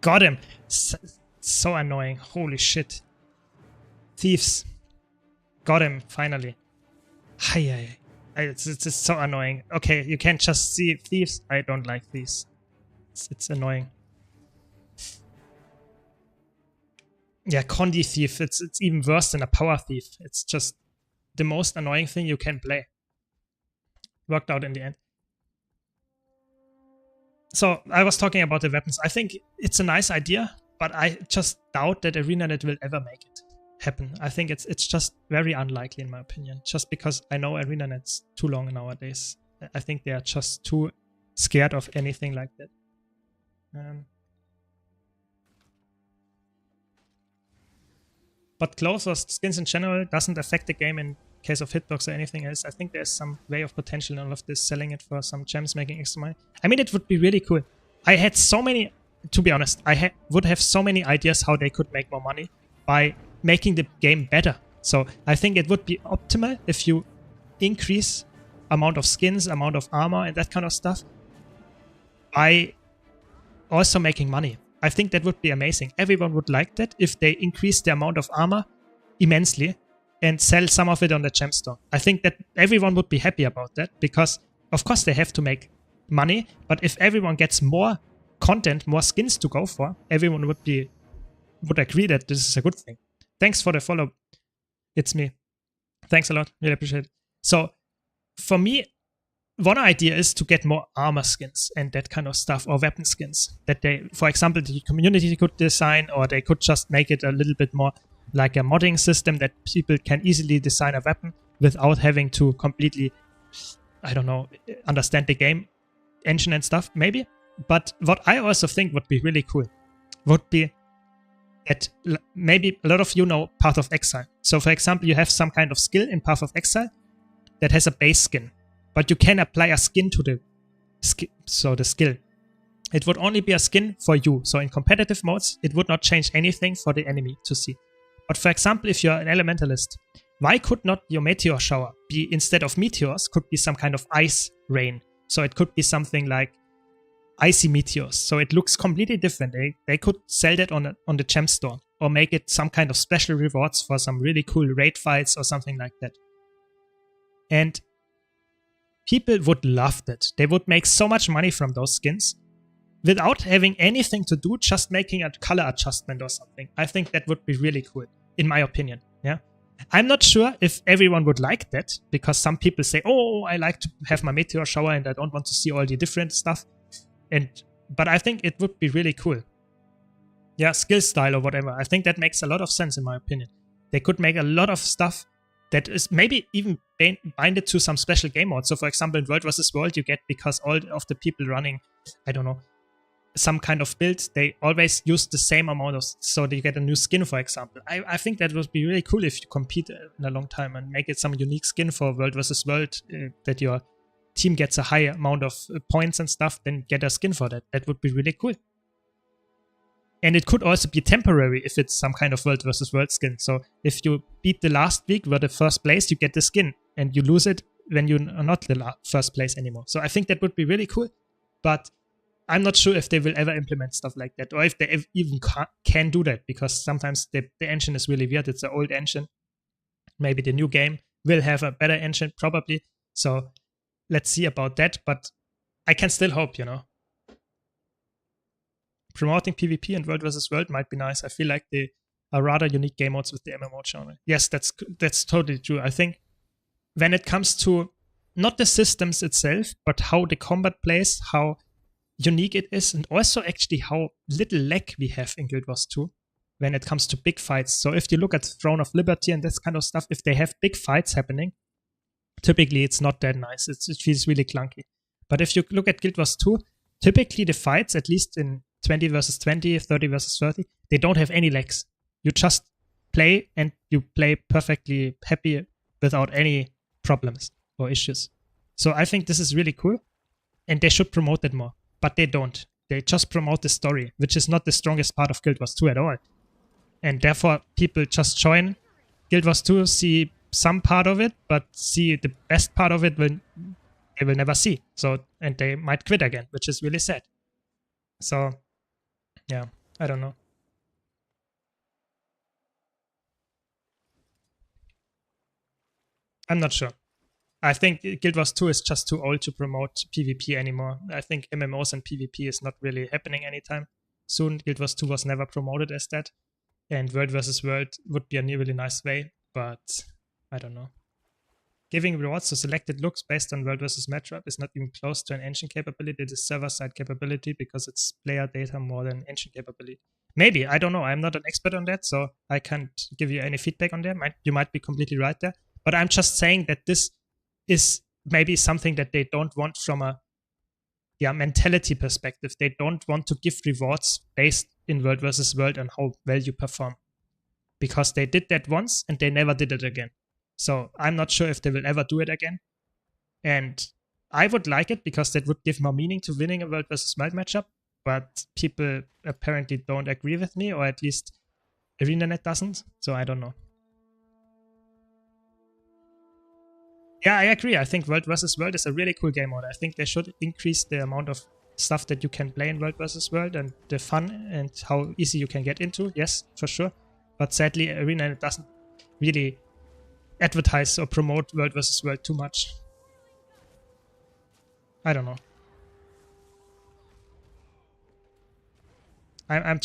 Got him. So annoying. Holy shit. Thieves. Got him, finally. It's so annoying. Okay, you can't just see thieves. I don't like thieves. It's annoying. Yeah, Condi Thief. It's even worse than a Power Thief. It's just the most annoying thing you can play. Worked out in the end. So I was talking about the weapons. I think it's a nice idea, but I just doubt that ArenaNet will ever make it happen. I think it's just very unlikely in my opinion, just because I know ArenaNet's too long nowadays. I think they are just too scared of anything like that. But clothes or skins in general doesn't affect the game in case of hitbox or anything else. I think there's some way of potential in all of this, selling it for some gems, making extra money. I mean, it would be really cool. I had so many, to be honest, would have so many ideas how they could make more money by making the game better. So I think it would be optimal if you increase amount of skins, amount of armor and that kind of stuff by also making money. I think that would be amazing. Everyone would like that if they increase the amount of armor immensely and sell some of it on the gem store. I think that everyone would be happy about that because, of course, they have to make money. But if everyone gets more content, more skins to go for, everyone would agree that this is a good thing. Thanks for the follow. It's me. Thanks a lot. Really appreciate it. So, for me, one idea is to get more armor skins and that kind of stuff, or weapon skins that they, for example, the community could design, or they could just make it a little bit more like a modding system that people can easily design a weapon without having to completely, I don't know, understand the game engine and stuff, maybe. But what I also think would be really cool would be that maybe a lot of you know Path of Exile. So for example, you have some kind of skill in Path of Exile that has a base skin. but you can apply a skin to the skill. It would only be a skin for you. So in competitive modes, it would not change anything for the enemy to see. But for example, if you're an elementalist, why could not your meteor shower be, instead of meteors, could be some kind of ice rain? So it could be something like icy meteors. So it looks completely different. They could sell that on the gem store, or make it some kind of special rewards for some really cool raid fights or something like that. And people would love that. They would make so much money from those skins without having anything to do, just making a color adjustment or something. I think that would be really cool, in my opinion. Yeah, I'm not sure if everyone would like that, because some people say, oh, I like to have my meteor shower and I don't want to see all the different stuff. But I think it would be really cool. Yeah, skill style or whatever. I think that makes a lot of sense, in my opinion. They could make a lot of stuff that is maybe even bind it to some special game mode. So for example, in World vs. World, you get, because all of the people running, I don't know, some kind of build, they always use the same amount of, so that you get a new skin, for example. I think that would be really cool if you compete in a long time and make it some unique skin for World vs. World, that your team gets a high amount of points and stuff, then get a skin for that. That would be really cool. And it could also be temporary if it's some kind of World vs. World skin. So if you beat the last week, were the first place, you get the skin, and you lose it when you're not the first place anymore. So I think that would be really cool, but I'm not sure if they will ever implement stuff like that, or if they even can do that, because sometimes the engine is really weird. It's an old engine. Maybe the new game will have a better engine, probably. So let's see about that, but I can still hope, you know. Promoting PvP and World vs. World might be nice. I feel like they are rather unique game modes with the MMO genre. Yes, that's totally true. I think when it comes to not the systems itself, but how the combat plays, how unique it is, and also actually how little lag we have in Guild Wars 2 when it comes to big fights. So if you look at Throne of Liberty and this kind of stuff, if they have big fights happening, typically it's not that nice. It feels really clunky. But if you look at Guild Wars 2, typically the fights, at least in 20 versus 20, 30 versus 30, they don't have any lags. You just play, and you play perfectly happy without any problems or issues. So I think this is really cool, and they should promote it more. But they don't. They just promote the story, which is not the strongest part of Guild Wars 2 at all. And therefore, people just join Guild Wars 2, see some part of it, but see the best part of it they will never see. So, and they might quit again, which is really sad. So, yeah, I don't know. I'm not sure. I think Guild Wars 2 is just too old to promote PvP anymore. I think MMOs and PvP is not really happening anytime soon. Guild Wars 2 was never promoted as that. And World vs. World would be a really nice way, but I don't know. Giving rewards to selected looks based on World vs. matchup is not even close to an engine capability. It is server-side capability because it's player data more than engine capability. Maybe, I don't know. I'm not an expert on that, so I can't give you any feedback on that. You might be completely right there. But I'm just saying that this is maybe something that they don't want from a mentality perspective. They don't want to give rewards based in World vs. World on how well you perform. Because they did that once and they never did it again. So I'm not sure if they will ever do it again. And I would like it because that would give more meaning to winning a World vs. World matchup. But people apparently don't agree with me, or at least ArenaNet doesn't. So I don't know. Yeah, I agree. I think World vs. World is a really cool game mode. I think they should increase the amount of stuff that you can play in World vs. World and the fun and how easy you can get into. Yes, for sure. But sadly, ArenaNet doesn't really advertise or promote World vs. World too much. I don't know. I'm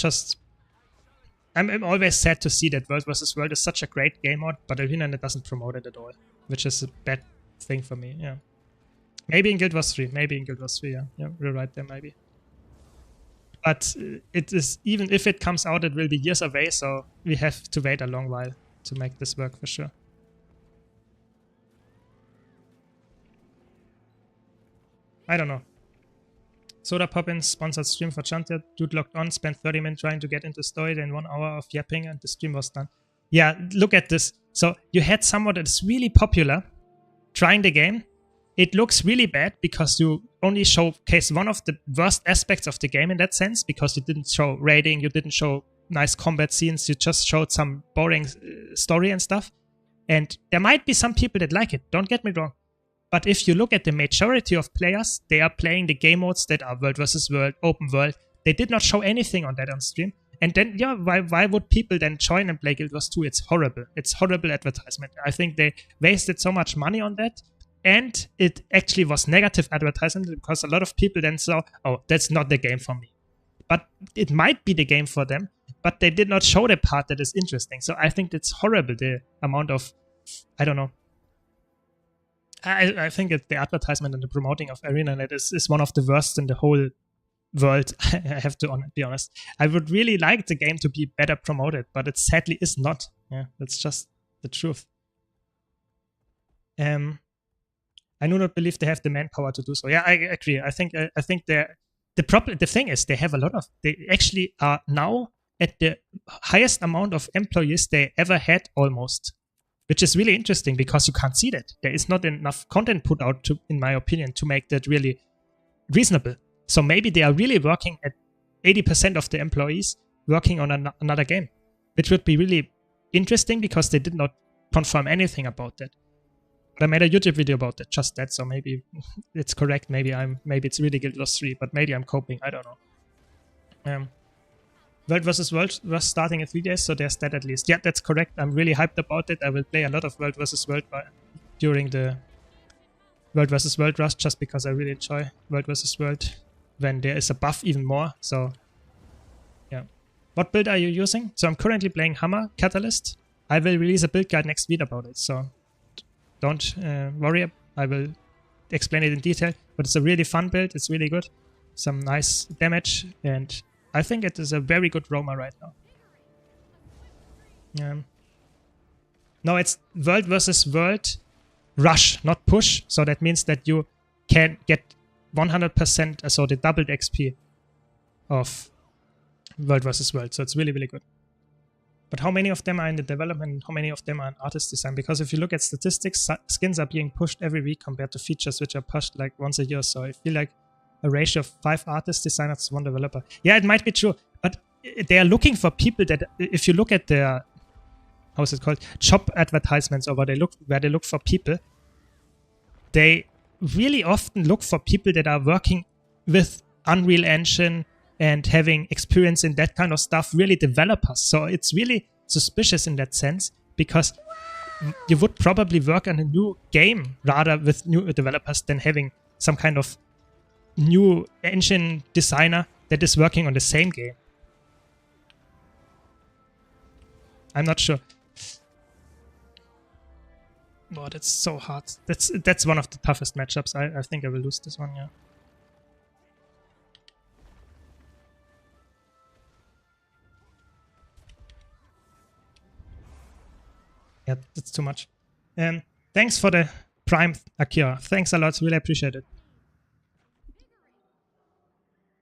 always sad to see that World vs. World is such a great game mode, but ArenaNet doesn't promote it at all, which is a bad thing for me. Yeah, maybe in Guild Wars 3. Maybe in Guild Wars 3. Yeah, you're right there. Maybe. But it is, even if it comes out, it will be years away. So we have to wait a long while to make this work for sure. I don't know. Soda Poppins sponsored stream for Chanted. Dude logged on, spent 30 minutes trying to get into story, then 1 hour of yapping, and the stream was done. Yeah, look at this. So you had someone that is really popular trying the game it looks really bad because you only showcase one of the worst aspects of the game in that sense, because you didn't show raiding, you didn't show nice combat scenes, you just showed some boring story and stuff. And there might be some people that like it, don't get me wrong. But if you look at the majority of players, they are playing the game modes that are world versus world, open world. They did not show anything on that on stream. And then, yeah, why would people then join and play Guild Wars 2? It's horrible. It's horrible advertisement. I think they wasted so much money on that. And it actually was negative advertisement because a lot of people then saw, oh, that's not the game for me. But it might be the game for them, but they did not show the part that is interesting. So I think it's horrible, the amount of, I don't know. I think the advertisement and the promoting of ArenaNet is one of the worst in the whole world. I have to be honest. I would really like the game to be better promoted, but it sadly is not. Yeah, that's just the truth. I do not believe they have the manpower to do so. Yeah, I agree. I think the thing is they have a lot of. They actually are now at the highest amount of employees they ever had almost. Which is really interesting because you can't see that. There is not enough content put out, in my opinion, to make that really reasonable. So maybe they are really working at 80% of the employees working on another game, which would be really interesting because they did not confirm anything about that. But I made a YouTube video about that, just that. So maybe it's correct. Maybe it's really Guild Wars 3, but maybe I'm coping. I don't know. World vs. World was starting in 3 days, so there's that at least. Yeah, that's correct. I'm really hyped about it. I will play a lot of World vs. World during the World vs. World rush, just because I really enjoy World vs. World when there is a buff even more. So, yeah. What build are you using? So I'm currently playing Hammer Catalyst. I will release a build guide next week about it, so don't worry. I will explain it in detail, but it's a really fun build. It's really good. Some nice damage, and I think it is a very good Roma right now. No, it's World versus World Rush, not Push. So that means that you can get 100%, so the doubled XP of World versus World. So it's really, really good. But how many of them are in the development and how many of them are in artist design? Because if you look at statistics, skins are being pushed every week compared to features which are pushed like once a year. So I feel like a ratio of 5 artist designers to 1 developer. Yeah, it might be true, but they are looking for people that, if you look at their, how is it called, job advertisements, or where they look for people, they really often look for people that are working with Unreal Engine and having experience in that kind of stuff, really developers. So it's really suspicious in that sense, because you would probably work on a new game rather with new developers than having some kind of new engine designer that is working on the same game. I'm not sure. Oh, that's so hard. That's one of the toughest matchups. I think I will lose this one, yeah. Yeah, that's too much. Thanks for the Prime, Akira. Thanks a lot. Really appreciate it.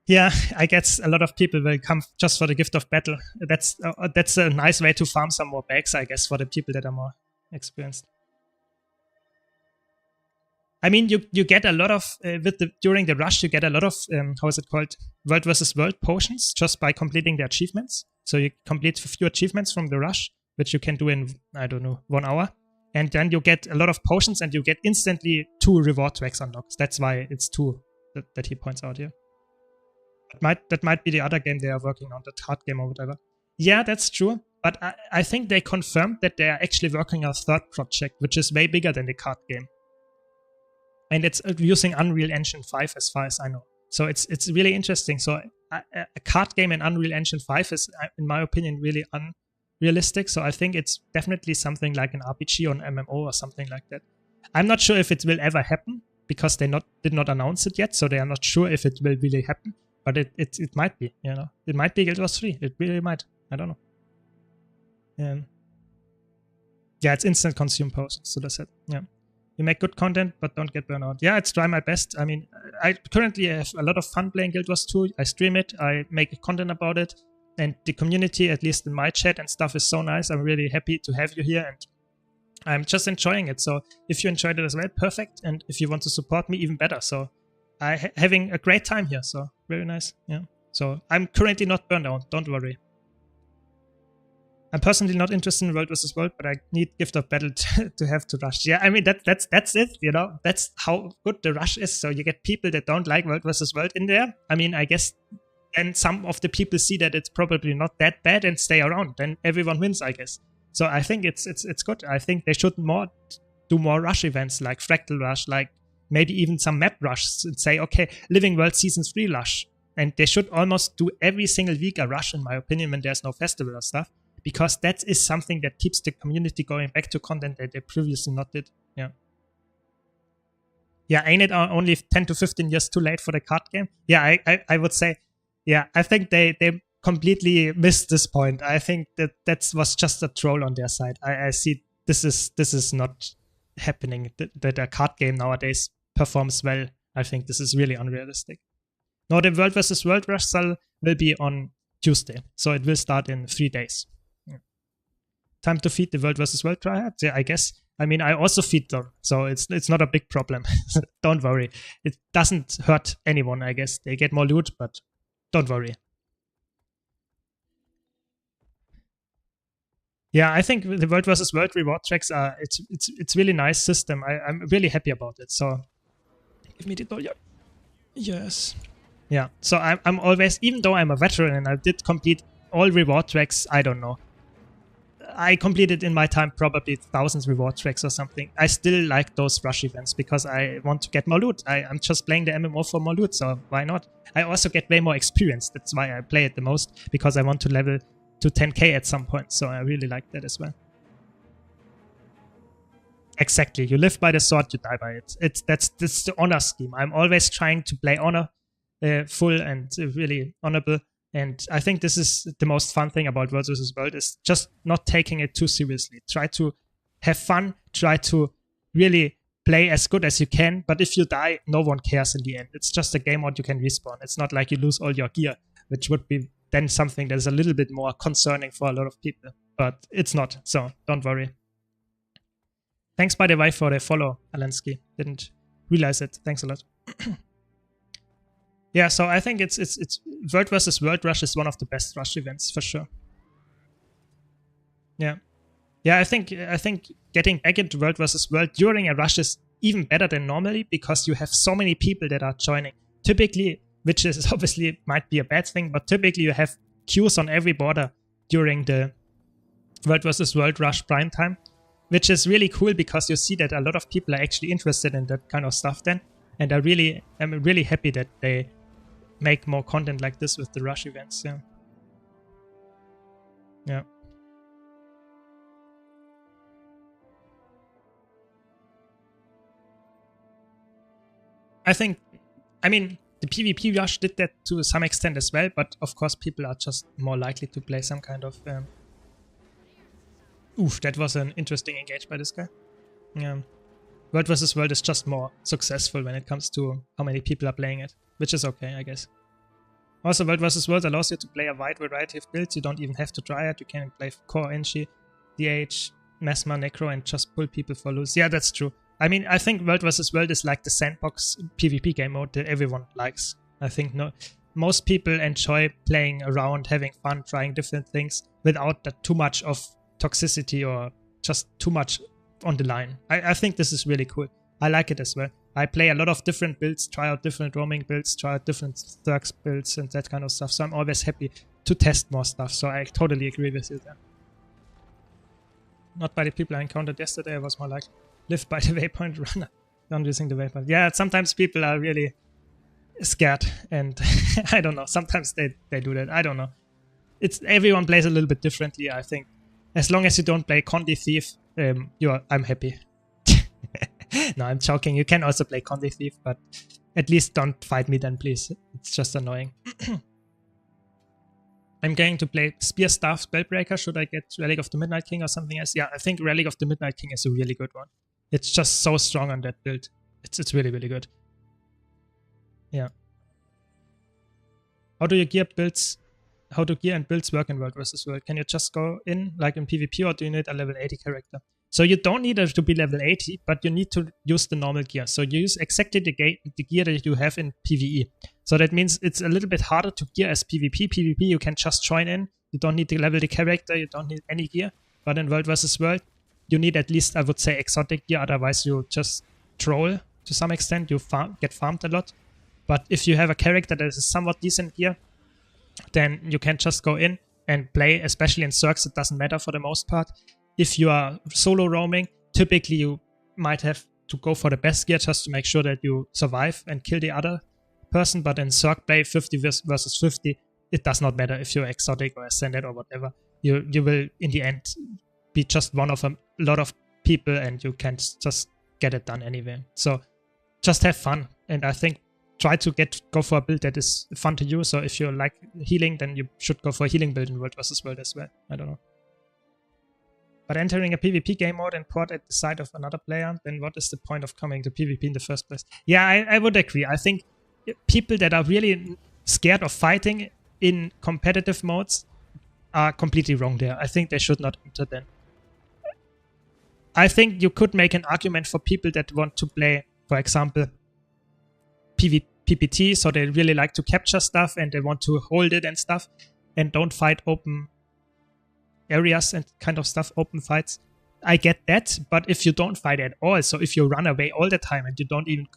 Yeah, I guess a lot of people will come just for the gift of battle. That's a nice way to farm some more bags, I guess, for the people that are more experienced. I mean, you get a lot of during the rush. You get a lot of how is it called, World versus World potions just by completing the achievements. So you complete a few achievements from the rush, which you can do in, I don't know, 1 hour, and then you get a lot of potions, and you get instantly 2 reward tracks unlocked. That's why it's 2 that he points out here. That might be the other game they are working on, the card game or whatever. Yeah, that's true. But I think they confirmed that they are actually working on a 3rd project, which is way bigger than the card game. And it's using Unreal Engine 5 as far as I know. So it's really interesting. So a card game in Unreal Engine 5 is, in my opinion, really unrealistic. So I think it's definitely something like an RPG or an MMO or something like that. I'm not sure if it will ever happen because they did not announce it yet. So they are not sure if it will really happen. But it might be, you know. It might be Guild Wars 3. It really might. I don't know. Yeah, it's instant consume posts. So that's it. Yeah. You make good content, but don't get burnout. Yeah, I try my best. I mean, I currently have a lot of fun playing Guild Wars 2. I stream it. I make content about it. And the community, at least in my chat and stuff, is so nice. I'm really happy to have you here. And I'm just enjoying it. So if you enjoyed it as well, perfect. And if you want to support me, even better. So having a great time here. So very nice. Yeah. So I'm currently not burned out. Don't worry. I'm personally not interested in World versus World, but I need Gift of Battle to have to rush. Yeah, I mean that's it. You know, that's how good the rush is. So you get people that don't like World versus World in there. I mean, I guess then some of the people see that it's probably not that bad and stay around. Then everyone wins, I guess. So I think it's good. I think they should do more rush events like Fractal Rush, like maybe even some map rush and say, okay, Living World Season 3 rush. And they should almost do every single week a rush, in my opinion, when there's no festival or stuff. Because that is something that keeps the community going back to content that they previously not did. Yeah. Yeah, ain't it only 10 to 15 years too late for the card game? Yeah, I would say, yeah, I think they completely missed this point. I think that was just a troll on their side. I see this is not happening. That a card game nowadays performs well. I think this is really unrealistic. No, the World vs. World Rush Cell will be on Tuesday. So it will start in 3 days. Time to feed the World vs. World tryhards? Yeah, I guess. I mean, I also feed them, so it's not a big problem. Don't worry. It doesn't hurt anyone, I guess. They get more loot, but don't worry. Yeah, I think the World vs. World reward tracks are it's really nice system. I'm really happy about it. So give me the doll. Yeah. Yes. Yeah. So I'm always, even though I'm a veteran and I did complete all reward tracks, I don't know. I completed in my time probably thousands reward tracks or something. I still like those rush events because I want to get more loot. I'm just playing the MMO for more loot, so why not? I also get way more experience. That's why I play it the most, because I want to level to 10k at some point. So I really like that as well. Exactly. You live by the sword, you die by it. That's the honor scheme. I'm always trying to play honor full and really honorable. And I think this is the most fun thing about World vs. World, is just not taking it too seriously. Try to have fun, try to really play as good as you can, but if you die, no one cares in the end. It's just a game mode you can respawn. It's not like you lose all your gear, which would be then something that is a little bit more concerning for a lot of people. But it's not, so don't worry. Thanks, by the way, for the follow, Alensky. Didn't realize it. Thanks a lot. Yeah, so I think it's World vs. World Rush is one of the best rush events for sure. Yeah. Yeah, I think getting back into World vs. World during a rush is even better than normally, because you have so many people that are joining. Typically, which is obviously might be a bad thing, but typically you have queues on every border during the World vs. World Rush prime time, which is really cool because you see that a lot of people are actually interested in that kind of stuff then. And I'm really happy that they make more content like this with the rush events. Yeah. Yeah. I mean, the PvP rush did that to some extent as well, but of course people are just more likely to play some kind of... Oof, that was an interesting engage by this guy. Yeah. World vs. World is just more successful when it comes to how many people are playing it, which is okay, I guess. Also, World vs. World allows you to play a wide variety of builds. You don't even have to Dryad. You can play Core, Enchi, DH, Mesmer, Necro, and just pull people for loose. Yeah, that's true. I mean, I think World vs. World is like the sandbox PvP game mode that everyone likes. I think most people enjoy playing around, having fun, trying different things without too much of toxicity or just too much on the line. I think this is really cool. I like it as well. I play a lot of different builds, try out different roaming builds, try out different Thurks builds and that kind of stuff. So I'm always happy to test more stuff. So I totally agree with you there. Not by the people I encountered yesterday. I was more like, live by the waypoint, run not using the waypoint. Yeah, sometimes people are really scared and I don't know. Sometimes they do that. I don't know. Everyone plays a little bit differently, I think. As long as you don't play Condi Thief, I'm happy. No, I'm joking. You can also play Condi Thief, but at least don't fight me then, please. It's just annoying. I'm going to play Spear Staff Spellbreaker. Should I get Relic of the Midnight King or something else? Yeah, I think Relic of the Midnight King is a really good one. It's just so strong on that build. It's really, really good. Yeah. How do gear and builds work in World vs. World? Can you just go in like in PvP, or do you need a level 80 character? So you don't need to be level 80, but you need to use the normal gear. So you use exactly the gear that you have in PvE. So that means it's a little bit harder to gear as PvP. PvP, you can just join in. You don't need to level the character. You don't need any gear. But in World vs. World, you need at least, I would say, exotic gear. Otherwise, you just troll to some extent. You get farmed a lot. But if you have a character that is somewhat decent gear, then you can just go in and play, especially in Zergs. It doesn't matter for the most part. If you are solo roaming, typically you might have to go for the best gear just to make sure that you survive and kill the other person. But in Zerg play 50 versus 50, it does not matter if you're exotic or ascended or whatever. You will, in the end, be just one of a lot of people and you can just get it done anyway. So just have fun. And I think try to go for a build that is fun to use. So if you like healing, then you should go for a healing build in World vs. World as well. I don't know. But entering a PvP game mode and port at the side of another player, then what is the point of coming to PvP in the first place? Yeah, I would agree. I think people that are really scared of fighting in competitive modes are completely wrong there. I think they should not enter then. I think you could make an argument for people that want to play, for example, PPT, so they really like to capture stuff and they want to hold it and stuff and don't fight open areas and kind of stuff, open fights. I get that, but if you don't fight at all, so if you run away all the time and you don't even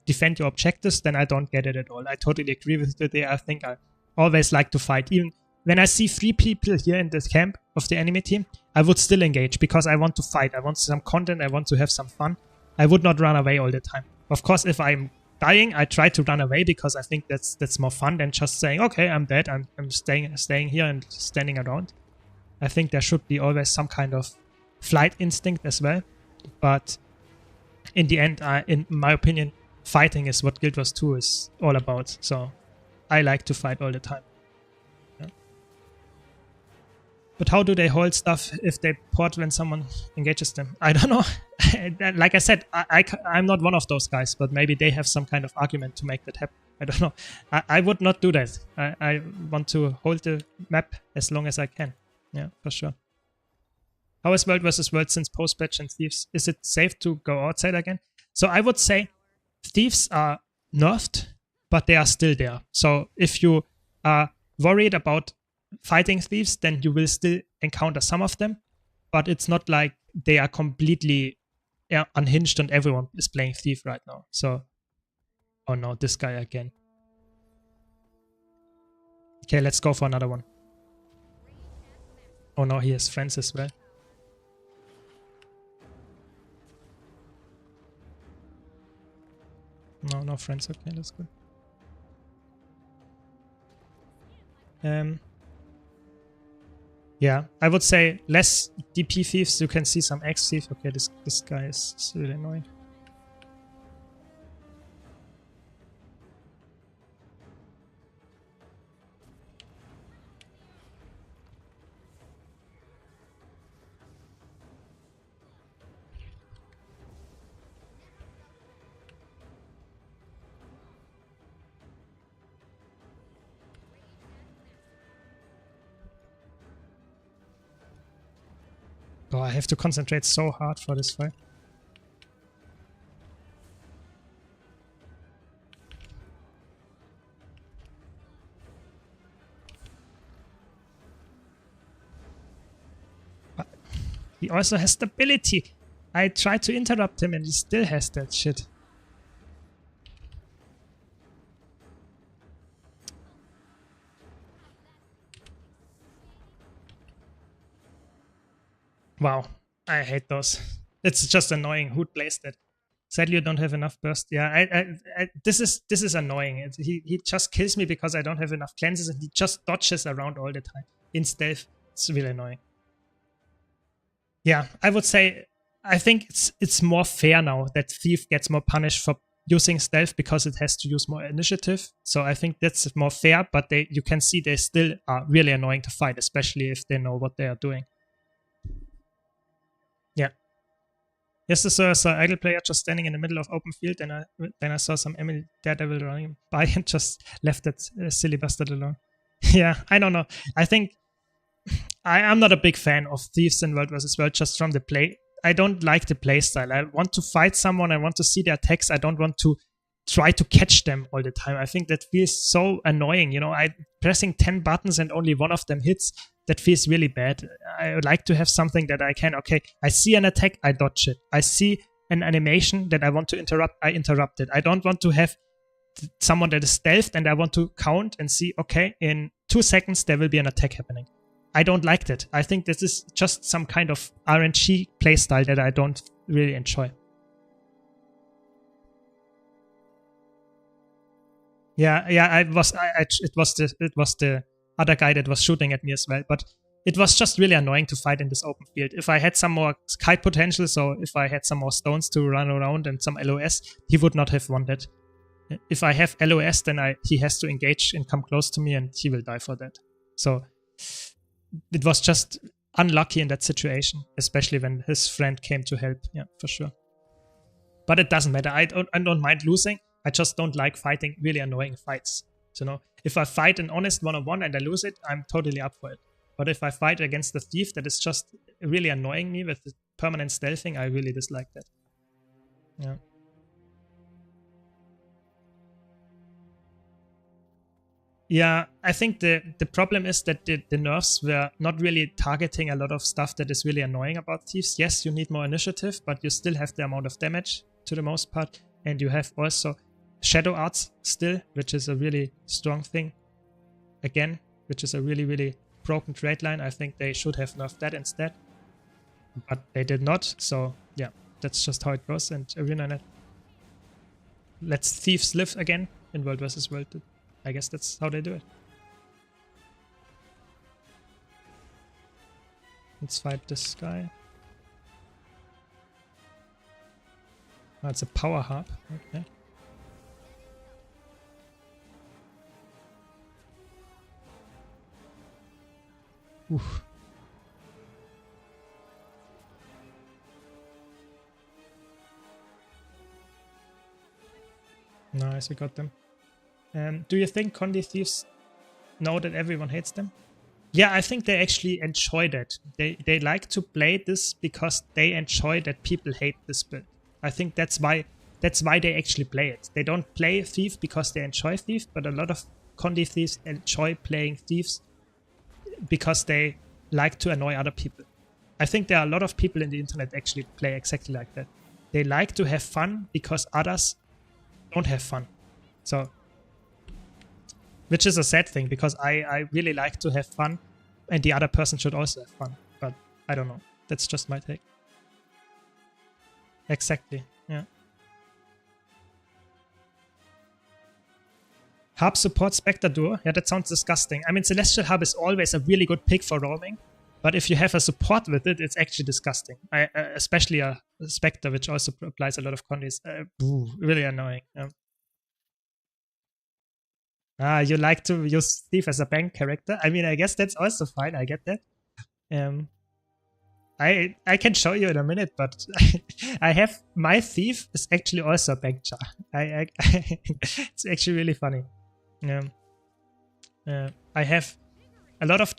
defend your objectives, then I don't get it at all. I totally agree with you there. I think I always like to fight. Even when I see 3 people here in this camp of the enemy team, I would still engage because I want to fight. I want some content. I want to have some fun. I would not run away all the time. Of course, if I'm dying, I try to run away because I think that's more fun than just saying, okay, I'm dead. I'm staying here and standing around. I think there should be always some kind of flight instinct as well. But in the end, in my opinion, fighting is what Guild Wars 2 is all about. So I like to fight all the time. Yeah. But how do they hold stuff if they port when someone engages them? I don't know. Like I said, I'm not one of those guys, but maybe they have some kind of argument to make that happen. I don't know. I would not do that. I want to hold the map as long as I can. Yeah, for sure. How is World vs. World since post-patch and Thieves? Is it safe to go outside again? So I would say Thieves are nerfed, but they are still there. So if you are worried about fighting Thieves, then you will still encounter some of them. But it's not like they are completely unhinged and everyone is playing Thief right now. So, oh no, this guy again. Okay, let's go for another one. Oh no, he has friends as well. No friends. Okay, that's good. Yeah, I would say less DP thieves. You can see some X thief. Okay, this guy is really annoying. Oh, I have to concentrate so hard for this fight. But he also has stability. I tried to interrupt him and he still has that shit. Wow, I hate those. It's just annoying. Who plays that? Sadly, you don't have enough burst. Yeah, this is annoying. He just kills me because I don't have enough cleanses, and he just dodges around all the time in stealth. It's really annoying. Yeah, I would say I think it's more fair now that Thief gets more punished for using stealth because it has to use more initiative. So I think that's more fair. But you can see they still are really annoying to fight, especially if they know what they are doing. Yeah. Yesterday I saw Idle player just standing in the middle of open field, and then I saw some Emily Daredevil running by and just left that silly bastard alone. Yeah, I don't know. I think I'm not a big fan of Thieves in World vs. World just from the play. I don't like the playstyle. I want to fight someone. I want to see their attacks. I don't want to try to catch them all the time. I think that feels so annoying. You know, I pressing 10 buttons and only one of them hits. That feels really bad. I would like to have something that I can, okay, I see an attack, I dodge it. I see an animation that I want to interrupt, I interrupt it. I don't want to have someone that is stealthed and I want to count and see, okay, in 2 seconds there will be an attack happening. I don't like that. I think this is just some kind of RNG playstyle that I don't really enjoy. Yeah, it was the other guy that was shooting at me as well, but it was just really annoying to fight in this open field. If I had some more kite potential, so if I had some more stones to run around and some LOS, he would not have won that. If I have LOS, then he has to engage and come close to me and he will die for that. So it was just unlucky in that situation, especially when his friend came to help. Yeah, for sure. But it doesn't matter. I don't mind losing. I just don't like fighting really annoying fights. So, you know, if I fight an honest one-on-one and I lose it, I'm totally up for it. But if I fight against a thief that is just really annoying me with the permanent stealthing, I really dislike that. Yeah. Yeah, I think the problem is that the nerfs were not really targeting a lot of stuff that is really annoying about thieves. Yes, you need more initiative, but you still have the amount of damage to the most part. And you have also shadow arts still, which is a really strong thing. Again, which is a really, really broken trade line. I think they should have nerfed that instead. But they did not, so yeah, that's just how it goes. And ArenaNet lets thieves live again in World vs. World. I guess that's how they do it. Let's fight this guy. Oh, it's a power hub. Okay. Oof. Nice, we got them. Do you think Condi Thieves know that everyone hates them? Yeah, I think they actually enjoy that. They like to play this because they enjoy that people hate this build. I think that's why they actually play it. They don't play Thief because they enjoy Thief, but a lot of Condi Thieves enjoy playing Thieves because they like to annoy other people. I think there are a lot of people in the internet actually play exactly like that. They like to have fun because others don't have fun. So, which is a sad thing because I really like to have fun and the other person should also have fun. But I don't know. That's just my take. Exactly, yeah. Hub supports Spectre Duo? Yeah, that sounds disgusting. I mean, Celestial Hub is always a really good pick for roaming, but if you have a support with it, it's actually disgusting. Especially a Spectre, which also applies a lot of condis. Really annoying. Yeah. You like to use Thief as a bank character? I mean, I guess that's also fine. I get that. I can show you in a minute, but I have my Thief is actually also a bank char. It's actually really funny. I have a lot of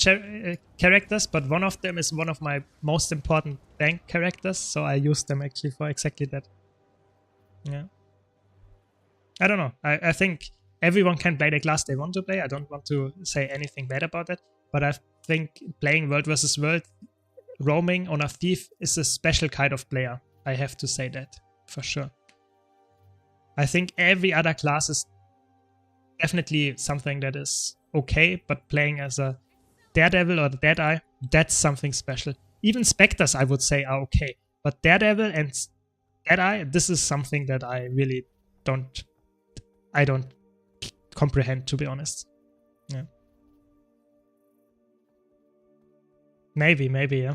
characters, but one of them is one of my most important bank characters, so I use them actually for exactly that. Yeah. I don't know. I think everyone can play the class they want to play. I don't want to say anything bad about it, but I think playing World vs. World, roaming on a Thief is a special kind of player. I have to say that, for sure. I think every other class is definitely something that is okay, but playing as a Daredevil or the Deadeye, that's something special. Even Spectres, I would say, are okay. But Daredevil and Deadeye, this is something that I really don't comprehend, to be honest. Yeah. Maybe, yeah.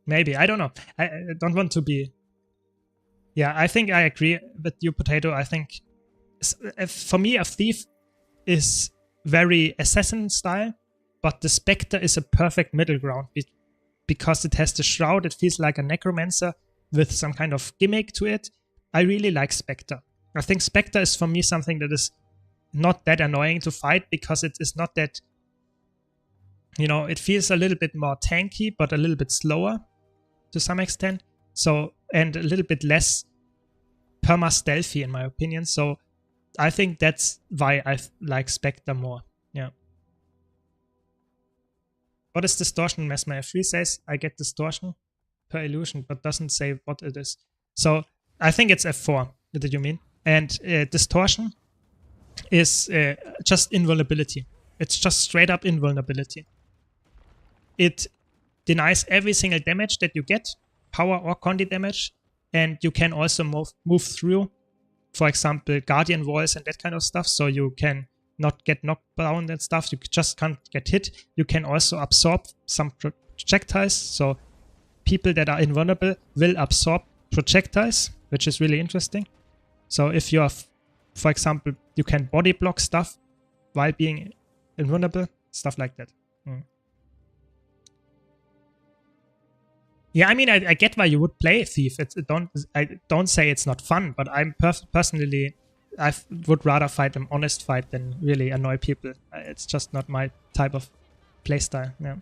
Maybe, I don't know. I don't want to be... Yeah, I think I agree with you, Potato. I think, for me, a Thief is very assassin style, but the Spectre is a perfect middle ground because it has the Shroud. It feels like a Necromancer with some kind of gimmick to it. I really like Spectre. I think Spectre is, for me, something that is not that annoying to fight because it is not that you know, it feels a little bit more tanky, but a little bit slower to some extent. So, and a little bit less perma-stealthy in my opinion. So I think that's why I like Spectre more. Yeah. What is distortion? Mesmer F3 says I get distortion per illusion, but doesn't say what it is. So I think it's F4. Did you mean? And distortion is just invulnerability. It's just straight up invulnerability. It denies every single damage that you get, power or condi damage, and you can also move through, for example, guardian walls and that kind of stuff, so you can not get knocked down and stuff. You just can't get hit. You can also absorb some projectiles, so people that are invulnerable will absorb projectiles, which is really interesting. So if you are, for example, you can body block stuff while being invulnerable, stuff like that. Yeah, I mean, I get why you would play Thief. I don't say it's not fun, but I'm personally, I would rather fight an honest fight than really annoy people. It's just not my type of playstyle. Yeah.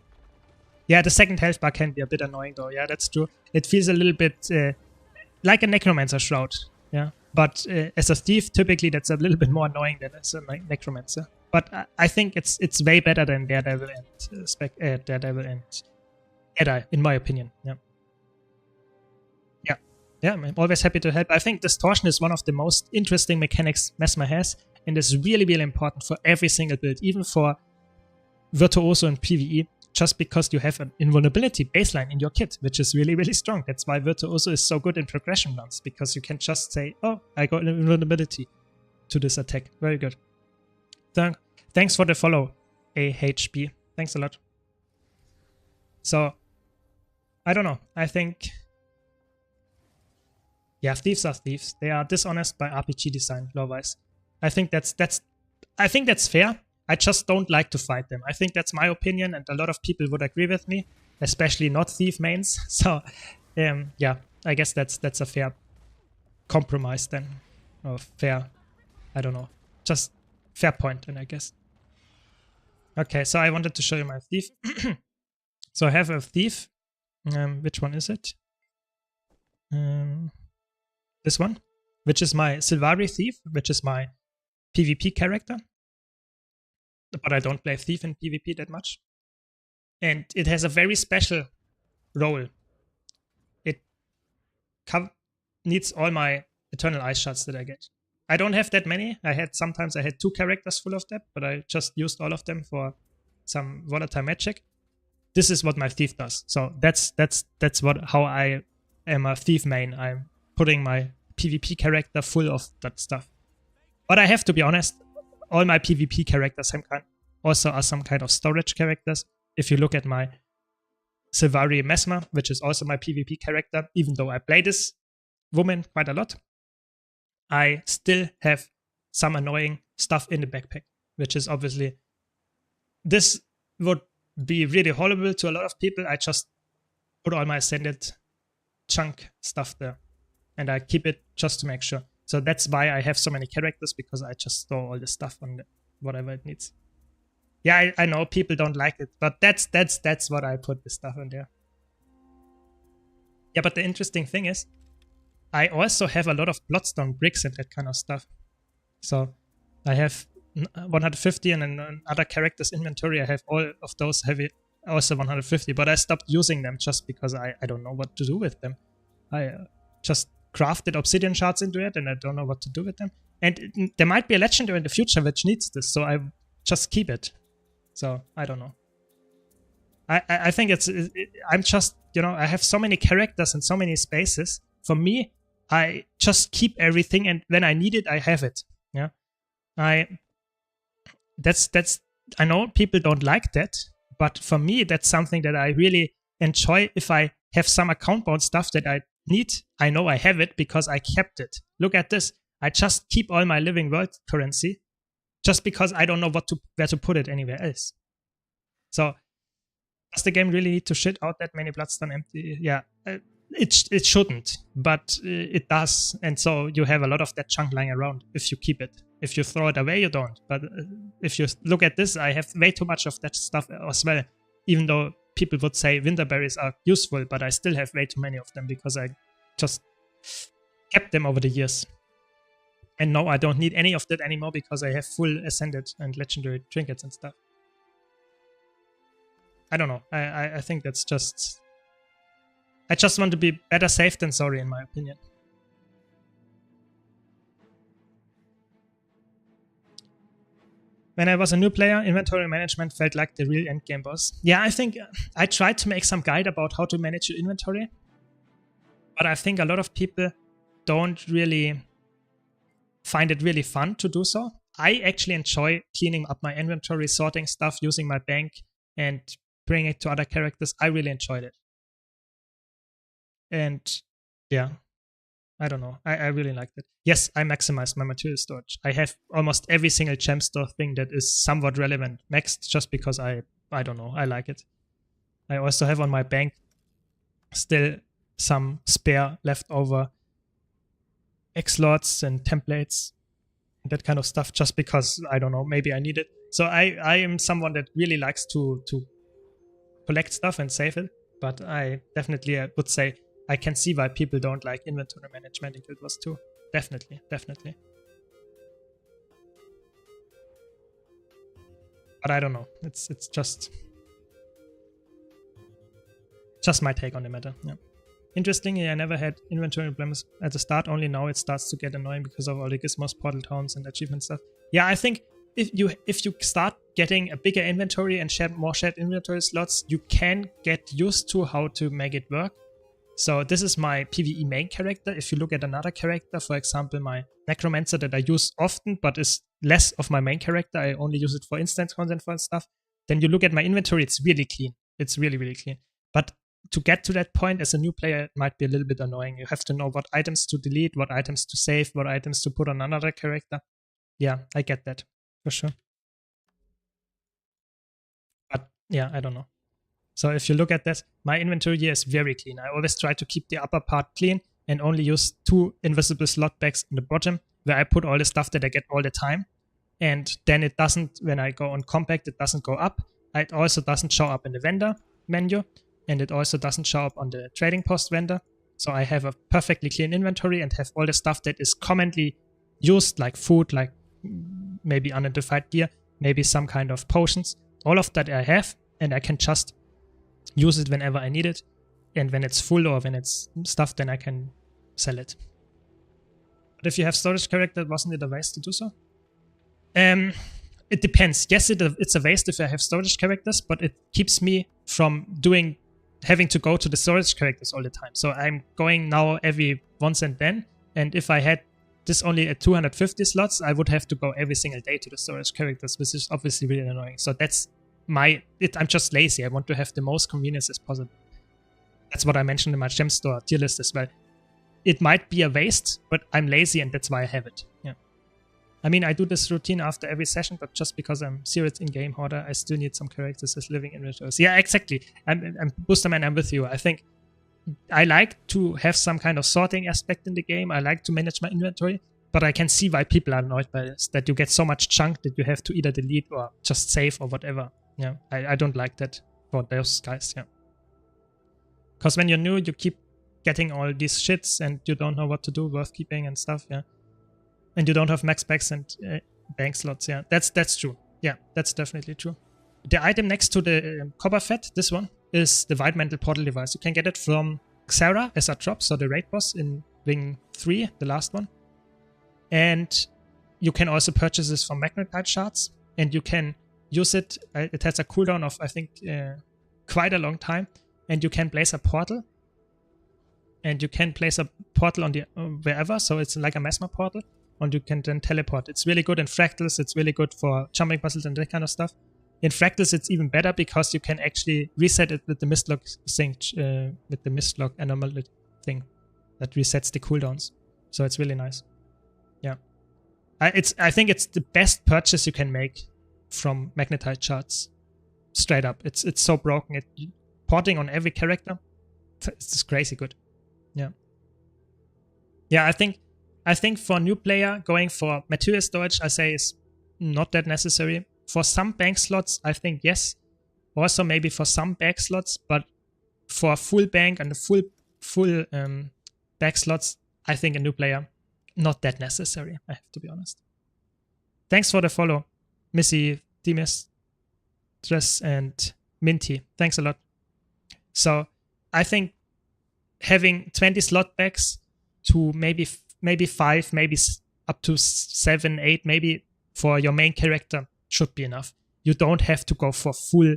Yeah, the second health bar can be a bit annoying though. Yeah, that's true. It feels a little bit like a Necromancer Shroud. Yeah, but as a Thief, typically that's a little bit more annoying than as a Necromancer. But I think it's way better than Daredevil and Daredevil and Jedi, in my opinion. Yeah. Yeah, I'm always happy to help. I think distortion is one of the most interesting mechanics Mesmer has, and is really, really important for every single build, even for Virtuoso and PvE, just because you have an invulnerability baseline in your kit, which is really, really strong. That's why Virtuoso is so good in progression runs, because you can just say, oh, I got an invulnerability to this attack. Very good. Thanks for the follow, AHB. Thanks a lot. So, I don't know. I think... yeah, thieves are thieves. They are dishonest by RPG design, lore-wise. I think that's fair. I just don't like to fight them. I think that's my opinion, and a lot of people would agree with me, especially not thief mains. So, yeah, I guess that's a fair compromise then, or fair, I don't know, just fair point then, I guess. Okay, so I wanted to show you my thief. So I have a thief. Which one is it? This one, which is my Sylvari Thief, which is my PvP character. But I don't play Thief in PvP that much. And it has a very special role. It needs all my Eternal Ice Shards that I get. I don't have that many. Sometimes I had 2 characters full of that, but I just used all of them for some volatile magic. This is what my Thief does. So that's how I am a Thief main. I'm putting my PvP character full of that stuff. But I have to be honest, all my PvP characters also are some kind of storage characters. If you look at my Sylvari Mesmer, which is also my PvP character, even though I play this woman quite a lot, I still have some annoying stuff in the backpack, which is obviously... this would be really horrible to a lot of people. I just put all my ascended chunk stuff there. And I keep it just to make sure. So that's why I have so many characters, because I just store all the stuff on whatever it needs. Yeah, I know people don't like it, but that's what I put the stuff in there. Yeah, but the interesting thing is, I also have a lot of Bloodstone bricks and that kind of stuff. So I have 150, and in other characters' inventory I have all of those heavy, also 150, but I stopped using them just because I don't know what to do with them. I just crafted obsidian shards into it, and I don't know what to do with them. And there might be a legendary in the future which needs this, so I just keep it. So I don't know. I think I'm just, you know, I have so many characters and so many spaces. For me, I just keep everything, and when I need it, I have it. Yeah, I know people don't like that, but for me, that's something that I really enjoy. If I have some account-bound stuff that I need, I know I have it because I kept it. Look at this. I just keep all my living world currency just because I don't know where to put it anywhere else. So does the game really need to shit out that many Bloodstone empty? Yeah, it shouldn't, but it does. And so you have a lot of that chunk lying around if you keep it. If you throw it away, you don't. But if you look at this, I have way too much of that stuff as well. even though people would say winterberries are useful, but I still have way too many of them because I just kept them over the years. And no, I don't need any of that anymore because I have full ascended and legendary trinkets and stuff. I don't know. I think that's just... I just want to be better safe than sorry, in my opinion. When I was a new player, inventory management felt like the real endgame boss. Yeah, I think I tried to make some guide about how to manage your inventory. But I think a lot of people don't really find it really fun to do so. I actually enjoy cleaning up my inventory, sorting stuff, using my bank, and bringing it to other characters. I really enjoyed it. And yeah, I don't know. I really liked it. Yes, I maximized my material storage. I have almost every single gem store thing that is somewhat relevant maxed just because I don't know, I like it. I also have on my bank still some spare leftover X-slots and templates, that kind of stuff, just because, I don't know, maybe I need it. So I am someone that really likes to collect stuff and save it, but I definitely would say I can see why people don't like inventory management in Guild Wars 2. Definitely, definitely. But I don't know. It's just my take on the matter. Yeah. Interestingly, I never had inventory problems at the start. Only now it starts to get annoying because of all the gizmos, portal towns, and achievement stuff. Yeah, I think if you start getting a bigger inventory and more shared inventory slots, you can get used to how to make it work. So this is my PvE main character. If you look at another character, for example, my Necromancer that I use often, but is less of my main character, I only use it for instance content for stuff, then you look at my inventory, it's really clean. It's really, really clean. But to get to that point as a new player, it might be a little bit annoying. You have to know what items to delete, what items to save, what items to put on another character. Yeah, I get that, for sure. But yeah, I don't know. So if you look at that, my inventory here is very clean. I always try to keep the upper part clean and only use 2 invisible slot bags in the bottom where I put all the stuff that I get all the time. And then it doesn't, when I go on compact, it doesn't go up. It also doesn't show up in the vendor menu, and it also doesn't show up on the trading post vendor. So I have a perfectly clean inventory and have all the stuff that is commonly used, like food, like maybe unidentified gear, maybe some kind of potions. All of that I have, and I can just use it whenever I need it, and when it's full or when it's stuff, then I can sell it. But if you have storage character, wasn't it a waste to do so? It depends. Yes, it's a waste if I have storage characters, but it keeps me from having to go to the storage characters all the time. So I'm going now every once and then, and if I had this only at 250 slots, I would have to go every single day to the storage characters, which is obviously really annoying. So that's I'm just lazy. I want to have the most convenience as possible. That's what I mentioned in my gem store tier list as well. It might be a waste, but I'm lazy and that's why I have it. Yeah. I mean, I do this routine after every session, but just because I'm serious in-game hoarder, I still need some characters as living inventories. Yeah, exactly. I'm Boosterman, I'm with you. I think I like to have some kind of sorting aspect in the game. I like to manage my inventory, but I can see why people are annoyed by this, that you get so much junk that you have to either delete or just save or whatever. Yeah, I don't like that for those guys, yeah. Because when you're new, you keep getting all these shits and you don't know what to do, worth keeping and stuff, yeah. And you don't have max packs and bank slots, yeah. That's true. Yeah, that's definitely true. The item next to the copper fat, this one, is the White Mantle Portal Device. You can get it from Xara as a drop, so the raid boss in Wing 3, the last one. And you can also purchase this from Magnetite Shards, and you can use it. It has a cooldown of, I think, quite a long time, and you can place a portal. And you can place a portal on the wherever, so it's like a Mesmer portal, and you can then teleport. It's really good in Fractals, it's really good for jumping puzzles and that kind of stuff. In Fractals, it's even better because you can actually reset it with the Mistlock thing, with the Mistlock anomaly thing that resets the cooldowns. So it's really nice. Yeah, I think it's the best purchase you can make from Magnetite Shards. Straight up, it's so broken. Porting on every character, it's just crazy good. Yeah. Yeah, I think for a new player, going for material storage, I say is not that necessary. For some bank slots, I think yes. also maybe for some back slots, but for a full bank and a full back slots, I think a new player, not that necessary, I have to be honest. Thanks for the follow, Missy, Dimistress, and Minty. Thanks a lot. So I think having 20 slot backs to maybe 5, maybe up to 7, 8, maybe for your main character should be enough. You don't have to go for full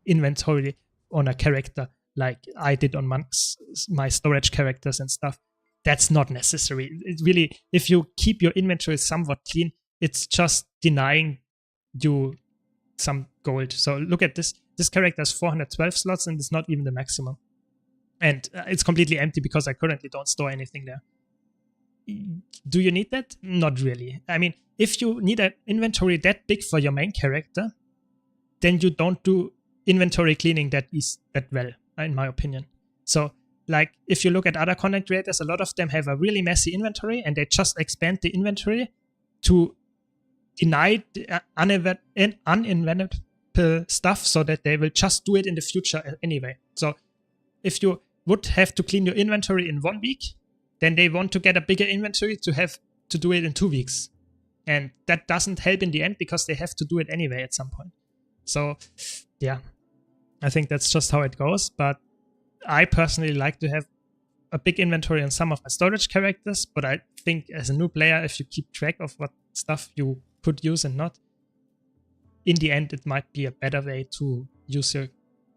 inventory on a character like I did on my storage characters and stuff. That's not necessary. It really, if you keep your inventory somewhat clean, it's just denying you some gold. So look at this. This character has 412 slots and it's not even the maximum. And it's completely empty because I currently don't store anything there. Do you need that? Not really. I mean, if you need an inventory that big for your main character, then you don't do inventory cleaning that well, in my opinion. So, like, if you look at other content creators, a lot of them have a really messy inventory and they just expand the inventory to deny the uninventable stuff so that they will just do it in the future anyway. So, if you would have to clean your inventory in 1 week, then they want to get a bigger inventory to have to do it in 2 weeks. And that doesn't help in the end because they have to do it anyway at some point. So, yeah, I think that's just how it goes. But I personally like to have a big inventory on some of my storage characters. But I think as a new player, if you keep track of what stuff you could use and not, in the end, it might be a better way to use your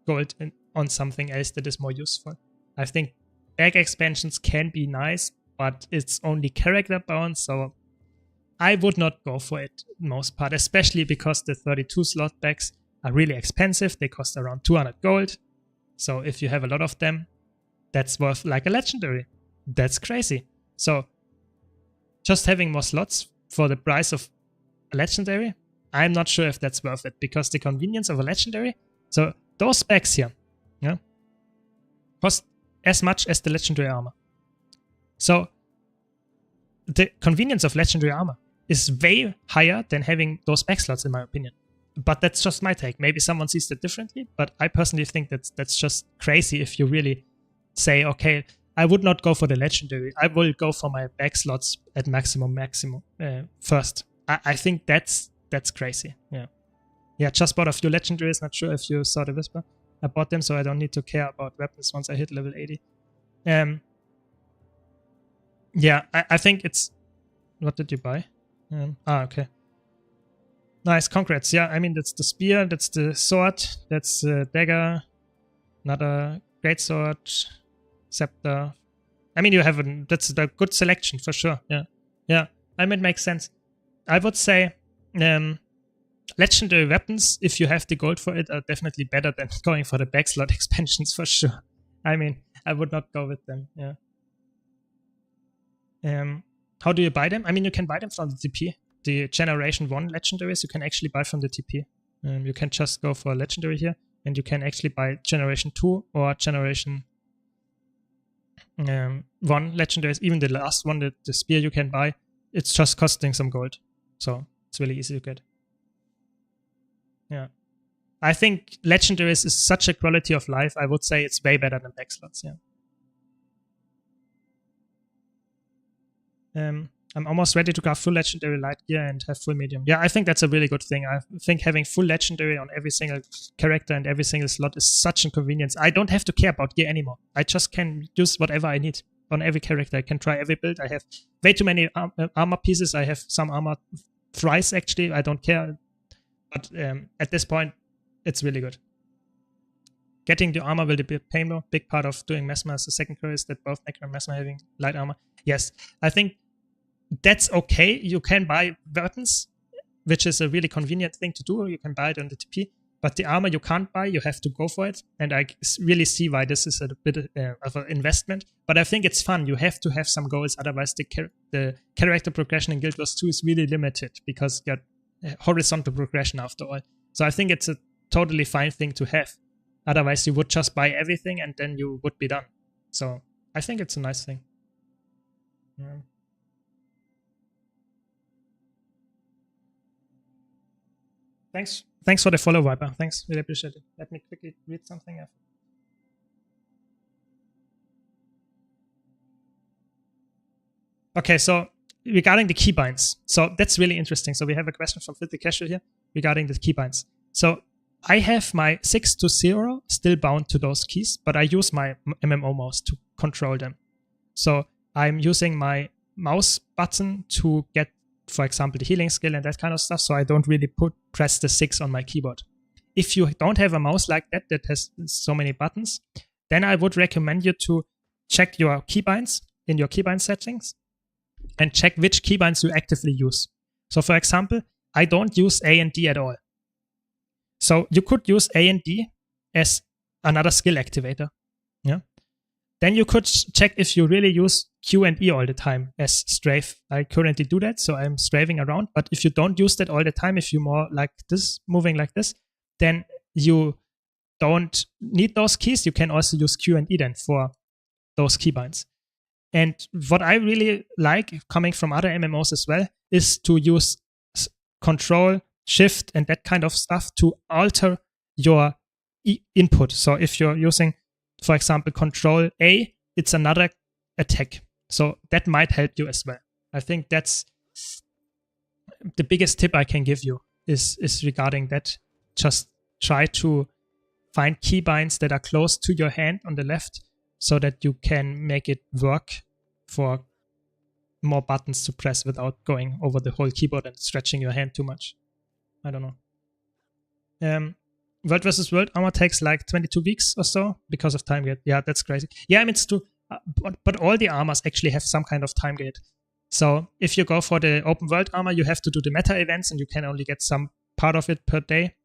gold on something else that is more useful. I think bag expansions can be nice, but it's only character bound, so I would not go for it most part, especially because the 32 slot bags are really expensive. They cost around 200 gold. So if you have a lot of them, that's worth like a legendary. That's crazy. So just having more slots for the price of a legendary, I'm not sure if that's worth it because the convenience of a legendary, so those bags here, yeah, cost as much as the legendary armor. So the convenience of legendary armor is way higher than having those back slots, in my opinion. But that's just my take. Maybe someone sees that differently, but I personally think that's just crazy if you really say, okay, I would not go for the legendary. I will go for my back slots at maximum first. I think that's crazy. Yeah. Just bought a few legendaries. Not sure if you saw the whisper. I bought them, so I don't need to care about weapons once I hit level 80. Yeah, I think it's... What did you buy? Okay. Nice, congrats. Yeah, I mean, that's the spear, that's the sword, that's the dagger, another greatsword, scepter. I mean, that's a good selection for sure. Yeah. I mean, it makes sense. I would say legendary weapons, if you have the gold for it, are definitely better than going for the back slot expansions for sure. I mean, I would not go with them. Yeah. How do you buy them? I mean, you can buy them from the TP. The Generation 1 legendaries you can actually buy from the TP. You can just go for a legendary here, and you can actually buy Generation 2 or Generation 1 legendaries. Even the last one, the spear you can buy, it's just costing some gold. So it's really easy to get. Yeah. I think legendaries is such a quality of life. I would say it's way better than back slots. Yeah. I'm almost ready to craft full legendary light gear and have full medium. Yeah, I think that's a really good thing. I think having full legendary on every single character and every single slot is such an inconvenience. I don't have to care about gear anymore. I just can use whatever I need on every character. I can try every build. I have way too many armor pieces. I have some armor thrice, actually. I don't care. But at this point, it's really good. Getting the armor will be a pain though. Big part of doing Mesmer as a second career is that both Necro and Mesmer having light armor. Yes, I think that's okay. You can buy weapons, which is a really convenient thing to do. You can buy it on the TP, but the armor you can't buy. You have to go for it. And I really see why this is a bit of an investment. But I think it's fun. You have to have some goals. Otherwise, the character progression in Guild Wars 2 is really limited because you got horizontal progression after all. So I think it's a totally fine thing to have. Otherwise, you would just buy everything and then you would be done. So I think it's a nice thing. Yeah. Thanks Thanks for the follow, Viper. Thanks, really appreciate it. Let me quickly read something. Okay, so regarding the keybinds, so that's really interesting. So we have a question from Filthy Casual here regarding the keybinds. So I have my 6 to 0 still bound to those keys, but I use my MMO mouse to control them. So I'm using my mouse button to get, for example, the healing skill and that kind of stuff. So I don't really press the 6 on my keyboard. If you don't have a mouse like that has so many buttons, then I would recommend you to check your keybinds in your keybind settings and check which keybinds you actively use. So for example, I don't use A and D at all. So you could use A and D as another skill activator. Yeah. Then you could check if you really use Q and E all the time as strafe. I currently do that, so I'm strafing around. But if you don't use that all the time, if you're more like this, moving like this, then you don't need those keys. You can also use Q and E then for those keybinds. And what I really like, coming from other MMOs as well, is to use Control, Shift, and that kind of stuff to alter your input. So if you're using, for example, Control A, it's another attack. So that might help you as well. I think that's the biggest tip I can give you is regarding that. Just try to find keybinds that are close to your hand on the left, so that you can make it work for more buttons to press without going over the whole keyboard and stretching your hand too much. I don't know. World versus World armor takes like 22 weeks or so because of time gate. Yeah, that's crazy. Yeah, I mean, it's true. But all the armors actually have some kind of time gate. So if you go for the open world armor, you have to do the meta events and you can only get some part of it per day.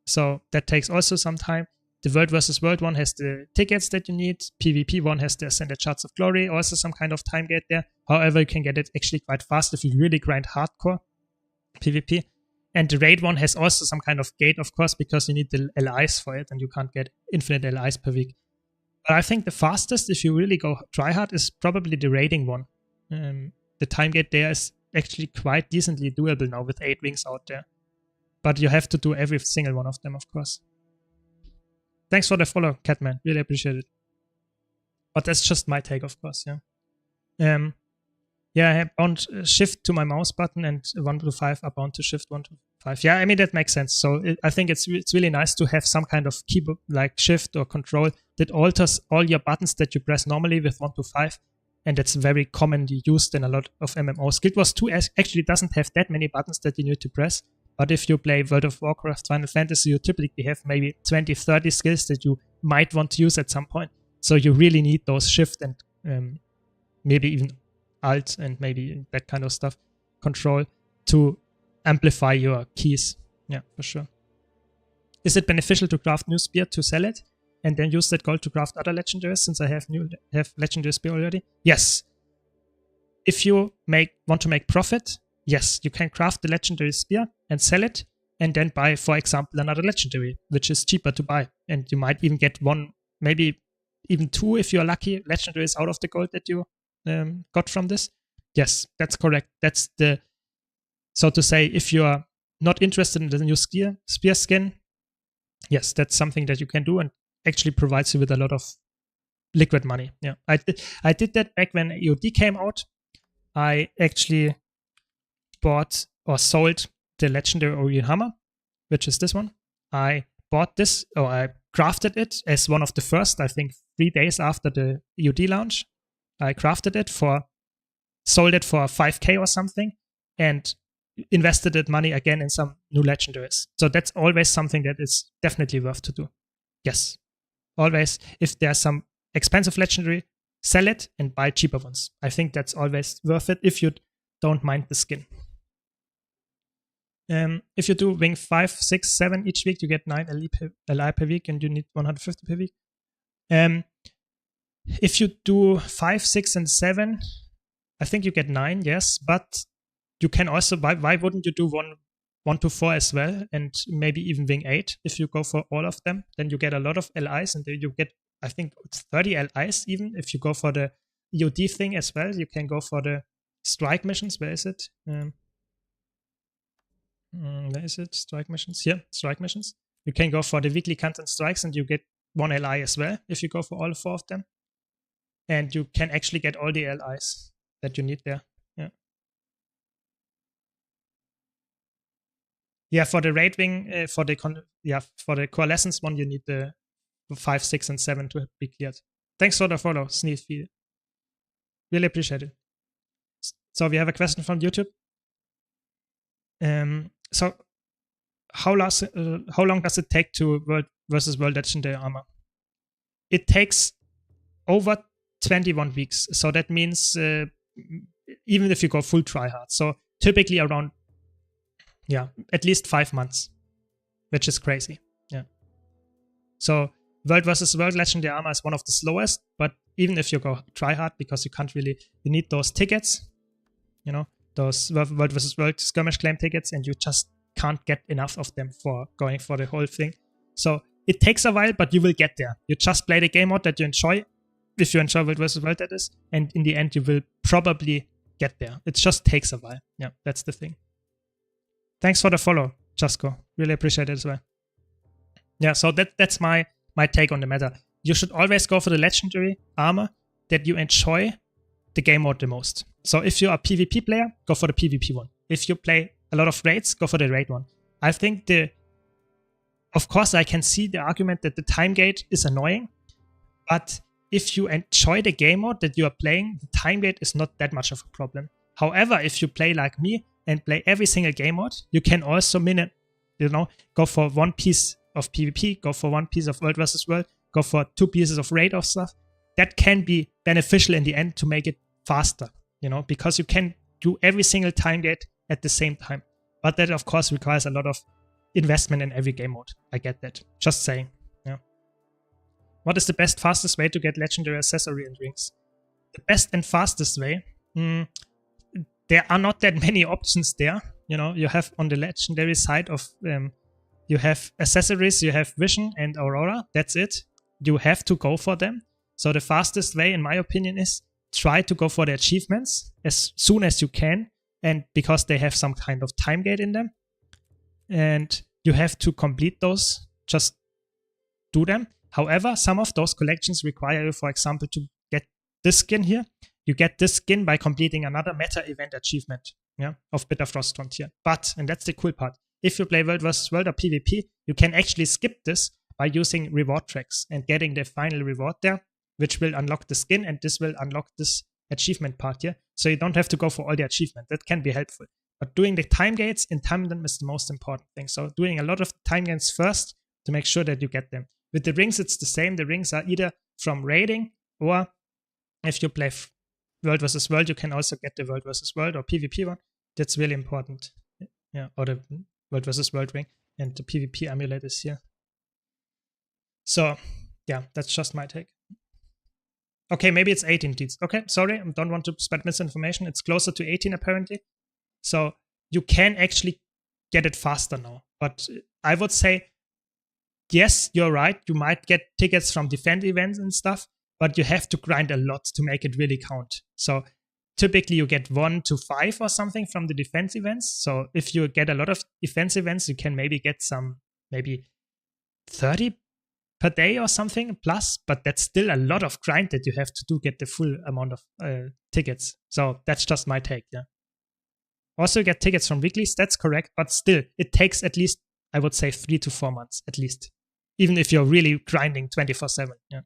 So that takes also some time. The World versus World one has the tickets that you need. PvP one has the Ascended Shards of Glory, also some kind of time gate there. However, you can get it actually quite fast if you really grind hardcore PvP. And the raid one has also some kind of gate, of course, because you need the LIs for it and you can't get infinite LIs per week. But I think the fastest, if you really go try hard, is probably the raiding one. The time gate there is actually quite decently doable now with 8 wings out there. But you have to do every single one of them, of course. Thanks for the follow, Catman. Really appreciate it. But that's just my take, of course, yeah. Yeah, I have bound shift to my mouse button and 1 to 5 are bound to shift 1 to 5. Yeah, I mean, that makes sense. So I think it's really nice to have some kind of keyboard like shift or control that alters all your buttons that you press normally with 1 to 5. And that's very commonly used in a lot of MMOs. Guild Wars 2 actually doesn't have that many buttons that you need to press. But if you play World of Warcraft, Final Fantasy, you typically have maybe 20, 30 skills that you might want to use at some point. So you really need those shift and maybe even alt and maybe that kind of stuff, control, to amplify your keys. Yeah, for sure. Is it beneficial to craft new spear to sell it and then use that gold to craft other legendaries since I have legendary spear already? Yes. If you want to make profit, yes, you can craft the legendary spear and sell it and then buy, for example, another legendary, which is cheaper to buy. And you might even get 1, maybe even 2 if you're lucky, legendaries out of the gold that you got from this. Yes, that's correct. That's the, so to say, if you're not interested in the new spear skin, yes, that's something that you can do and actually provides you with a lot of liquid money. Yeah, I did that back when EOD came out. I actually bought or sold the legendary Orion Hammer, which is this one. I bought this, or I crafted it as one of the first, I think 3 days after the EOD launch. I crafted it sold it for 5k or something, and invested that money again in some new legendaries. So that's always something that is definitely worth to do. Yes, always. If there's some expensive legendary, sell it and buy cheaper ones. I think that's always worth it if you don't mind the skin. If you do wing 5, 6, 7 each week, you get 9 LI per week and you need 150 per week. If you do 5, 6, and 7, I think you get 9, yes, but you can also, why wouldn't you do 1 to 4 as well, and maybe even wing 8 if you go for all of them? Then you get a lot of LIs, and you get, I think it's 30 LIs even if you go for the EOD thing as well. You can go for the strike missions. Where is it? Where is it? Strike missions? Here, strike missions. You can go for the weekly content strikes and you get 1 LI as well if you go for all 4 of them. And you can actually get all the LIs that you need there. Yeah. Yeah, for the raid wing, for the coalescence one, you need the 5, 6, and 7 to be cleared. Thanks for the follow, Sneezefeed. Really appreciate it. So we have a question from YouTube. So how long does it take to World versus World Legendary Armor? It takes over 21 weeks. So that means even if you go full tryhard. So typically around, at least 5 months, which is crazy. Yeah. So World versus World Legendary Armor is one of the slowest, but even if you go tryhard, because you can't really, you need those tickets, those World versus World skirmish claim tickets, and you just can't get enough of them for going for the whole thing. So it takes a while, but you will get there. You just play the game mode that you enjoy, if you enjoy World vs. World, that is, and in the end you will probably get there. It just takes a while. Yeah, that's the thing. Thanks for the follow, Jasko. Really appreciate it as well. Yeah, so that's my take on the matter. You should always go for the legendary armor that you enjoy the game mode the most. So if you're a PvP player, go for the PvP one. If you play a lot of raids, go for the raid one. I think of course I can see the argument that the time gate is annoying, but if you enjoy the game mode that you are playing, the time gate is not that much of a problem. However, if you play like me and play every single game mode, you can also go for 1 piece of PvP, go for 1 piece of World vs. World, go for 2 pieces of raid of stuff. That can be beneficial in the end to make it faster, because you can do every single time gate at the same time. But that, of course, requires a lot of investment in every game mode. I get that. Just saying. Yeah. What is the best, fastest way to get legendary accessory and rings? The best and fastest way? There are not that many options there. You have on the legendary side of, you have accessories, you have vision and aurora. That's it. You have to go for them. So the fastest way, in my opinion, is try to go for the achievements as soon as you can, and because they have some kind of time gate in them. And you have to complete those, just do them. However, some of those collections require you, for example, to get this skin here. You get this skin by completing another meta event achievement, of Bitter Frost Frontier. But, and that's the cool part, if you play World vs. World or PvP, you can actually skip this by using reward tracks and getting the final reward there, which will unlock the skin, and this will unlock this achievement part here. So you don't have to go for all the achievement. That can be helpful. But doing the time gates in tandem is the most important thing. So doing a lot of time gates first to make sure that you get them. With the rings, it's the same. The rings are either from raiding, or if you play World vs. World, you can also get the World vs. World or PvP one. That's really important. Yeah, or the World vs. World ring, and the PvP amulet is here. So yeah, that's just my take. Okay, maybe it's 18 deeds. Okay, sorry, I don't want to spread misinformation. It's closer to 18 apparently. So you can actually get it faster now. But I would say, yes, you're right. You might get tickets from defend events and stuff, but you have to grind a lot to make it really count. So typically you get 1 to 5 or something from the defense events. So if you get a lot of defense events, you can maybe get maybe 30 per day or something plus, but that's still a lot of grind that you have to do, get the full amount of tickets. So that's just my take, yeah. Also get tickets from weeklies, that's correct, but still, it takes at least, I would say, 3 to 4 months, at least. Even if you're really grinding 24/7, yeah.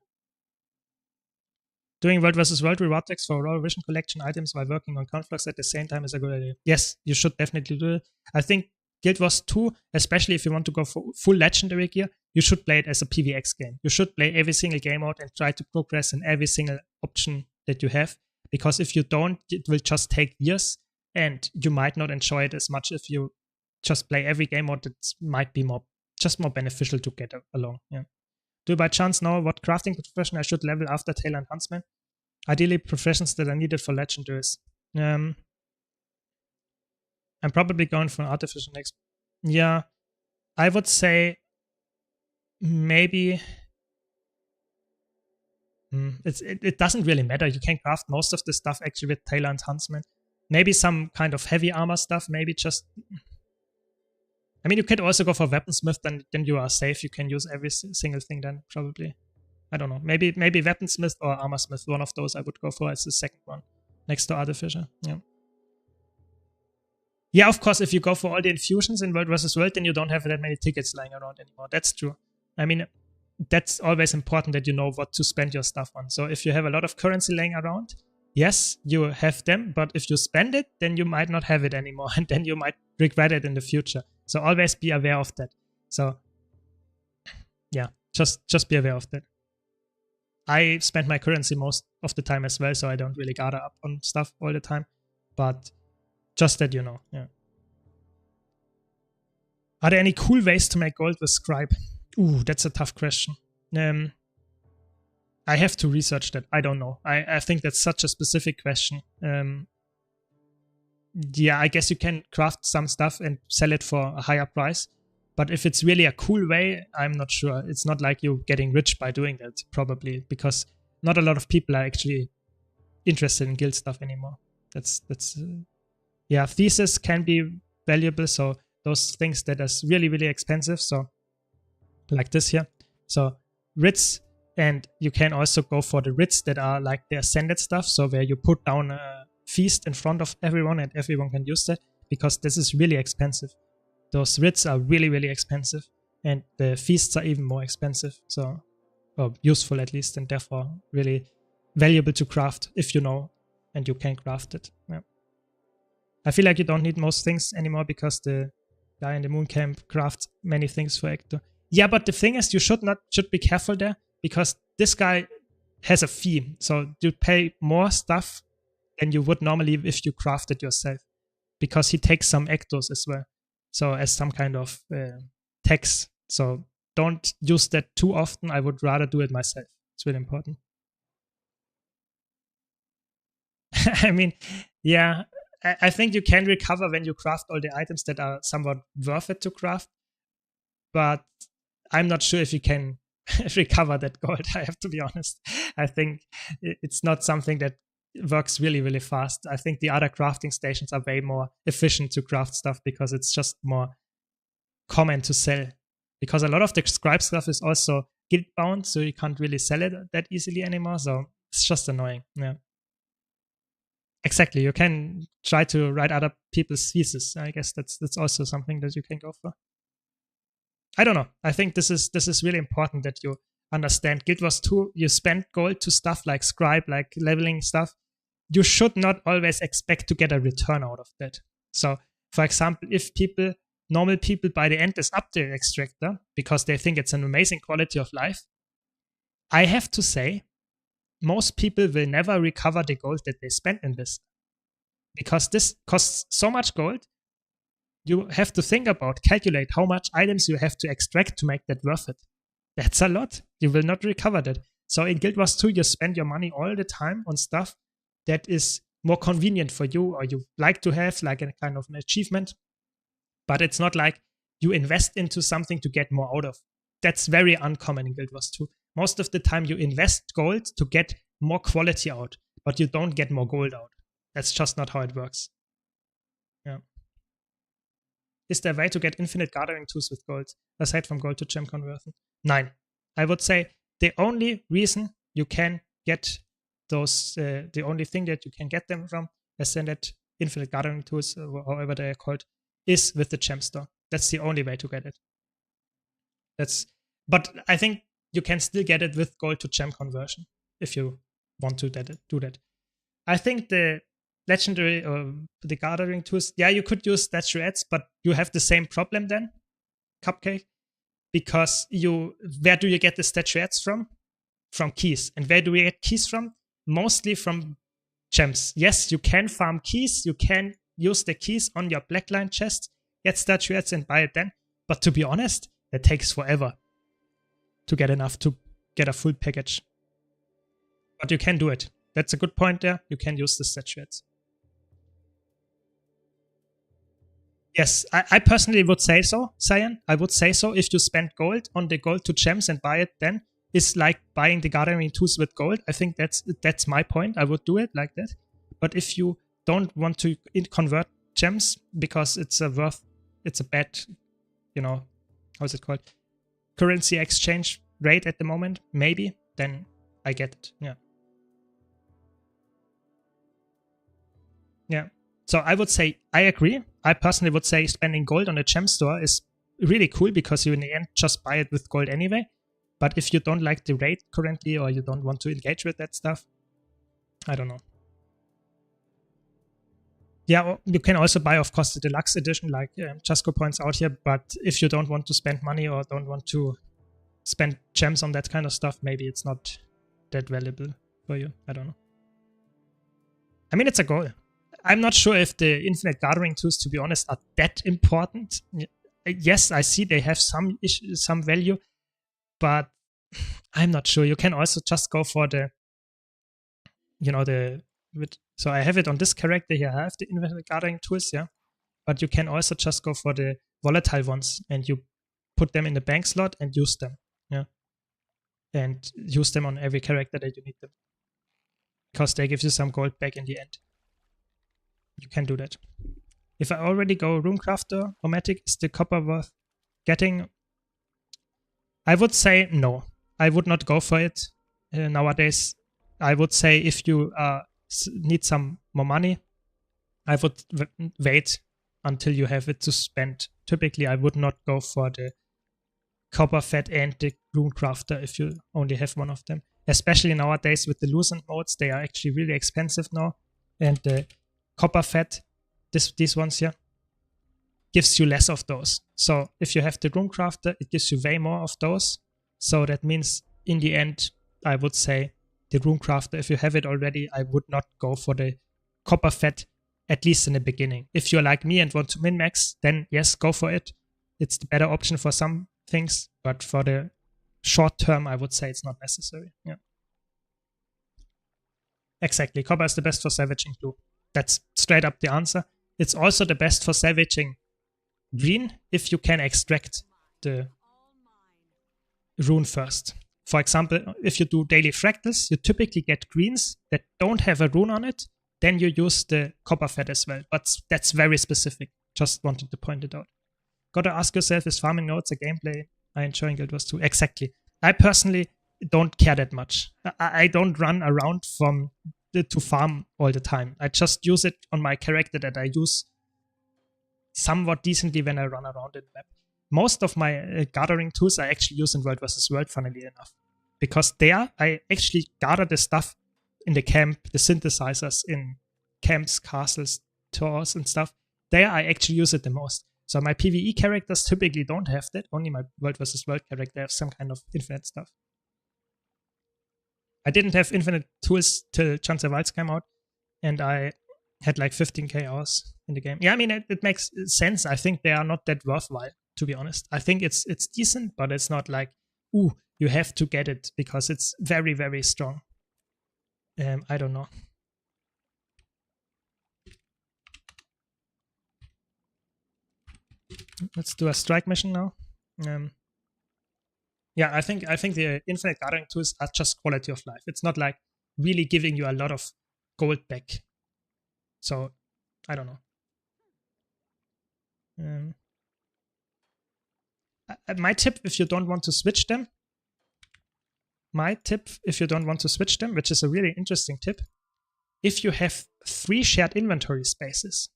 Doing World vs. World reward decks for Raw Vision Collection items while working on Conflux at the same time is a good idea. Yes, you should definitely do it. I think Guild Wars 2, especially if you want to go for full legendary gear, you should play it as a PvX game. You should play every single game mode and try to progress in every single option that you have. Because if you don't, it will just take years and you might not enjoy it as much if you just play every game mode. That might be more beneficial to get along. Yeah. Do you by chance know what crafting profession I should level after Tailor and Huntsman? Ideally, professions that are needed for legendaries. I'm probably going for an artificial next. Yeah, I would say maybe it doesn't really matter. You can craft most of the stuff actually with Tailor and Huntsman. Maybe some kind of heavy armor stuff. Maybe just I mean, you could also go for weaponsmith, then you are safe. You can use every single thing then, probably. I don't know. Maybe weaponsmith or armorsmith. One of those I would go for as the second one, next to artificer. Yeah. Yeah, of course, if you go for all the infusions in World vs. World, then you don't have that many tickets lying around anymore. That's true. I mean, that's always important that you know what to spend your stuff on. So if you have a lot of currency laying around, yes, you have them, but if you spend it, then you might not have it anymore, and then you might regret it in the future. So always be aware of that. So yeah, just be aware of that. I spend my currency most of the time as well, so I don't really gather up on stuff all the time. But just that you know, yeah. Are there any cool ways to make gold with Scribe? Ooh, that's a tough question. I have to research that. I don't know. I think that's such a specific question. Yeah, I guess you can craft some stuff and sell it for a higher price. But if it's really a cool way, I'm not sure. It's not like you're getting rich by doing that, probably, because not a lot of people are actually interested in guild stuff anymore. Yeah, thesis can be valuable. So those things that are really, really expensive. So like this here. So writs, and you can also go for the writs that are like the ascended stuff. So where you put down a feast in front of everyone and everyone can use that, because this is really expensive. Those writs are really, really expensive, and the feasts are even more expensive. So, or useful at least, and therefore really valuable to craft if you know and you can craft it. Yeah. I feel like you don't need most things anymore because the guy in the moon camp crafts many things for Ecto. Yeah, but the thing is, you should be careful there, because this guy has a fee. So you pay more stuff than you would normally if you craft it yourself, because he takes some Ectos as well. So as some kind of tax. So don't use that too often. I would rather do it myself. It's really important. I mean, yeah, I think you can recover when you craft all the items that are somewhat worth it to craft. But I'm not sure if you can recover that gold, I have to be honest. I think it's not something that works really, really fast. I think the other crafting stations are way more efficient to craft stuff because it's just more common to sell. Because a lot of the scribe stuff is also guild bound, so you can't really sell it that easily anymore. So it's just annoying. Yeah. Exactly. You can try to write other people's thesis. I guess that's also something that you can go for. I don't know. I think this is really important that you understand. Guild Wars 2, you spend gold to stuff like scribe, like leveling stuff. You should not always expect to get a return out of that. So, for example, if normal people by the end is up their extractor because they think it's an amazing quality of life, I have to say, most people will never recover the gold that they spent in this. Because this costs so much gold, you have to calculate how much items you have to extract to make that worth it. That's a lot. You will not recover that. So in Guild Wars 2, you spend your money all the time on stuff that is more convenient for you, or you like to have, like a kind of an achievement. But it's not like you invest into something to get more out of. That's very uncommon in Guild Wars 2. Most of the time you invest gold to get more quality out, but you don't get more gold out. That's just not how it works. Yeah. Is there a way to get infinite gathering tools with gold, aside from gold to gem conversion? Nine. I would say the only reason you can get those, the only thing that you can get them from, ascended infinite gathering tools, however they are called, is with the gem store. That's the only way to get it. But I think you can still get it with gold to gem conversion if you want to do that. I think the legendary or the gathering tools, yeah, you could use statuettes, but you have the same problem then, Cupcake, because where do you get the statuettes from? From keys. And where do we get keys from? Mostly from gems. Yes, you can farm keys, you can use the keys on your blackline chest, get statuettes and buy it then. But to be honest, it takes forever to get enough to get a full package. But you can do it. That's a good point there. You can use the statuettes. Yes, I personally would say so, Cyan. I would say so. If you spend gold on the gold to gems and buy it then, it's like buying the gathering tools with gold. I think that's my point. I would do it like that. But if you don't want to convert gems because it's a bad you know, how's it called? Currency exchange rate at the moment, maybe, then I get it. Yeah. Yeah. So I would say I agree. I personally would say spending gold on a gem store is really cool because you in the end just buy it with gold anyway. But if you don't like the rate currently or you don't want to engage with that stuff, I don't know. Yeah, you can also buy, of course, the deluxe edition, like Chasko points out here. But if you don't want to spend money or don't want to spend gems on that kind of stuff, maybe it's not that valuable for you. I don't know. I mean, it's a goal. I'm not sure if the infinite gathering tools, to be honest, are that important. Yes, I see they have some value, but I'm not sure. You can also just go for the, so I have it on this character here. I have the infinite gathering tools, yeah, but you can also just go for the volatile ones and you put them in the bank slot and use them, yeah, and use them on every character that you need them because they give you some gold back in the end. You can do that. If I already go Runecrafter, Romantic, is the copper worth getting? I would say no. I would not go for it nowadays. I would say if you need some more money, I would wait until you have it to spend. Typically, I would not go for the copper fat and the Runecrafter if you only have one of them. Especially nowadays with the loosened modes, they are actually really expensive now. And the copper fat, these ones here, gives you less of those. So if you have the Runecrafter, it gives you way more of those. So that means in the end, I would say the Runecrafter, if you have it already, I would not go for the copper fat, at least in the beginning. If you're like me and want to min-max, then yes, go for it. It's the better option for some things, but for the short term, I would say it's not necessary. Yeah. Exactly. Copper is the best for savaging blue. That's straight up the answer. It's also the best for savaging green if you can extract the rune first. For example, if you do daily fractals, you typically get greens that don't have a rune on it. Then you use the copper fat as well. But that's very specific. Just wanted to point it out. Gotta ask yourself, is farming nodes a gameplay I enjoy in Guild Wars 2? Exactly. I personally don't care that much. I don't run around to farm all the time. I just use it on my character that I use somewhat decently when I run around in the map. Most of my gathering tools I actually use in World vs. World, funnily enough. Because there, I actually gather the stuff in the camp, the synthesizers in camps, castles, tours, and stuff. There, I actually use it the most. So my PvE characters typically don't have that. Only my World vs. World character have some kind of infinite stuff. I didn't have infinite tools till Chance of Wilds came out, and I had like 15k hours in the game. Yeah, I mean, it makes sense. I think they are not that worthwhile, to be honest. I think it's decent, but it's not like, ooh, you have to get it because it's very, very strong. I don't know. Let's do a strike mission now. Yeah, I think the infinite gathering tools are just quality of life. It's not like really giving you a lot of gold back. So I don't know. My tip, if you don't want to switch them, which is a really interesting tip, if you have 3 shared inventory spaces,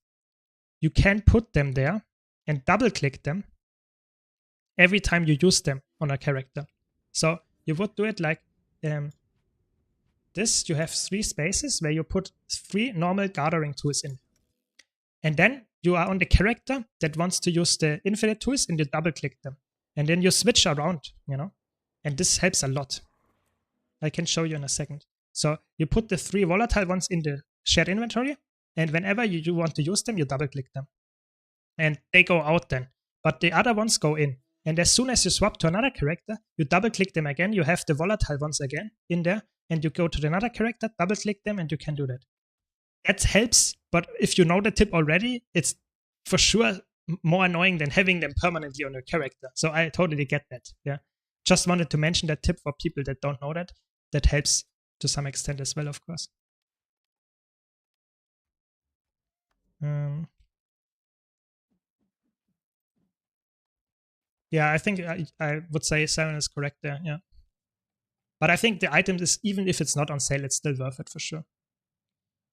you can put them there and double click them every time you use them on a character. So you would do it like this. You have 3 spaces where you put 3 normal gathering tools in. And then you are on the character that wants to use the infinite tools and you double click them. And then you switch around, and this helps a lot. I can show you in a second. So you put the 3 volatile ones in the shared inventory, and whenever you want to use them, you double click them. And they go out then. But the other ones go in. And as soon as you swap to another character, you double click them again, you have the volatile ones again in there, and you go to another character, double click them, and you can do that. That helps, but if you know the tip already, it's for sure more annoying than having them permanently on your character. So I totally get that. Yeah. Just wanted to mention that tip for people that don't know that. That helps to some extent as well, of course. Yeah, I think I would say 7 is correct there. Yeah. But I think the item is, even if it's not on sale, it's still worth it for sure.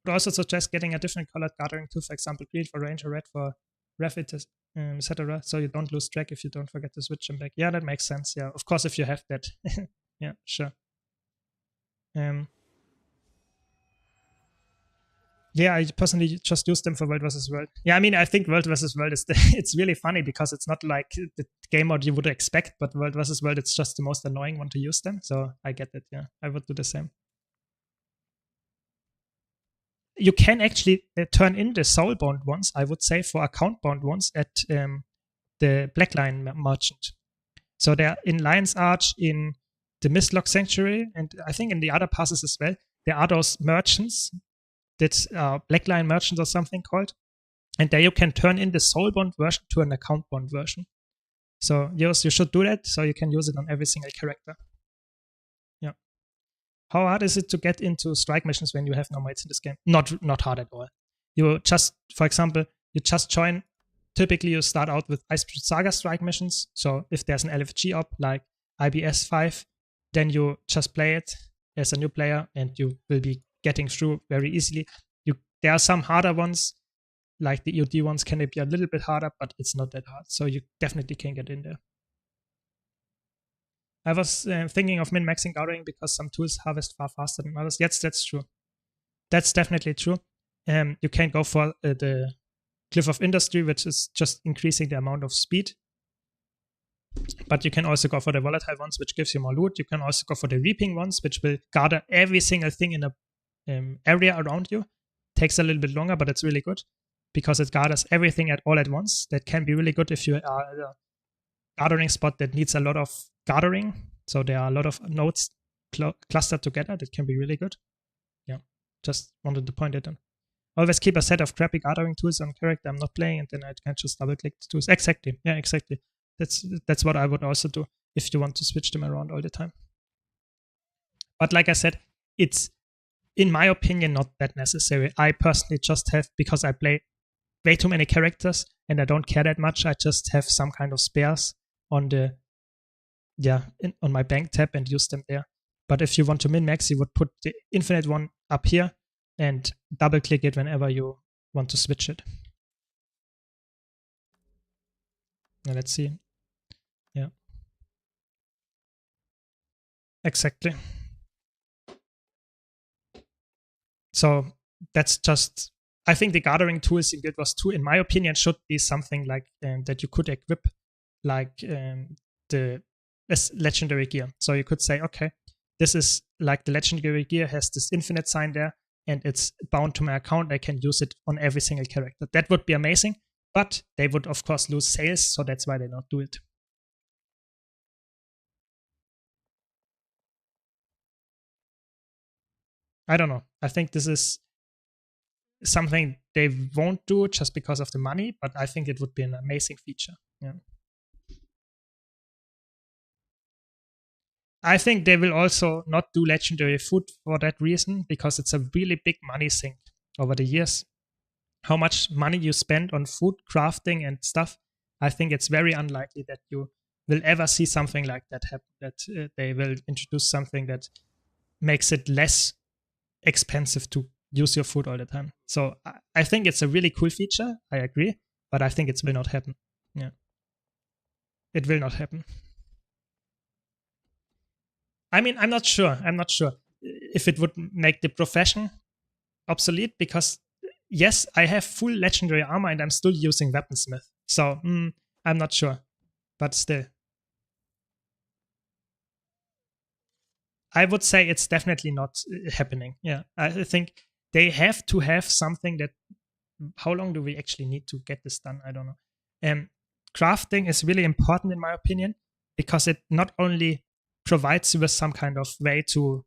Would also suggest getting a different colored gathering tool, for example, green for range or red for ref, etc. So you don't lose track if you don't forget to switch them back. Yeah, that makes sense. Yeah, of course, if you have that. Yeah, sure. Yeah, I personally just use them for World vs. World. Yeah, I mean, I think World vs. World is it's really funny because it's not like the game mode you would expect, but World vs. World, it's just the most annoying one to use them. So I get it. Yeah, I would do the same. You can actually turn in the soul-bound ones, I would say, for account-bound ones at the Blackline merchant. So they're in Lion's Arch, in the Mistlock Sanctuary, and I think in the other passes as well. There are those merchants that are Blackline merchants or something called. And there you can turn in the soul-bound version to an account-bound version. So yes, you should do that so you can use it on every single character. Yeah. How hard is it to get into strike missions when you have no mates in this game? Not hard at all. You just, for example, you just join. Typically, you start out with Ice Saga strike missions. So if there's an LFG up like IBS 5, then you just play it as a new player and you will be getting through very easily. There are some harder ones, like the EOD ones can be a little bit harder, but it's not that hard. So you definitely can get in there. I was thinking of min-maxing gathering because some tools harvest far faster than others. Yes, that's true. That's definitely true. You can go for the Cliff of Industry, which is just increasing the amount of speed. But you can also go for the volatile ones, which gives you more loot. You can also go for the reaping ones, which will gather every single thing in a area around you. Takes a little bit longer, but it's really good because it gathers everything all at once. That can be really good if you are at a gathering spot that needs a lot of gathering. So there are a lot of nodes clustered together. That can be really good. Yeah, just wanted to point it out. Always keep a set of crappy gathering tools on character I'm not playing, and then I can just double click the tools. Exactly. Yeah, exactly. That's what I would also do if you want to switch them around all the time. But like I said, it's, in my opinion, not that necessary. I personally just have, because I play way too many characters and I don't care that much, I just have some kind of spares on the, on my bank tab and use them there. But if you want to min-max, you would put the infinite one up here and double click it whenever you want to switch it. Now let's see. Yeah. Exactly. So that's just, I think the gathering tools in Guild Wars 2, in my opinion, should be something like that you could equip, like the legendary gear. So you could say, okay, this is like the legendary gear has this infinite sign there, and it's bound to my account. I can use it on every single character. That would be amazing, but they would of course lose sales, so that's why they don't do it. I don't know. I think this is something they won't do just because of the money, but I think it would be an amazing feature. Yeah. I think they will also not do legendary food for that reason, because it's a really big money sink over the years. How much money you spend on food crafting and stuff, I think it's very unlikely that you will ever see something like that happen, that they will introduce something that makes it less expensive to use your food all the time. So I think it's a really cool feature. I agree, but I think it will not happen. Yeah, it will not happen. I mean, I'm not sure. I'm not sure if it would make the profession obsolete, because yes, I have full legendary armor and I'm still using weaponsmith. So I'm not sure, but still, I would say it's definitely not happening. Yeah, I think they have to have something that. How long do we actually need to get this done? I don't know. Crafting is really important in my opinion, because it not only provides you with some kind of way to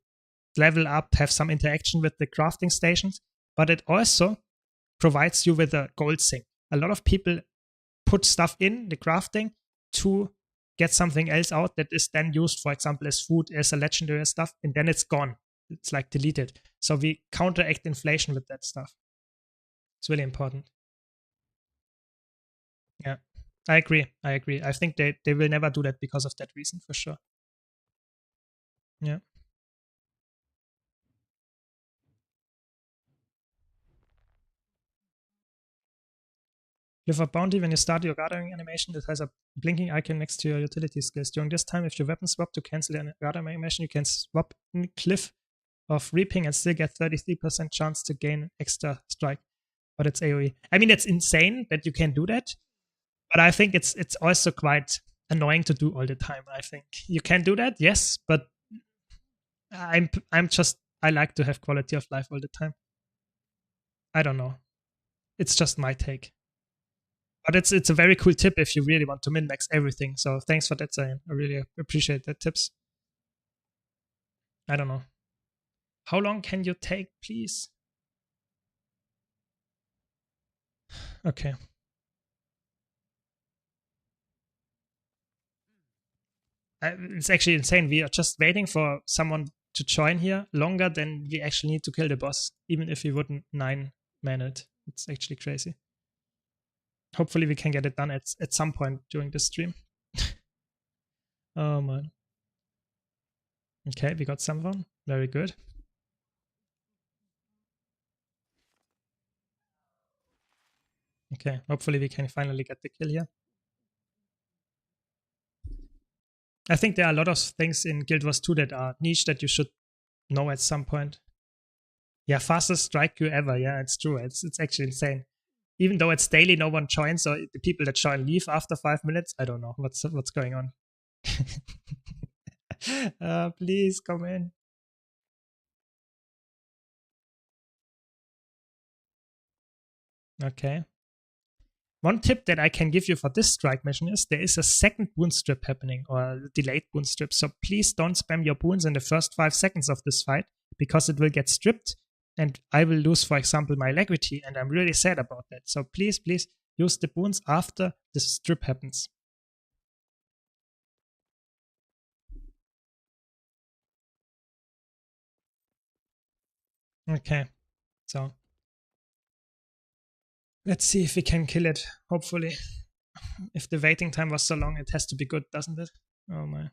level up, have some interaction with the crafting stations, but it also provides you with a gold sink. A lot of people put stuff in the crafting to get something else out that is then used, for example, as food, as a legendary stuff, and then it's gone. It's like deleted. So we counteract inflation with that stuff. It's really important. Yeah. I agree. I agree. I think they will never do that because of that reason, for sure. Yeah. With a bounty, when you start your gathering animation, it has a blinking icon next to your utility skills. During this time, if you weapon swap to cancel an gathering animation, you can swap in Cliff of Reaping and still get 33% chance to gain extra strike. But it's AoE. I mean, it's insane that you can do that, but I think it's also quite annoying to do all the time. I think you can do that, yes, but I like to have quality of life all the time. I don't know. It's just my take. But it's a very cool tip if you really want to min-max everything. So thanks for that, Zion. I really appreciate that tips. I don't know. How long can you take, please? Okay. It's actually insane. We are just waiting for someone to join here longer than we actually need to kill the boss, even if we wouldn't 9-man it. It's actually crazy. Hopefully we can get it done at some point during the stream. Oh man. Okay, we got someone. Very good. Okay, hopefully we can finally get the kill here. I think there are a lot of things in Guild Wars 2 that are niche that you should know at some point. Yeah, fastest strike queue ever. Yeah, it's true. It's actually insane. Even though it's daily, no one joins, or the people that join leave after 5 minutes. I don't know what's going on. Please come in. Okay. One tip that I can give you for this strike mission is there is a second boon strip happening, or a delayed boon strip. So please don't spam your boons in the first 5 seconds of this fight, because it will get stripped and I will lose, for example, my alacrity, and I'm really sad about that. So please use the boons after the strip happens. Okay, so let's see if we can kill it, hopefully. If the waiting time was so long, it has to be good, doesn't it? Oh my.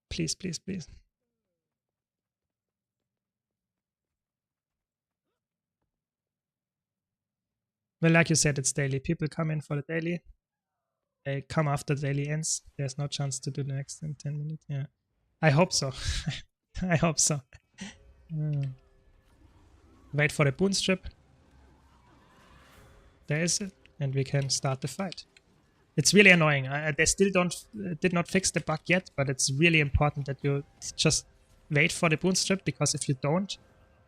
Please, please, please. Well, like you said, it's daily. People come in for the daily. They come after the daily ends. There's no chance to do the next in 10 minutes. Yeah. I hope so. I hope so. Wait for the boon strip. There is it. And we can start the fight. It's really annoying. They still did not fix the bug yet, but it's really important that you just wait for the boon strip, because if you don't,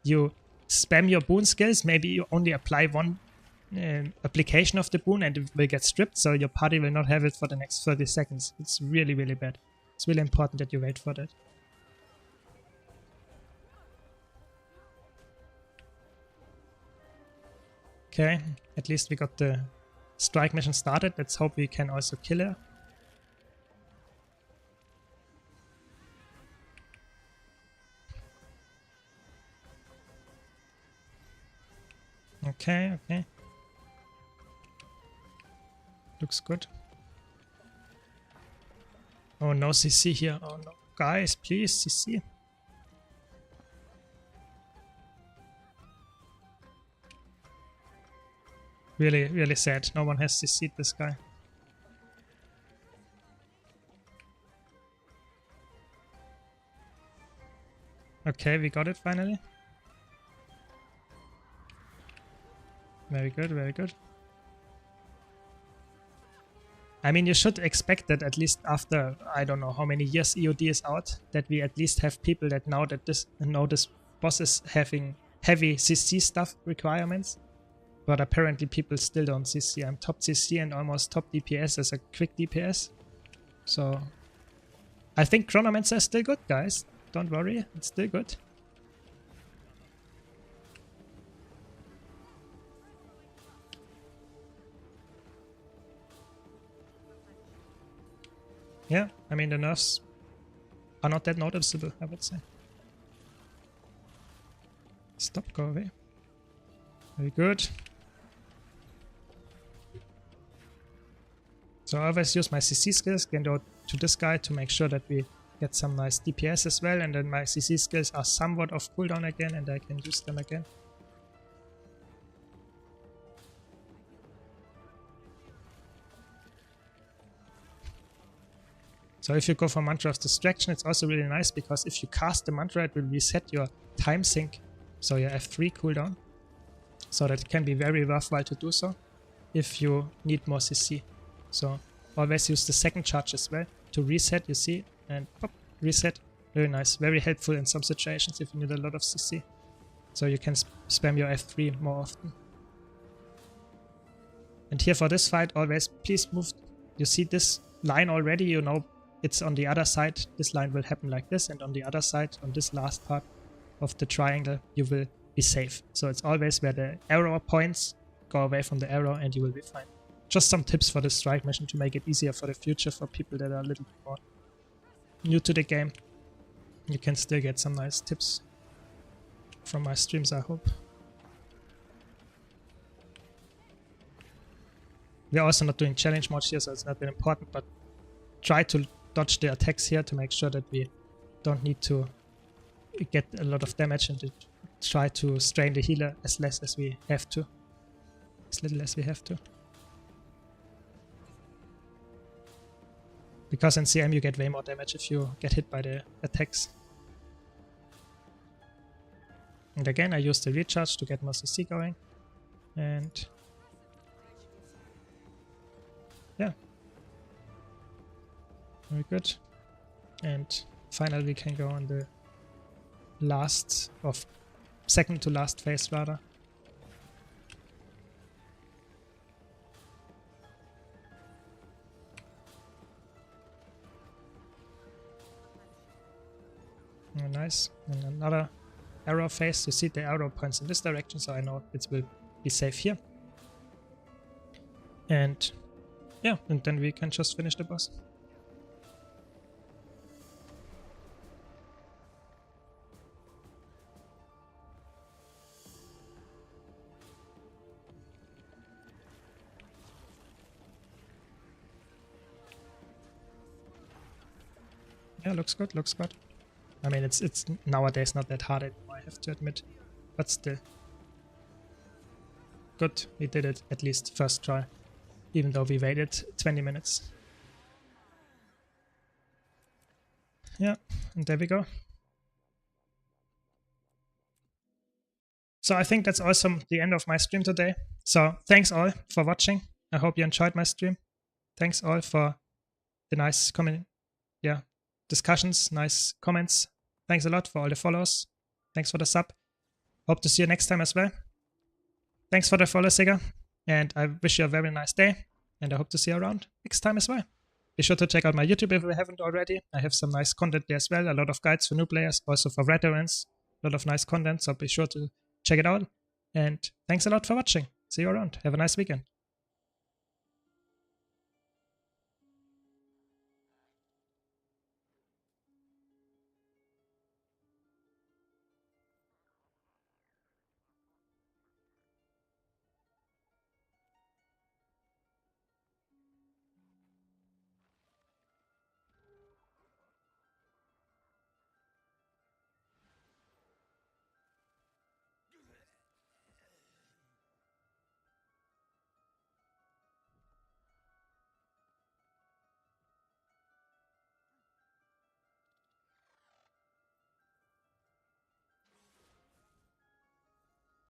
you spam your boon skills. Maybe you only apply one application of the boon and it will get stripped, so your party will not have it for the next 30 seconds. It's really, really bad. It's really important that you wait for that. Okay, at least we got the strike mission started. Let's hope we can also kill her. Okay, okay. Looks good. Oh, no CC here. Oh no. Guys, please, CC. Really, really sad. No one has CC'd this guy. Okay, we got it finally. Very good, very good. I mean, you should expect that at least after, I don't know how many years EOD is out, that we at least have people that know that this boss is having heavy CC stuff requirements. But apparently people still don't CC. I'm top CC and almost top DPS as a quick DPS. So I think Chronomancer is still good, guys. Don't worry, it's still good. Yeah, I mean the nerfs are not that noticeable, I would say. Stop, go away. Very good. So I always use my CC skills, can go to this guy to make sure that we get some nice DPS as well, and then my CC skills are somewhat off cooldown again and I can use them again. So if you go for Mantra of Distraction, it's also really nice because if you cast the mantra, it will reset your time sync, so your F3 cooldown, so that it can be very worthwhile to do so if you need more CC. So always use the second charge as well to reset, you see, and pop, reset. Very nice, very helpful in some situations if you need a lot of CC. So you can spam your F3 more often. And here for this fight, always please move. You see this line already, you know it's on the other side. This line will happen like this, and on the other side, on this last part of the triangle, you will be safe. So it's always where the arrow points, go away from the arrow and you will be fine. Just some tips for this strike mission to make it easier for the future for people that are a little bit more new to the game. You can still get some nice tips from my streams, I hope. We're also not doing challenge mods here, so it's not very important, but try to dodge the attacks here to make sure that we don't need to get a lot of damage, and to try to strain the healer as less as we have to. As little as we have to. Because in CM you get way more damage if you get hit by the attacks. And again I use the recharge to get more CC going. And yeah. Very good. And finally we can go on the last, of second to last phase rather. Oh, nice. And another arrow phase. You see the arrow points in this direction, so I know it will be safe here. And yeah, and then we can just finish the boss. Yeah, looks good, looks good. I mean, it's nowadays not that hard anymore, I have to admit, but still. Good, we did it at least first try, even though we waited 20 minutes. Yeah, and there we go. So I think that's also the end of my stream today. So thanks all for watching. I hope you enjoyed my stream. Thanks all for the nice discussions, nice comments. Thanks a lot for all the follows. Thanks for the sub. Hope to see you next time as well. Thanks for the follow, Sigga. And I wish you a very nice day. And I hope to see you around next time as well. Be sure to check out my YouTube if you haven't already. I have some nice content there as well. A lot of guides for new players, also for veterans. A lot of nice content, so be sure to check it out. And thanks a lot for watching. See you around. Have a nice weekend.